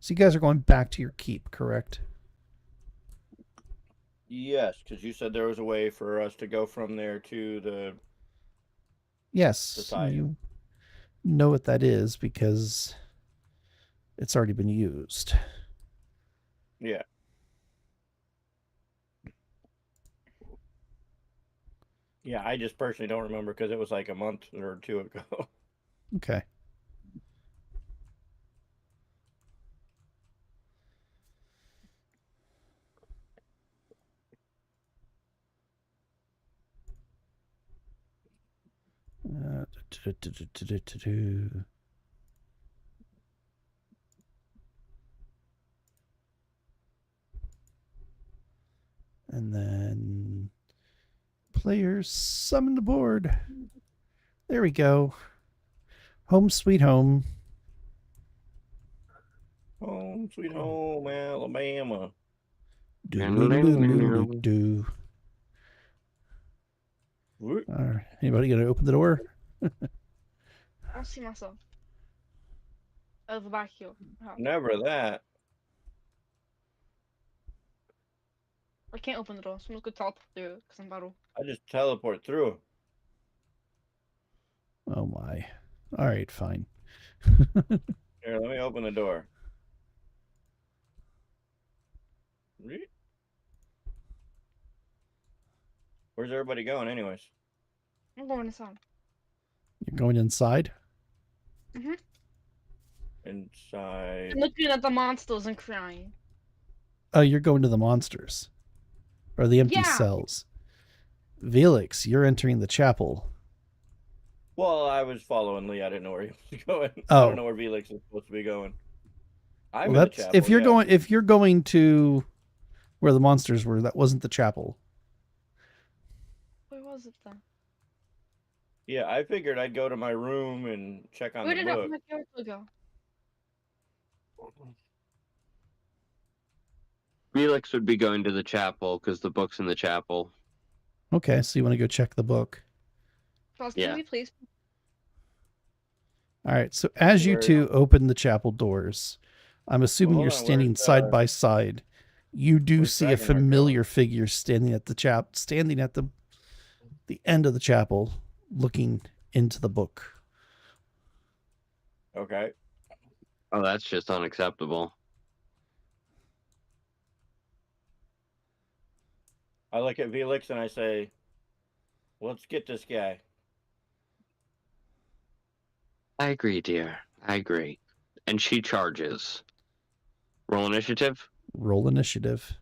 So you guys are going back to your keep, correct? Yes, because you said there was a way for us to go from there to the Yes, side. you know what that is because it's already been used. Yeah. Yeah, I just personally don't remember because it was like a month or 2 ago. Okay. And then players summon the board. There we go. Home sweet home. Home sweet home, Alabama. Do. Whoop. Anybody gonna open the door? I don't see myself. Over back here. Oh, Never that. I can't open the door. Someone's gonna teleport through it because I'm battle. I just teleport through. Oh my. All right, fine. Here, let me open the door. Where's everybody going, anyways? I'm going inside. You're going inside? Inside. I'm looking at the monsters and crying. Oh, you're going to the monsters. Or the empty Yeah. cells. Felix, you're entering the chapel. Well, I was following Lee. I didn't know where he was going. I Oh. don't know where Felix is supposed to be going. I'm Well, in the that's chapel, if you're yeah. going to where the monsters were, that wasn't the chapel. Where was it then? Yeah, I figured I'd go to my room and check on Where the did book. my character go? Felix would be going to the chapel because the book's in the chapel. Okay, so you want to go check the book. Pause Yeah. TV, please. All right, so as you Where- two open the chapel doors, I'm assuming Hold you're on, standing where's, side by side. You do where's see a Dragonheart familiar figure standing at the end of the chapel, looking into the book. Okay. Oh, that's just unacceptable. I look at Felix and I say, let's get this guy. I agree, dear. I agree. And she charges. Roll initiative. Roll initiative.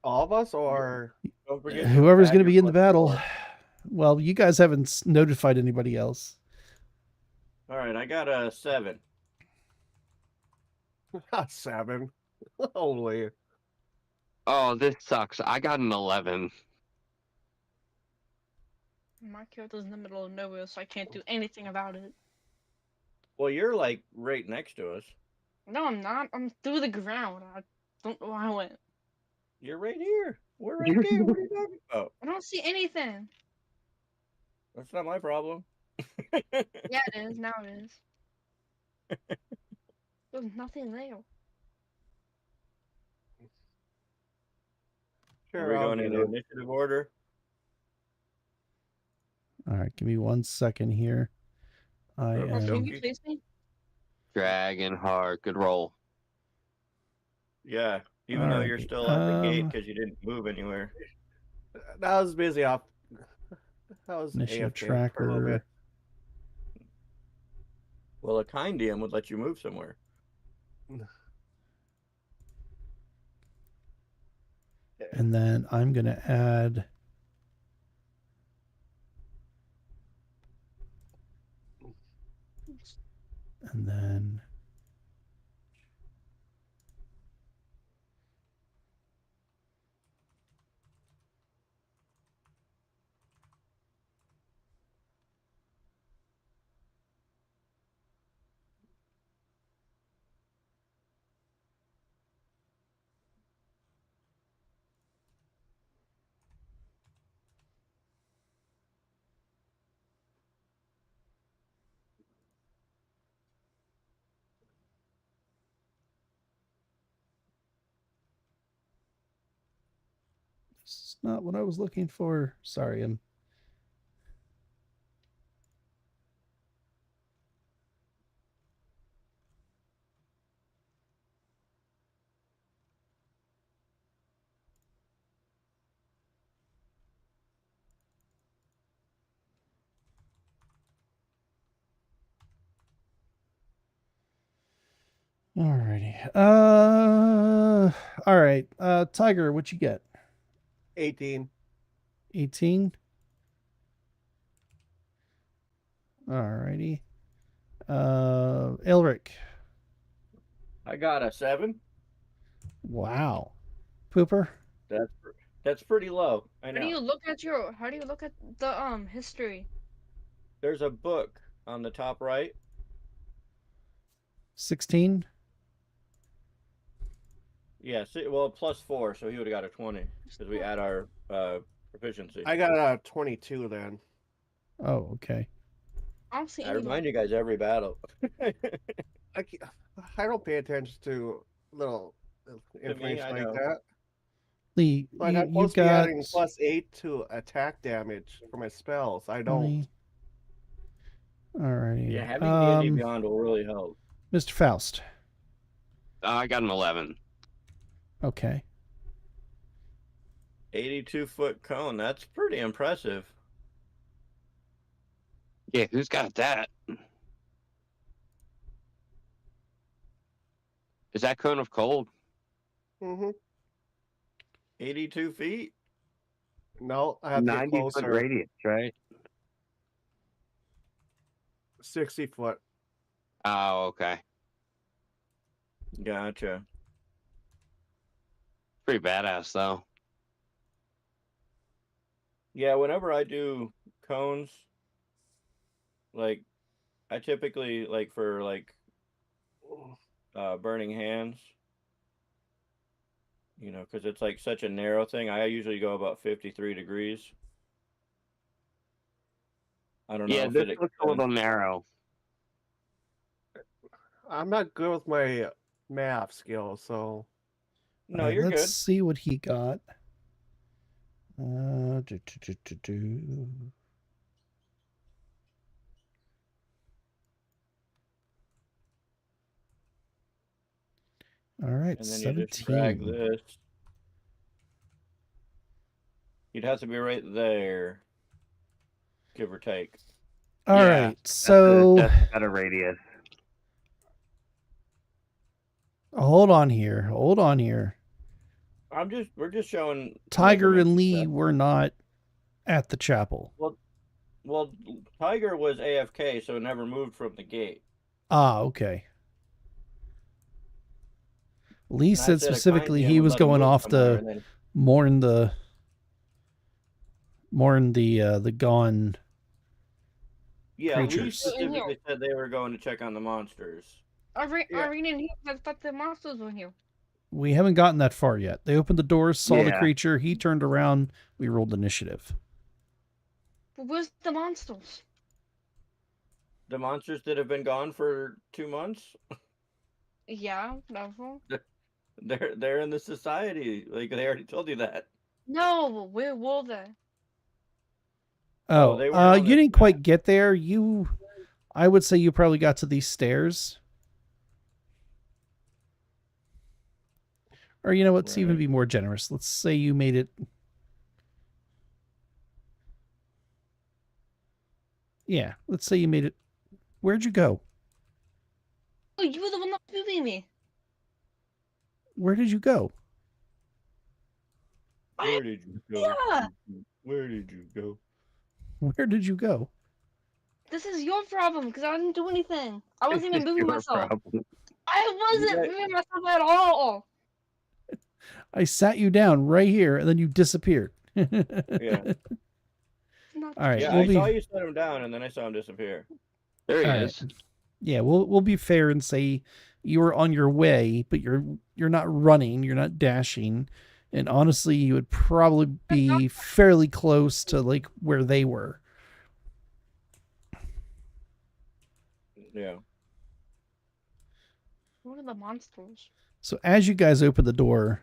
All of us, or Don't forget to Whoever's add going to your be in the plus battle. 4. Well, you guys haven't notified anybody else. All right, I got a 7. 7? Holy. Oh, this sucks. I got an 11. My character's in the middle of nowhere, so I can't do anything about it. Well, you're like right next to us. No, I'm not. I'm through the ground. I don't know where I went. You're right here. We're right there. What are you talking about? I don't see anything. That's not my problem. Yeah, it is. Now it is. There's nothing there. Are Sure, we I'll going get into it. initiative order? All right, give me 1 second here. I Sure, Oh, am. can you Okay. place me? Dragon heart. Good roll. Yeah, even though you're Alrighty, still at the gate because you didn't move anywhere. I was busy off. I was Initiative AFK for a little bit. tracker. Well, a kind DM would let you move somewhere. And then I'm going to add. And then. This is not what I was looking for. Sorry, I'm. Alrighty. All right. Tiger, what you get? 18. 18. Alrighty. Elric. I got a 7. Wow. Pooper. That's pretty low. I How do know. you look at your? How do you look at the history? There's a book on the top right. 16. Yeah, well, plus 4, so he would have got a 20 because we add our proficiency. I got a 22 then. Oh, okay. I don't see I any. remind you guys every battle. I don't pay attention to little information I like know. that. Lee, Like I'm you supposed to be got adding +8 to attack damage for my spells. I don't. 20. Alrighty. Yeah, having D&D Beyond will really help. Mr. Faust. I got an 11. Okay. 82-foot cone. That's pretty impressive. Yeah, who's got that? Is that cone of cold? Mm-hmm. 82 feet? No, I have to get 90-foot closer. radius, right? 60 foot. Oh, okay. Gotcha. Pretty badass, though. Yeah, whenever I do cones, like, I typically, like, for, like, burning hands, you know, because it's, like, such a narrow thing, I usually go about 53 degrees. I don't know Yeah, if this it looks a little narrow. I'm not good with my math skills, so No, Alright, you're let's good. see what he got. Do, do, do, do, do. All right, And then you just drag 17. this. You'd have to be right there, give or take. All Yeah, right, so that's got a radius. hold on here. Hold on here. We're just showing Tiger and measurements. Lee were not at the chapel. Well, Tiger was AFK, so it never moved from the gate. Ah, okay. Lee And I said said a kind specifically DM he would was let him going move off somewhere, to and then mourn the gone yeah, Lee creatures. specifically said they were going to check on the monsters. Irene and he thought the monsters were here. We haven't gotten that far yet. They opened the doors, saw the Yeah. creature, he turned around, we rolled initiative. But where's the monsters? The monsters that have been gone for 2 months, Yeah, no. they're in the society. Like they already told you that. No, where were they? Oh, they were on you this didn't quite get there. I would say you probably got to these stairs. Or you know what, let's even Right. be more generous. Let's say you made it. Yeah, let's say you made it. Where'd you go? Oh, you were the one that was moving me. Where did you go? Where did you go? Yeah. Where did you go? Where did you go? This is your problem because I didn't do anything. I wasn't even moving Your myself. problem. I wasn't moving myself at all. I sat you down right here and then you disappeared. Yeah. Not All right. Yeah, we'll I be, saw you set him down, and then I saw him disappear. There he All right. is. Yeah, we'll be fair and say you were on your way, but you're not running, you're not dashing, and honestly, you would probably be fairly close to like where they were. Yeah. What are the monsters? So as you guys open the door,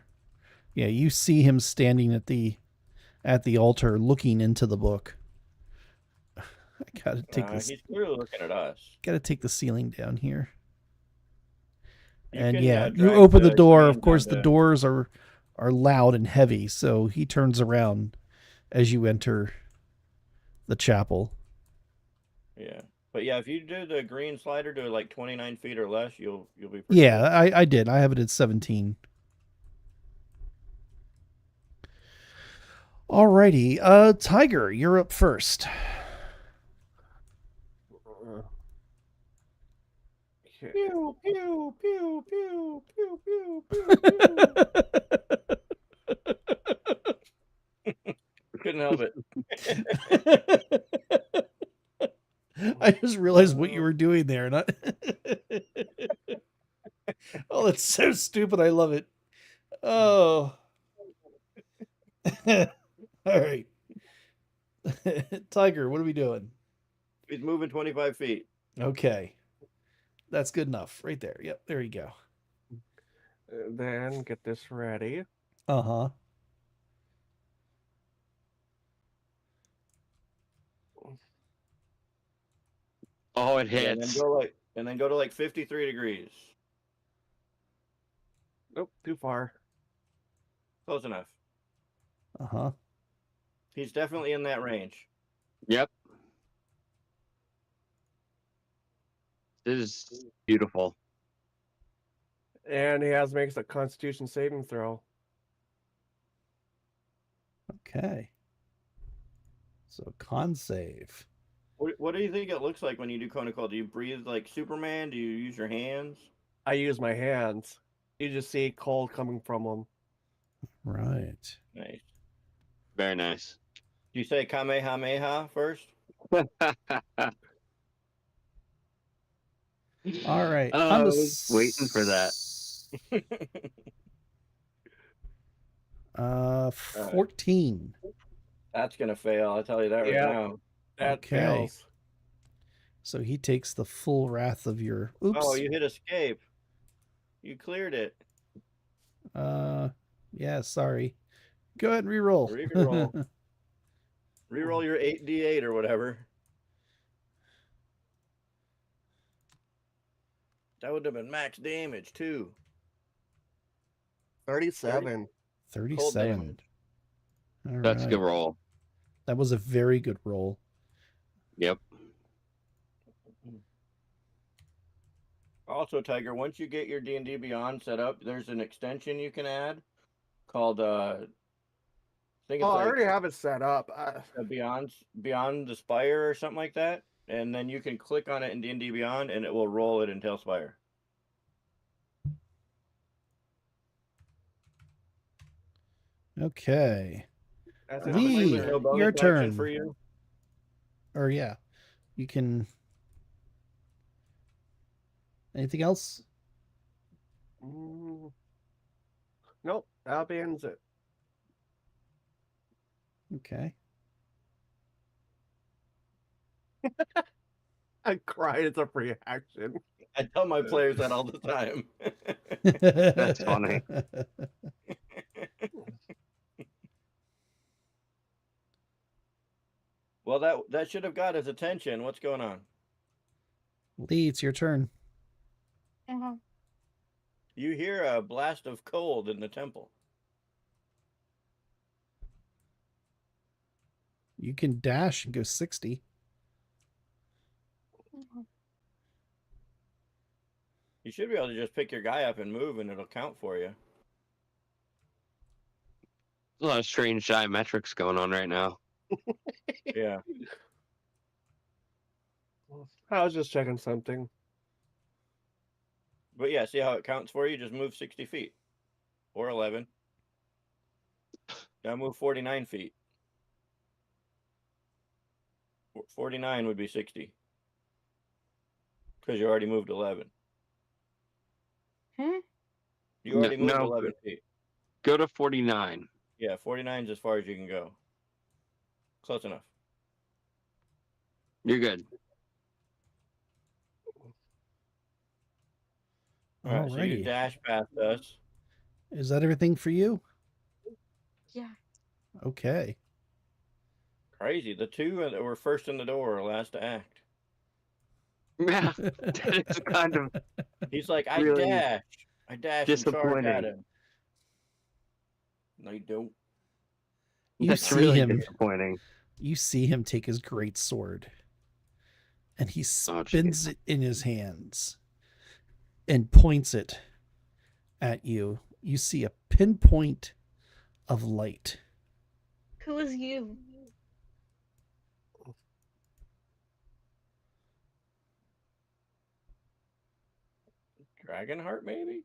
yeah, you see him standing at the altar, looking into the book. I gotta take this. He's clearly looking at us. Gotta take the ceiling down here. You And can, yeah, you drag open the door. green Of course, down the to- doors are loud and heavy. So he turns around as you enter the chapel. Yeah, but yeah, if you do the green slider to like 29 feet or less, you'll be. Pretty Yeah, good. I did. I have it at 17. Alrighty, Tiger, you're up first. Okay. Pew pew pew pew pew pew pew pew. Couldn't help it. I just realized what you were doing there. Not oh, that's so stupid. I love it. Oh. All right. Tiger, what are we doing? He's moving 25 feet. Okay. That's good enough. Right there. Yep, there you go. Then get this ready. Uh-huh. Oh, it Yeah, hits. and then go to like 53 degrees. Nope, too far. Close enough. Uh-huh. He's definitely in that range. Yep. This is beautiful. And he makes a Constitution saving throw. Okay. So con save. What do you think it looks like when you do Cone of Cold? Do you breathe like Superman? Do you use your hands? I use my hands. You just see cold coming from him. Right. Nice. Very nice. Do you say Kamehameha first? All right. Oh, on I the was waiting for that. 14. That's gonna fail. I'll tell you that Yeah. right now. That Okay. fails. So he takes the full wrath of your oops. Oh, you hit escape. You cleared it. Yeah, sorry. Go ahead and re-roll. Re-roll. Reroll your 8d8 or whatever. That would have been max damage too. 37. 37. damage. All That's a good right. roll. That was a very good roll. Yep. Also, Tiger, once you get your D&D Beyond set up, there's an extension you can add called I think it's Oh, I like already have it set up. Beyond the Spire or something like that, and then you can click on it in D&D Beyond, and it will roll it in Tailspire. Okay. That's Lee, Obviously, there's no bonus your action turn. for you. Or yeah, you can. Anything else? Nope, that ends it. Okay. I cried. It's a free action. I tell my players that all the time. That's funny. Well, that should have got his attention. What's going on? Lee, it's your turn. Uh-huh. You hear a blast of cold in the temple. You can dash and go 60. You should be able to just pick your guy up and move, and it'll count for you. There's a lot of strange diametrics going on right now. Yeah. I was just checking something. But yeah, see how it counts for you? Just move 60 feet. Or 11. Now move 49 feet. 49 would be 60. Because you already moved 11. Hmm? You already moved No. 11 feet. Go to 49. Yeah, 49 is as far as you can go. Close enough. You're good. All right, so you Alrighty. dash past us. Is that everything for you? Yeah. Okay. Crazy. The two that were first in the door are last to act. Yeah, it's kind of He's like, I Really dash and charge at disappointing. him. No, you don't. You That's see really him. disappointing. You see him take his great sword, and he Oh, spins it in his hands and points it at you. You see a pinpoint of light. Who is you? Dragonheart, maybe?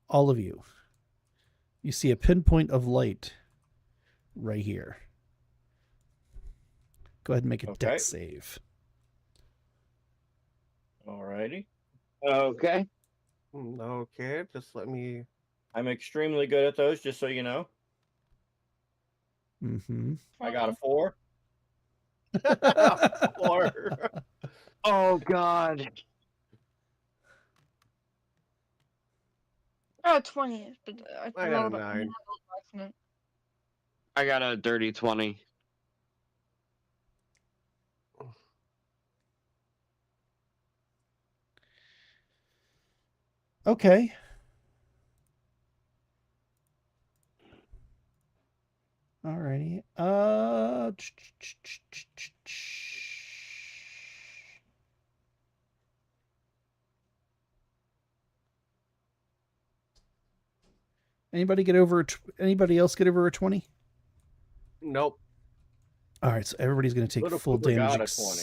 All of you. You see a pinpoint of light right here. Go ahead and make a Okay. dex save. Alrighty. Okay. Okay, just let me. I'm extremely good at those, just so you know. Mm-hmm. I got a 4. 4. Oh God. Oh, 20. But I got a 9. I got a dirty 20. Okay. Alrighty. Anybody get over? Anybody else get over a 20? Nope. All right, so everybody's going to take Little full Pooper damage. got a 20.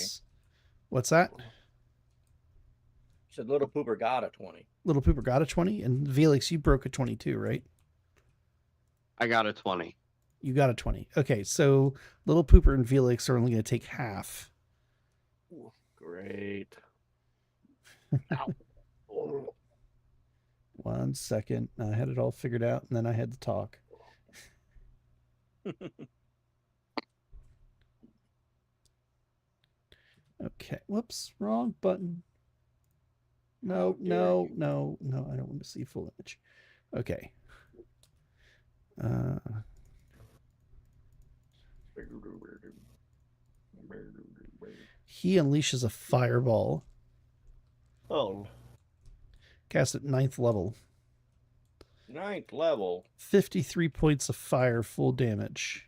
What's that? Said Little Pooper got a 20. Little Pooper got a 20, and Felix, you broke a 22, right? I got a 20. You got a 20. Okay, so Little Pooper and Felix are only going to take half. Great. 1 second. I had it all figured out, and then I had to talk. Okay. Whoops. Wrong button. No, no, no, no. I don't want to see full image. Okay. He unleashes a fireball. Oh. Cast at 9th level. 9th level. 53 points of fire, full damage.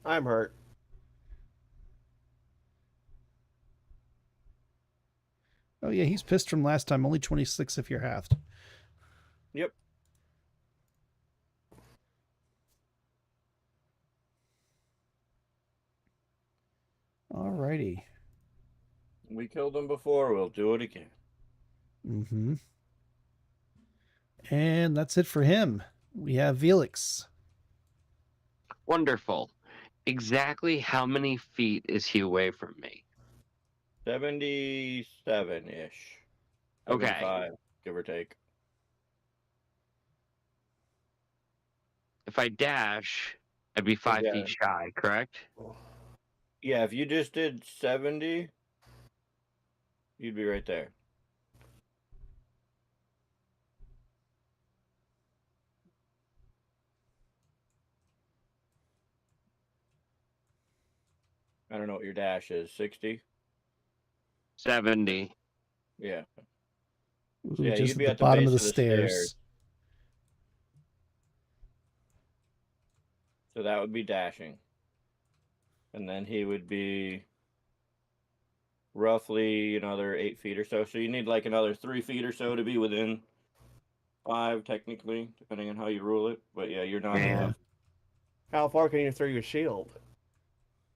I'm hurt. Oh yeah, he's pissed from last time. Only 26 if you're halved. Yep. Alrighty. We killed him before. We'll do it again. Mm-hmm. And that's it for him. We have Felix. Wonderful. Exactly how many feet is he away from me? 77-ish. Okay. 75, give or take. If I dash, I'd be 5 feet shy, correct? Yeah, if you just did 70, you'd be right there. I don't know what your dash is. 60? 70. Yeah. Ooh, So yeah, just you'd be at at the the bottom base of the stairs. stairs. So that would be dashing. And then he would be roughly another 8 feet or so. So you need like another 3 feet or so to be within 5, technically, depending on how you rule it. But yeah, you're not Yeah. enough. How far can you throw your shield?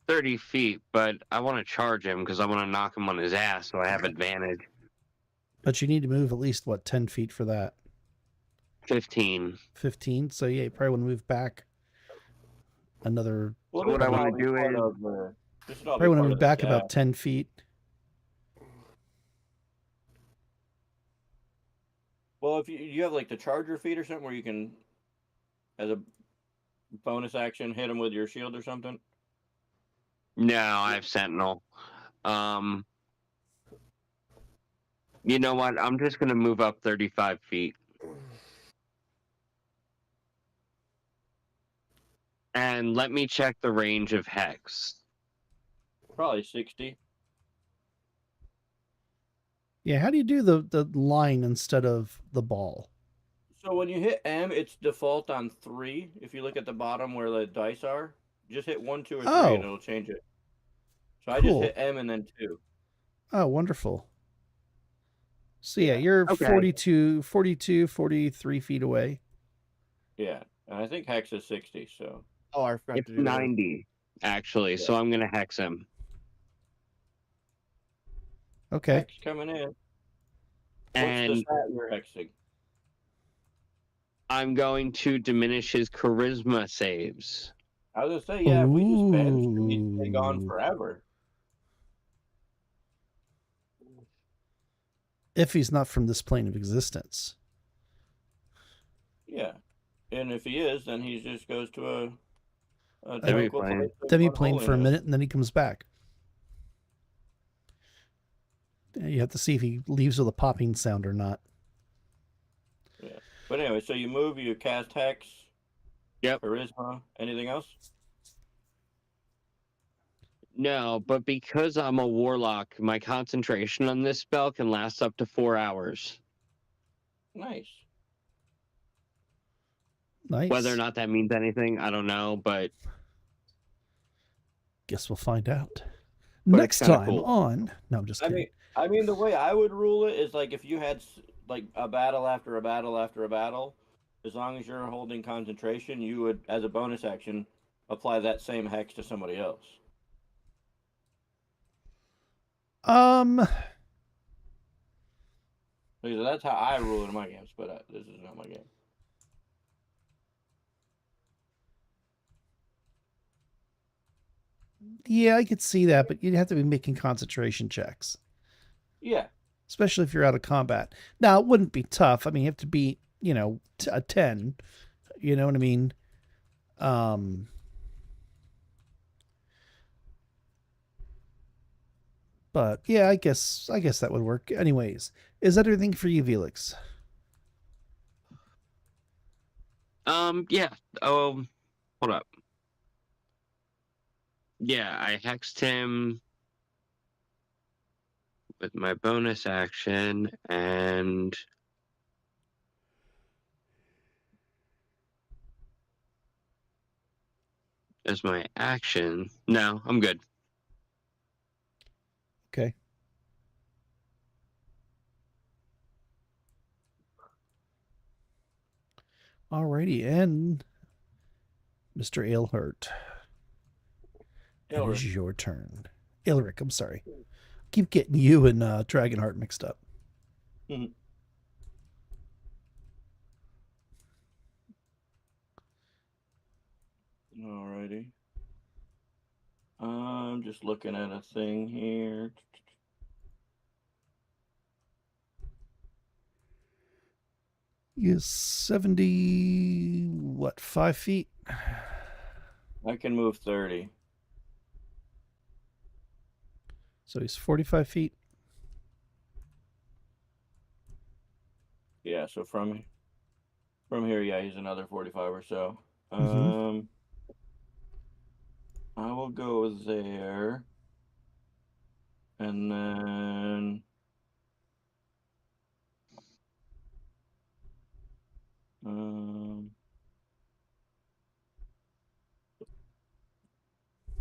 30 feet, but I want to charge him because I want to knock him on his ass so I have advantage. But you need to move at least, what, 10 feet for that? 15. 15? So yeah, you probably want to move back another... Well, So what I want to do is... Probably want to move back about 10 feet. Well, if you have like the charger feat or something where you can, as a bonus action, hit him with your shield or something. No, I have Sentinel. You know what? I'm just going to move up 35 feet. And let me check the range of Hex. Probably 60. Yeah, how do you do the line instead of the ball? So when you hit M, it's default on 3. If you look at the bottom where the dice are, just hit 1, 2, or 3 Oh. and it'll change it. So I Cool. just hit M and then 2. Oh, wonderful. So yeah, Yeah. you're Okay. 42, 43 feet away. Yeah, and I think Hex is 60, so. Oh, I forgot It's to do that. 90, actually, so I'm going to Hex him. Okay. Hex coming in. And What's the stat you're hexing? I'm going to diminish his charisma saves. I was gonna say, yeah, if we just spam stream, he'd stay gone Ooh. forever. If he's not from this plane of existence. Yeah, and if he is, then he just goes to a Demiplane. tranquil place of Demiplane for a unholiness. minute, and then he comes back. You have to see if he leaves with a popping sound or not. But anyway, so you move, you cast Hex. Yep. Charisma. Anything else? No, but because I'm a warlock, my concentration on this spell can last up to 4 hours. Nice. Nice. Whether or not that means anything, I don't know, but Guess we'll find out. But Next it's kinda time cool. on... No, I'm just kidding. I mean, the way I would rule it is like if you had like a battle after a battle after a battle, as long as you're holding concentration, you would, as a bonus action, apply that same Hex to somebody else. Because that's how I rule it in my games, but this is not my game. Yeah, I could see that, but you'd have to be making concentration checks. Yeah. Especially if you're out of combat. Now, it wouldn't be tough. I mean, you have to beat, a 10. You know what I mean? But yeah, I guess that would work. Anyways, is that everything for you, Felix? Yeah. Hold up. Yeah, I hexed him with my bonus action, and as my action. No, I'm good. Okay. Alrighty, and Mr. Ailhurt, it Elric. is your turn. Ilric, I'm sorry. Keep getting you and Dragonheart mixed up. Alrighty. I'm just looking at a thing here. He is 70, what, 5 feet? I can move 30. So he's 45 feet. Yeah, so from here, yeah, he's another 45 or so. Mhm. I will go there. And then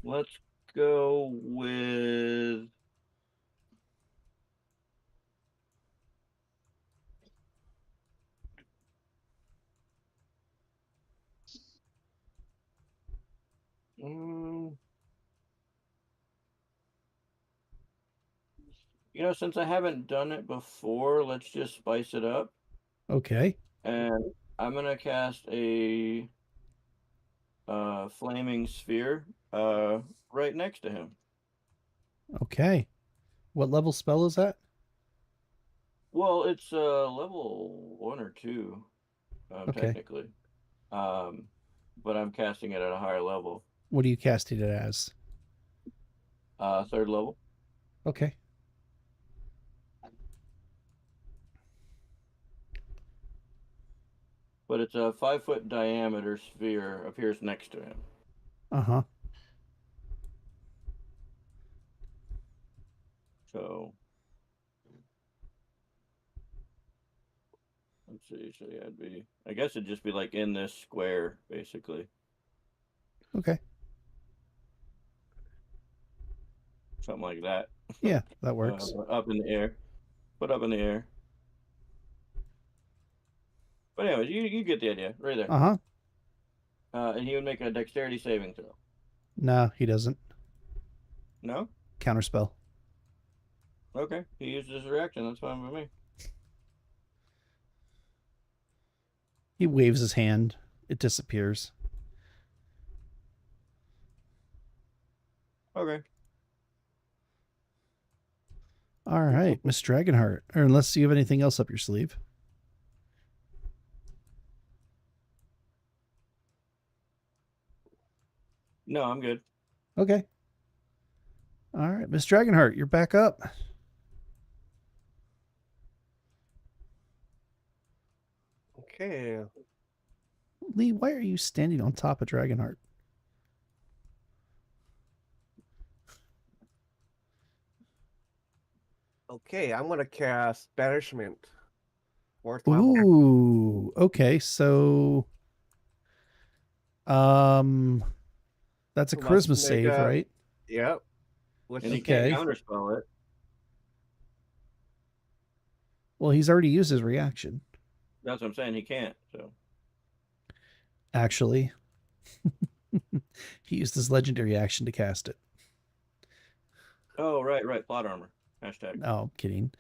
let's go with since I haven't done it before, let's just spice it up. Okay. And I'm gonna cast a flaming sphere right next to him. Okay. What level spell is that? Well, it's level 1 or 2, Okay. technically. But I'm casting it at a higher level. What are you casting it as? 3rd level. Okay. But it's a 5-foot diameter sphere appears next to him. Uh-huh. So let's see. So yeah, I guess it'd just be like in this square, basically. Okay. Something like that. Yeah, that works. Up in the air. Put up in the air. But anyways, you get the idea right there. Uh-huh. And he would make a dexterity saving throw. No, he doesn't. No? Counterspell. Okay. He used his reaction. That's fine with me. He waves his hand. It disappears. Okay. All right, Miss Dragonheart. Or unless you have anything else up your sleeve. No, I'm good. Okay. All right, Miss Dragonheart, you're back up. Okay. Lee, why are you standing on top of Dragonheart? Okay, I'm gonna cast Banishment. 4th level. Ooh, okay. So, that's a Let's charisma make save, right? Yep. Which And he Okay. can't counterspell it. Well, he's already used his reaction. That's what I'm saying. He can't. So Actually, he used his legendary action to cast it. Oh, right. Plot armor. Hashtag. Oh, I'm kidding.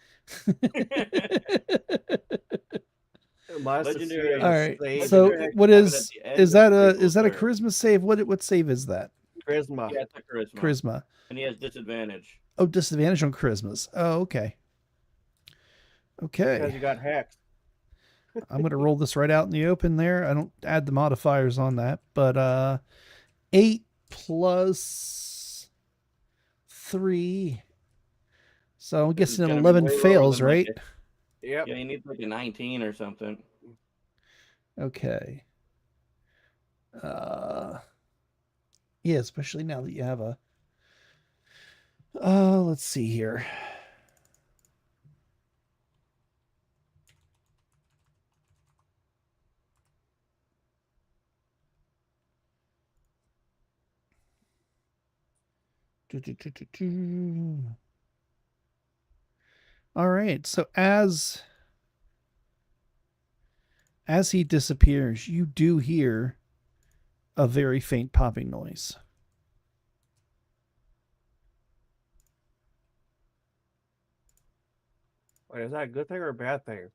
must Legendary. All right. save So, Legendary what have it is at the end is of that the a prequel turn. charisma save? What save is that? charisma. Yeah, it's a charisma. Charisma. And he has disadvantage. Oh, disadvantage on charismas. Oh, okay. Because Okay. you got hexed. I'm going to roll this right out in the open there. I don't add the modifiers on that, but 8 plus 3. So I'm guessing an It's gonna be 11 way lower fails, than, like, right? Yep. Yeah, you need like a 19 or something. Okay. Yeah, especially now that you have a let's see here. All right. So as he disappears, you do hear a very faint popping noise. Wait, is that a good thing or a bad thing?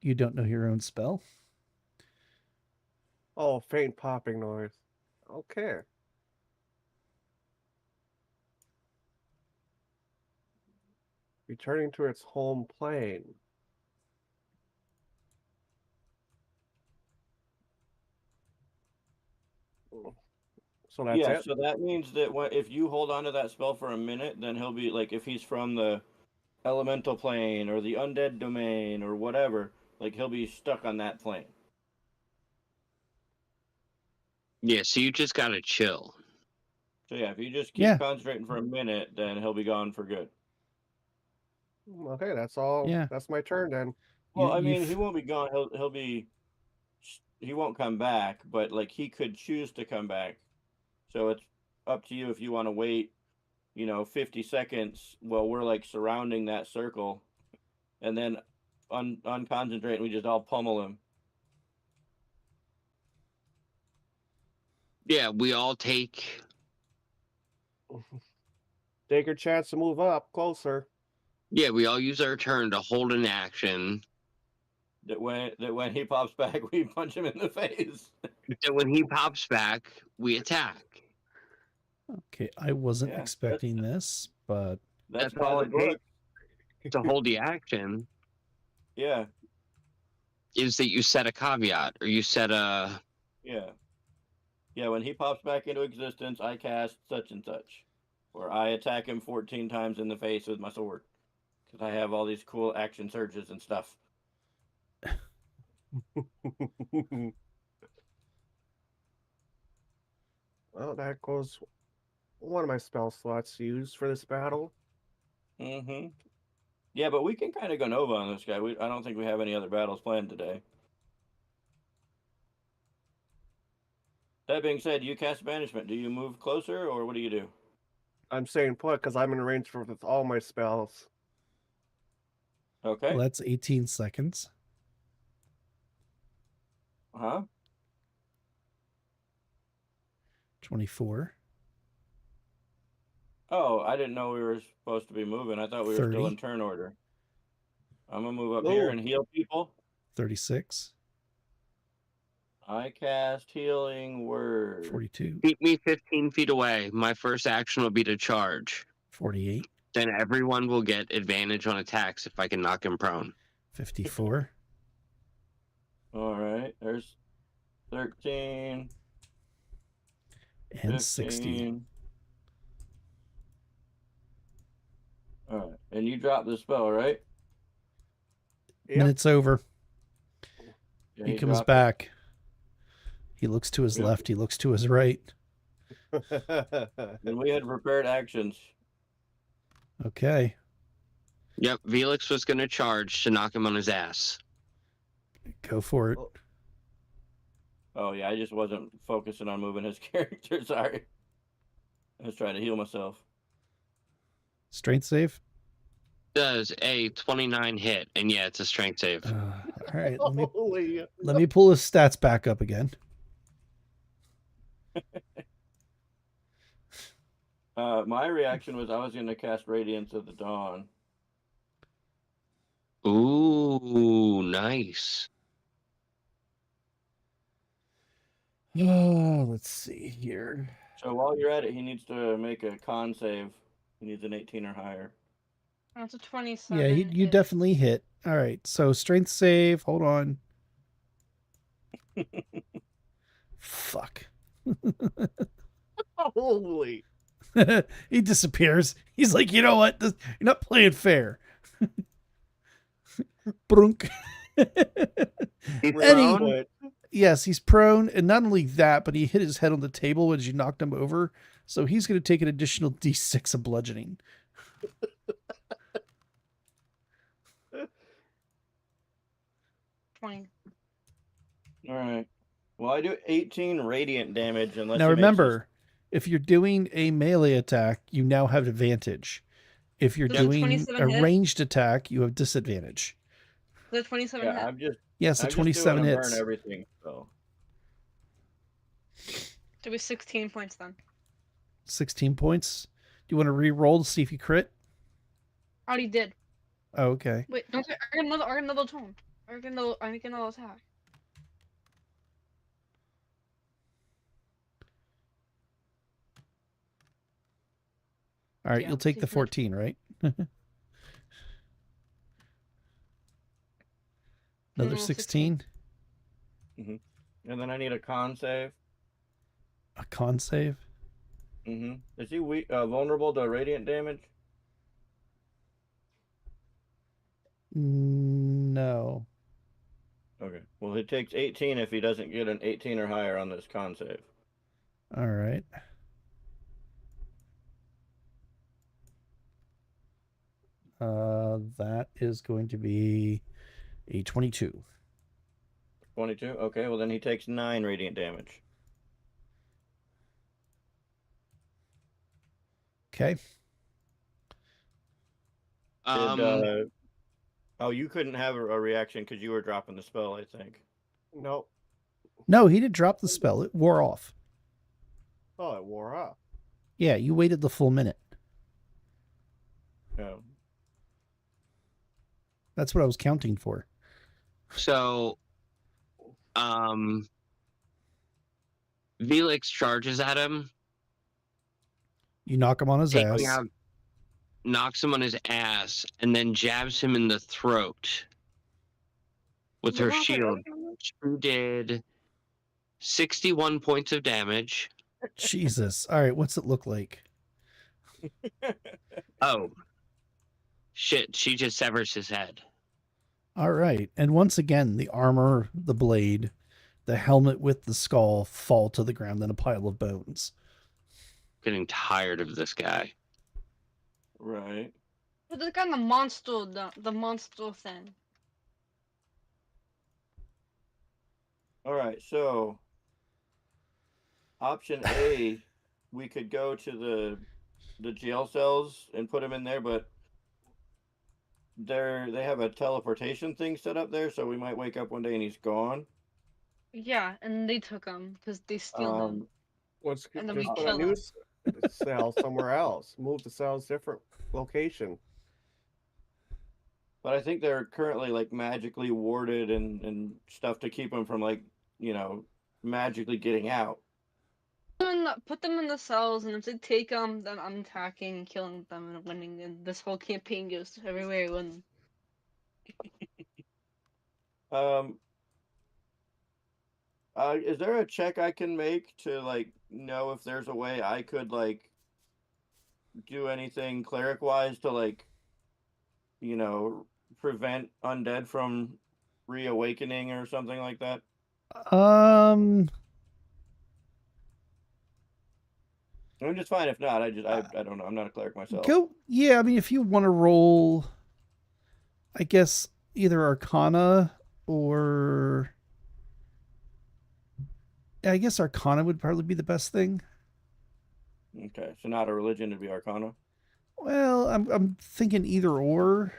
You don't know your own spell? Oh, faint popping noise. Okay. Returning to its home plane. So that's Yeah, it? so that means that if you hold on to that spell for a minute, then he'll be like, if he's from the elemental plane or the undead domain or whatever, like he'll be stuck on that plane. Yeah, so you just gotta chill. So yeah, if you just keep Yeah. concentrating for a minute, then he'll be gone for good. Okay, that's all. Yeah. That's my turn then. Well, I You mean, he won't be gone. He won't come back, but like he could choose to come back. So it's up to you if you want to wait, 50 seconds while we're like surrounding that circle, and then unconcentrate and we just all pummel him. Yeah, we all take. Take your chance to move up closer. Yeah, we all use our turn to hold an action. That when he pops back, we punch him in the face. Then when he pops back, we attack. Okay, I wasn't Yeah, expecting this, but That's That's all by it the book. takes to hold the action Yeah, is that you set a caveat or you set a. yeah. Yeah, when he pops back into existence, I cast such and such. Or I attack him 14 times in the face with my sword. Because I have all these cool action surges and stuff. Well, that goes one of my spell slots used for this battle. Mm-hmm. Yeah, but we can kind of go Nova on this guy. I don't think we have any other battles planned today. That being said, you cast Banishment. Do you move closer, or what do you do? I'm staying put because I'm in range with all my spells. Okay. well, that's 18 seconds. Huh? 24. Oh, I didn't know we were supposed to be moving. I thought we were still 30. in turn order. I'm going to move up here Oh. and heal people. 36. I cast Healing Word. 42. Keep me 15 feet away. My first action will be to charge. 48. Then everyone will get advantage on attacks if I can knock him prone. 54. All right. There's 13. And 15. 60. All right. And you dropped the spell, right? Yep. Minute's over. Yeah, He comes dropped it. back. He looks to his Yep. left. He looks to his right. And we had prepared actions. Okay. Yep, Velix was going to charge to knock him on his ass. Go for it. Oh, yeah. I just wasn't focusing on moving his character. Sorry. I was trying to heal myself. Strength save. Does a 29 hit, and yeah, it's a strength save. All right. Holy. Let me pull his stats back up again. My reaction was I was going to cast Radiance of the Dawn. Ooh, nice. Let's see here. So while you're at it, he needs to make a con save. He needs an 18 or higher. That's a 27. Yeah, you hit. definitely hit. All right. So strength save. Hold on. Fuck. Holy. He disappears. He's like, you know what? You're not playing fair. Brunk. He's Any- prone? Yes, he's prone, and not only that, but he hit his head on the table as you knocked him over. So he's going to take an additional D6 of bludgeoning. All right. Well, I do 18 radiant damage unless. Now he makes remember, If you're doing a melee attack, you now have advantage. If you're Does a doing 27 a hit? ranged attack, you have disadvantage. The 27 Yeah, hit. Yes, the I'm just 27 doing a burn hits. everything. So It was 16 points then. 16 points. Do you want to re-roll to see if you crit? I already did. Oh, okay. Wait, don't I get another tone. I get another attack. All right, Yeah, you'll take the taking it. 14, right? Another 16. and then I need a con save. A con save. Is he weak, vulnerable to radiant damage? No. Okay. Well, it takes 18 if he doesn't get an 18 or higher on this con save. All right. That is going to be a 22. 22. Okay. Well, then he takes 9 radiant damage. Okay. Oh, you couldn't have a reaction because you were dropping the spell, I think. Nope. No, he didn't drop the spell. It wore off. Oh, it wore off. Yeah, you waited the full minute. Oh. That's what I was counting for. So, Velix charges at him, You knock him on his taking ass. out, knocks him on his ass, and then jabs him in the throat with her shield. She did 61 points of damage. Jesus. All right, what's it look like? Oh, shit, she just severs his head. All right. And once again, the armor, the blade, the helmet with the skull fall to the ground in a pile of bones. Getting tired of this guy. Right. But this guy, the monster thing. All right. So, option A, we could go to the jail cells and put him in there, but they have a teleportation thing set up there, so we might wake up one day and he's gone. Yeah, and they took him because they steal him. Let's And then just we put a kill new him. cell somewhere else. Move the cells different location. But I think they're currently like magically warded and stuff to keep them from like, magically getting out. Put them in the cells, and if they take them, then I'm attacking, killing them, and winning. And this whole campaign goes everywhere. When Is there a check I can make to like know if there's a way I could like do anything cleric wise to like, prevent undead from reawakening or something like that? I'm just fine if not. I don't know. I'm not a cleric myself. Yeah, I mean, if you want to roll, I guess either Arcana or I guess Arcana would probably be the best thing. Okay, so not a religion, it'd be Arcana. Well, I'm thinking either or.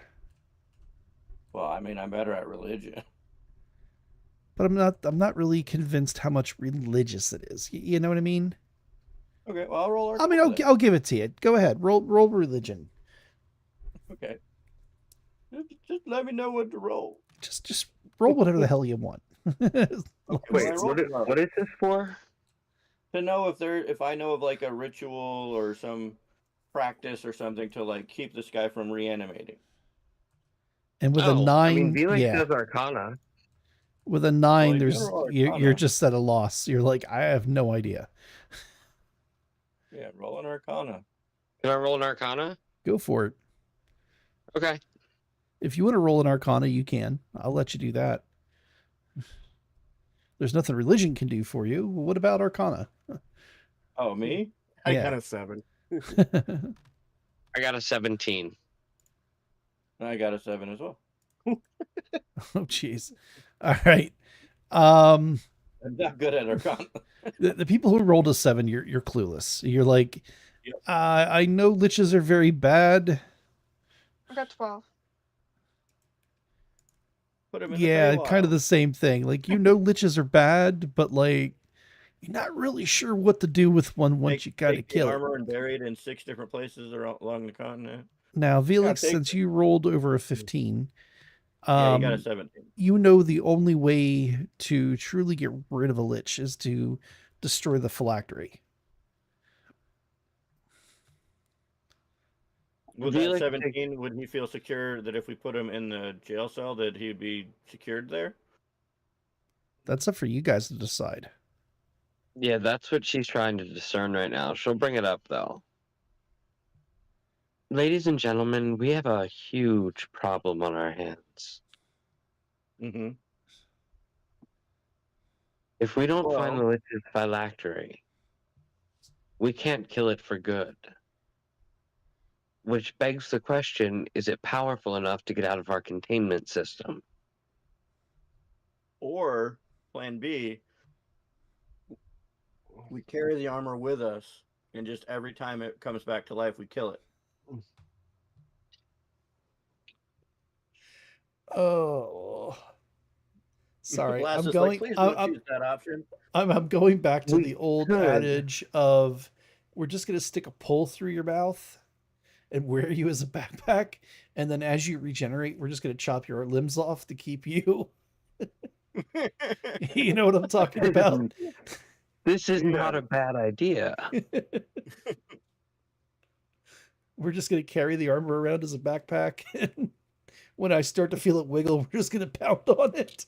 Well, I mean, I'm better at religion. But I'm not really convinced how much religious it is. You know what I mean? Okay, well, I'll roll Arcana. I mean, I'll give it to you. Go ahead, roll religion. Okay. Just let me know what to roll. Just roll whatever the hell you want. Okay, Wait, well, what is this for? To know if I know of like a ritual or some practice or something to like keep this guy from reanimating. And with a 9, I mean, Velix yeah. does Arcana. With a 9, Well, there's you're just at a loss. You're like, I have no idea. Yeah, roll an Arcana. Can I roll an Arcana? Go for it. Okay. If you want to roll an Arcana, you can. I'll let you do that. There's nothing religion can do for you. What about Arcana? Oh, me? I Yeah. got a 7. I got a 17. I got a 7 as well. Oh, jeez. All right. I'm not good at Arcana. The people who rolled a 7, you're clueless. You're like, Yep. I know liches are very bad. I got 12. Put him in Yeah, the kind of Feywild. the same thing. Like, you know liches are bad, but like you're not really sure what to do with one once you kind of Take the kill it. armor and bury it in 6 different places along the continent. Now, Felix, take since you rolled over a 15, Yeah, you got a 17. you know the only way to truly get rid of a lich is to destroy the phylactery. With Do you that like to 17, would he feel secure that if we put him in the jail cell that he'd be secured there? That's up for you guys to decide. Yeah, that's what she's trying to discern right now. She'll bring it up, though. Ladies and gentlemen, we have a huge problem on our hands. Mm-hmm. If we don't find the Well- lich's phylactery, we can't kill it for good. Which begs the question, is it powerful enough to get out of our containment system? Or, plan B, we carry the armor with us, and just every time it comes back to life, we kill it. Oh, sorry. Blast I'm is going. like, please don't I'm, choose that option. I'm going back to We the old could. adage of we're just going to stick a pole through your mouth and wear you as a backpack, and then as you regenerate, we're just going to chop your limbs off to keep you. You know what I'm talking about? This is not a bad idea. We're just going to carry the armor around as a backpack, and when I start to feel it wiggle, we're just going to pound on it.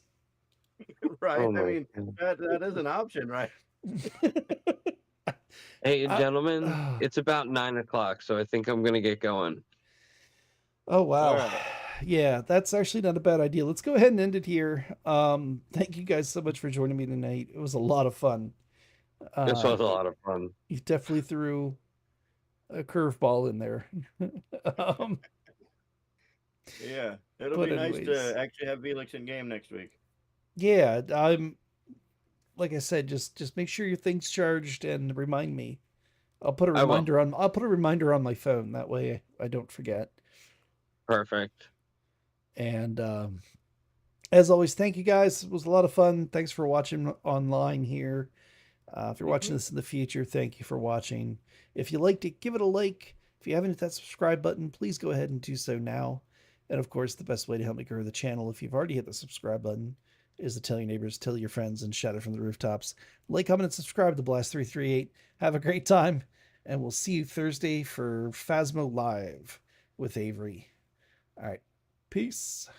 Right? Oh I my mean, God. that is an option, right? Hey, I- gentlemen, it's about 9 o'clock, so I think I'm going to get going. Oh wow. Alright. Yeah, that's actually not a bad idea. Let's go ahead and end it here. Thank you guys so much for joining me tonight. It was a lot of fun. This was a lot of fun. You definitely threw a curveball in there. um, Yeah. It'll But be nice anyways. to actually have Felix in game next week. yeah, I'm like I said, just make sure your thing's charged and remind me. I'll put a I will. reminder on my phone. That way I don't forget. Perfect. And as always, thank you guys. It was a lot of fun. Thanks for watching online here. If you're watching this in the future, thank you for watching. If you liked it, give it a like. If you haven't hit that subscribe button, please go ahead and do so now. And of course, the best way to help me grow the channel, if you've already hit the subscribe button, is to tell your neighbors, tell your friends, and shout it from the rooftops. Like, comment, and subscribe to Blast338. Have a great time, and we'll see you Thursday for Phasmo Live with Avery. All right, peace.